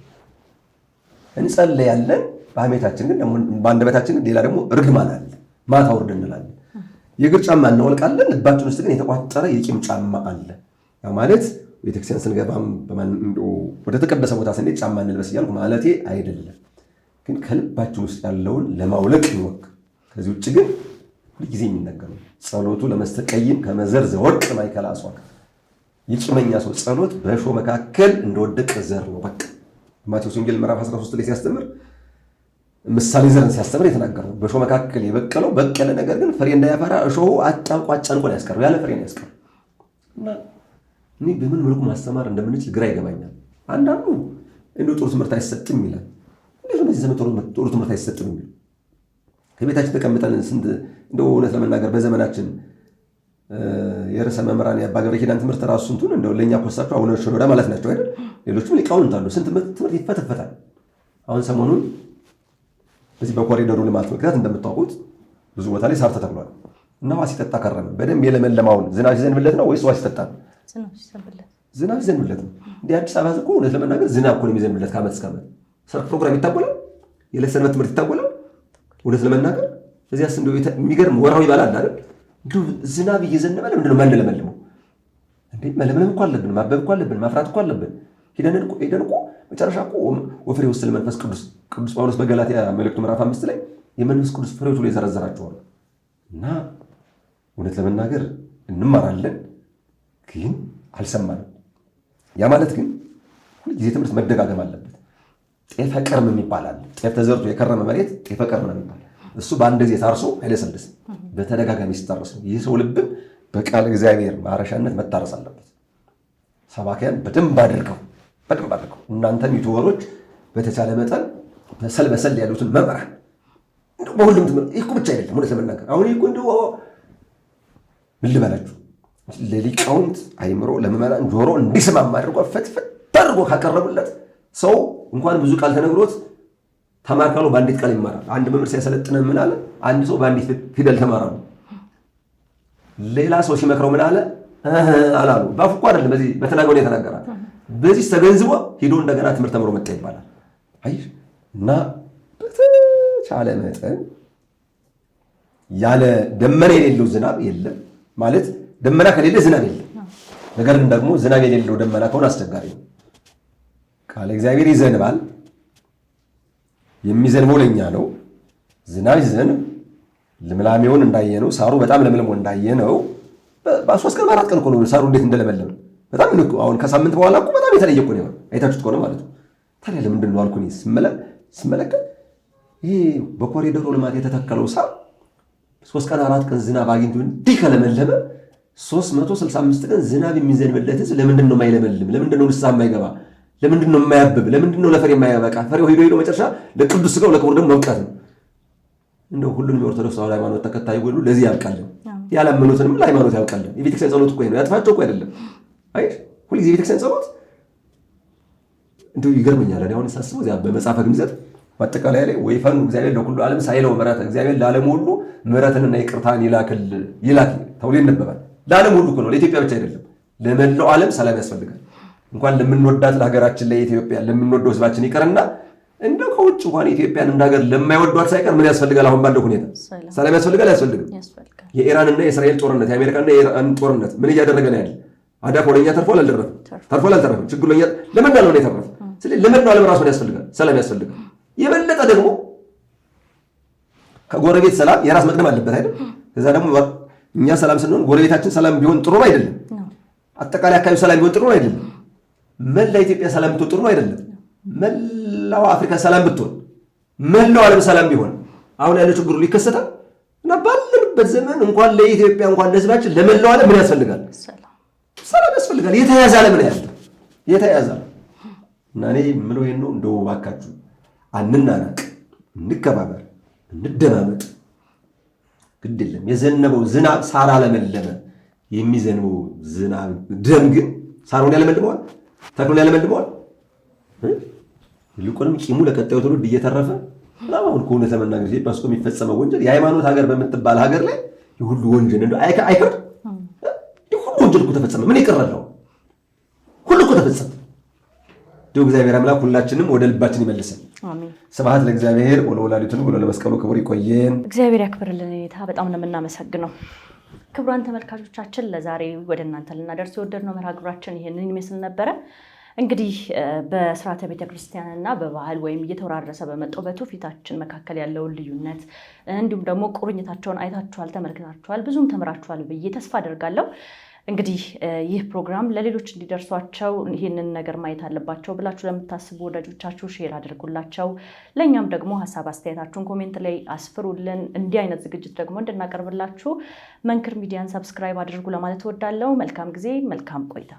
እንጸለያለን፣ በሐሜታችን ግን በአንደበታችን ሌላ ደግሞ እርግማን አለ። ማታ ውርድ እንላለን። የእግር ጫማ እናወልቃለን፣ ልባችን ውስጥ ግን የተቋጠረ የቂም ጫማ አለ። ያ ማለት ቤተክርስቲያን ስንገባም ወደ ተቀደሰ ቦታ ስንሄድ ጫማ እንልበስ እያልኩ ማለቴ አይደለም። ግን ከልባችን ውስጥ ያለውን ለማውለቅ እንወቅ። ከዚህ ውጭ ግን ሁልጊዜ የሚነገር ነው። ጸሎቱ ለመስተቀይም ከመዘርዘ ወርቅ ማእከለ አስዋክ፣ የቂመኛ ሰው ጸሎት በእሾህ መካከል እንደወደቀ ዘር ነው። በቃ ማቴዎስ ወንጌል ምዕራፍ 13 ላይ ሲያስተምር ምሳሌ ዘርን ሲያስተምር የተናገረው በእሾህ መካከል የበቀለው በቀለ፣ ነገር ግን ፍሬ እንዳያፈራ እሾሁ አጣብቆ አጫንቆ ነው ያስቀረው፣ ያለ ፍሬ ነው ያስቀረው። እና እኔ በምን መልኩ ማስተማር እንደምንችል ግራ ይገባኛል። አንዳንዱ እንደው ጥሩ ትምህርት አይሰጥም ይላል። እንዴት ነው በዚህ ዘመን ጥሩ ትምህርት አይሰጥም የሚሉ? ከቤታችን ተቀምጠን ስንት እንደው እውነት ለመናገር በዘመናችን የርዕሰ መምህራን የአባ ገብረ ኪዳን ትምህርት ራሱ ስንቱን እንደው ለእኛ ኮሳቸው አቡነ ሽኖዳ ማለት ናቸው አይደል? ሌሎችም ሊቃውንት አሉ። ስንት ትምህርት ይፈተፈታል። አሁን ሰሞኑን በዚህ በኮሪደሩ ልማት ምክንያት እንደምታውቁት ብዙ ቦታ ላይ ሳር ተተክሏል እና ውሃ ሲጠጣ ከረመ። በደንብ የለመለማውን ዝናብ ሲዘንብለት ነው ወይስ ውሃ ሲጠጣ ነው? ዝናብ ሲዘንብለት ነው። እንደ አዲስ አበባ እኮ እውነት ለመናገር ዝናብ እኮ ነው የሚዘንብለት ከዓመት እስከ ዓመት። ሰርክ ፕሮግራም ይታጎላል፣ የዕለት ሰንበት ትምህርት ይታጎላል። እውነት ለመናገር እዚያስ እንደው የሚገርም ወርሃዊ በዓል አለ አይደል? እንደው ዝናብ እየዘነበ ለምንድን ነው የማንለመልመው እንዴ? መለምለም እኮ አለብን፣ ማበብ እኮ አለብን፣ ማፍራት እኮ አለብን። ሄደን እኮ መጨረሻ እኮ ወፍሬ ውስጥ ለመንፈስ ቅዱስ ጳውሎስ በገላትያ መልእክቱ ምዕራፍ 5 ላይ የመንፈስ ቅዱስ ፍሬዎች ላይ የዘረዘራቸዋል። እና እውነት ለመናገር እንማራለን፣ ግን አልሰማንም። ያ ማለት ግን ሁልጊዜ ትምህርት መደጋገም አለበት። ጤፈ ቀርም የሚባል አለ። ጤፍ ተዘርቶ የከረመ መሬት ጤፈ ቀርም ነው የሚባል። እሱ በአንድ ጊዜ ታርሶ አይለሰልስም፣ በተደጋጋሚ ሲታረስ ነው። ይህ ሰው ልብን በቃል እግዚአብሔር ማረሻነት መታረስ አለበት። ሰባኪያን በደንብ አድርገው እናንተም ዩቱበሮች በተቻለ መጠን በሰል ያሉትን መምህራን በሁሉም ትምህርት ይህ ብቻ አይደለም። እውነት ለመናገር አሁን ይህ እንደ ምን ልበላችሁ ለሊቃውንት አይምሮ ለምዕመናን ጆሮ እንዲስማማ አድርጎ ፈትፈት አድርጎ ካቀረቡለት ሰው እንኳን ብዙ ቃል ተነግሮት ተማር ካለው በአንዲት ቃል ይማራል። አንድ መምህር ሲያሰለጥነን ምን አለ? አንድ ሰው በአንዲት ፊደል ተማራሉ። ሌላ ሰው ሲመክረው ምን አለ? አላሉ። ባፉ እኮ አይደለም፣ በዚህ በተናገሩ የተናገራል። በዚህ ተገንዝቦ ሄዶ እንደገና ትምህርት ተምሮ መጣ ይባላል። አይ እና በተቻለ መጠን ያለ ደመና የሌለው ዝናብ የለም ማለት ደመና ከሌለ ዝናብ የለም። ነገር ግን ደግሞ ዝናብ የሌለው ደመና ከሆነ አስቸጋሪ ነው። ቃለ እግዚአብሔር ይዘንባል። የሚዘንበው ለኛ ነው። ዝናብ ይዘንብ ልምላሜውን እንዳየነው ሳሩ በጣም ለምልሞ እንዳየነው በ3 ቀን 4 ቀን እኮ ነው ሳሩ እንዴት እንደለመለመ በጣም ነው። አሁን ከሳምንት በኋላ እኮ በጣም የተለየ እኮ ነው አይታችሁት ከሆነ ማለት ነው። ታዲያ ለምንድን ነው አልኩኝ ስመለከት ይሄ በኮሪደሩ ልማት የተተከለው ሳር 3 ቀን 4 ቀን ዝናብ አግኝቶ እንዲህ ከለመለመ 365 ቀን ዝናብ የሚዘንብለት ለምንድን ነው የማይለመልም? ለምንድን ነው ንስሐ የማይገባ? ለምንድን ነው የማያብብ? ለምንድን ነው ለፍሬ የማያበቃ? ፍሬው ሄዶ መጨረሻ ለቅዱስ ሥጋው ለክቡር ደግሞ መብቃት ነው። እንደው ሁሉንም የኦርቶዶክስ ተዋሕዶ ሃይማኖት ተከታይ ሁሉ ለዚህ ያብቃልን፣ ያላመኑትንም ለሃይማኖት ያብቃልን። የቤተክርስቲያን ጸሎት እኮ ነው ያጥፋቸው እኮ አይደለም። አይ ሁልጊዜ የቤተክርስቲያን ጸሎት እንደው ይገርመኛል። እኔ አሁን ሳስበው እዚያ በመጽሐፈ ግምዘት በአጠቃላይ ላይ ወይፈኑ እግዚአብሔር ለሁሉ ዓለም ሳይለው ምሕረት እግዚአብሔር ለዓለም ሁሉ ምሕረትንና ይቅርታን ይላክ ተብሎ ይነበባል። ለዓለም ሁሉ እኮ ነው፣ ለኢትዮጵያ ብቻ አይደለም። ለመላው ዓለም ሰላም ያስፈልጋል። እንኳን ለምንወዳት ለሀገራችን ላይ ኢትዮጵያ ለምንወደው ሕዝባችን ይቀርና እንደው ከውጭ እንኳን ኢትዮጵያን እንደ ሀገር ለማይወዷት ሳይቀር ምን ያስፈልጋል? አሁን ባለው ሁኔታ ሰላም ያስፈልጋል። አያስፈልግም? የኢራንና የእስራኤል ጦርነት፣ የአሜሪካና የኢራን ጦርነት ምን እያደረገ ነው ያለ? አዳፍ ወደኛ ተርፏል አልተረፈም? ችግሩ ለኛ ለመላው ነው የተረፈ። ስለዚህ ለመላው ዓለም ራሱ ያስፈልጋል፣ ሰላም ያስፈልጋል። የበለጠ ደግሞ ከጎረቤት ሰላም የራስ መቅደም አለበት አይደል? ከዛ ደግሞ እኛ ሰላም ስንሆን ጎረቤታችን ሰላም ቢሆን ጥሩ አይደለም? አጠቃላይ አካባቢ ሰላም ቢሆን ጥሩ አይደለም? መላ ኢትዮጵያ ሰላም ብትሆን ጥሩ አይደለም? መላው አፍሪካ ሰላም ብትሆን፣ መላው ዓለም ሰላም ቢሆን አሁን ያለው ችግሩ ሊከሰታል። እና ባለንበት ዘመን እንኳን ለኢትዮጵያ እንኳን ለሕዝባችን ለመላው ዓለም ምን ያስፈልጋል? ሰላም ያስፈልጋል። የተያዘ ዓለም ነው ያለው፣ የተያዘ። እና እኔ የምለው ይሄን ነው። እንደው እባካችሁ አንናናቅ፣ እንከባበር፣ እንደማመጥ። ግድ የለም የዘነበው ዝናብ ሳር አለመለመ። የሚዘንበው ዝናብ ደም ግን ሳሩን ያለመልመዋል፣ ተክሉን ያለመልመዋል። ይልቁንም ቂሙ ለቀጣዩ ትውልድ እየተረፈ አሁን ከእውነት ለመናገር ኢትዮጵያ ውስጥ የሚፈጸመው ወንጀል የሃይማኖት ሀገር በምትባል ሀገር ላይ የሁሉ ወንጀል እንደው አይከብድ? ሁሉ ወንጀል እኮ ተፈጸመ። ምን ይቀራለው? ሁሉ እኮ ተፈጸመ። እግዚአብሔር አምላክ ሁላችንም ወደ ልባችን ይመልሰን። አሜን። ስብሐት ለእግዚአብሔር ወለወላዲቱ ወለመስቀሉ ክቡር። ይቆየን። እግዚአብሔር ያክብርልን። ኔታ በጣም ነው የምናመሰግነው። ክቡራን ተመልካቾቻችን ለዛሬ ወደ እናንተ ልናደርስ የወደድነው መርሃ ግብራችን ይሄንን ይመስል ነበረ። እንግዲህ በስርዓተ ቤተክርስቲያንና በባህል ወይም እየተወራረሰ በመጣው በትውፊታችን መካከል ያለውን ልዩነት እንዲሁም ደግሞ ቁርኝታቸውን አይታችኋል፣ ተመልክታችኋል፣ ብዙም ተምራችኋል ብዬ ተስፋ አደርጋለሁ። እንግዲህ ይህ ፕሮግራም ለሌሎች እንዲደርሷቸው ይህንን ነገር ማየት አለባቸው ብላችሁ ለምታስቡ ወዳጆቻችሁ ሼር አድርጉላቸው። ለእኛም ደግሞ ሀሳብ አስተያየታችሁን ኮሜንት ላይ አስፍሩልን። እንዲህ አይነት ዝግጅት ደግሞ እንድናቀርብላችሁ መንክር ሚዲያን ሰብስክራይብ አድርጉ ለማለት እወዳለሁ። መልካም ጊዜ፣ መልካም ቆይታ።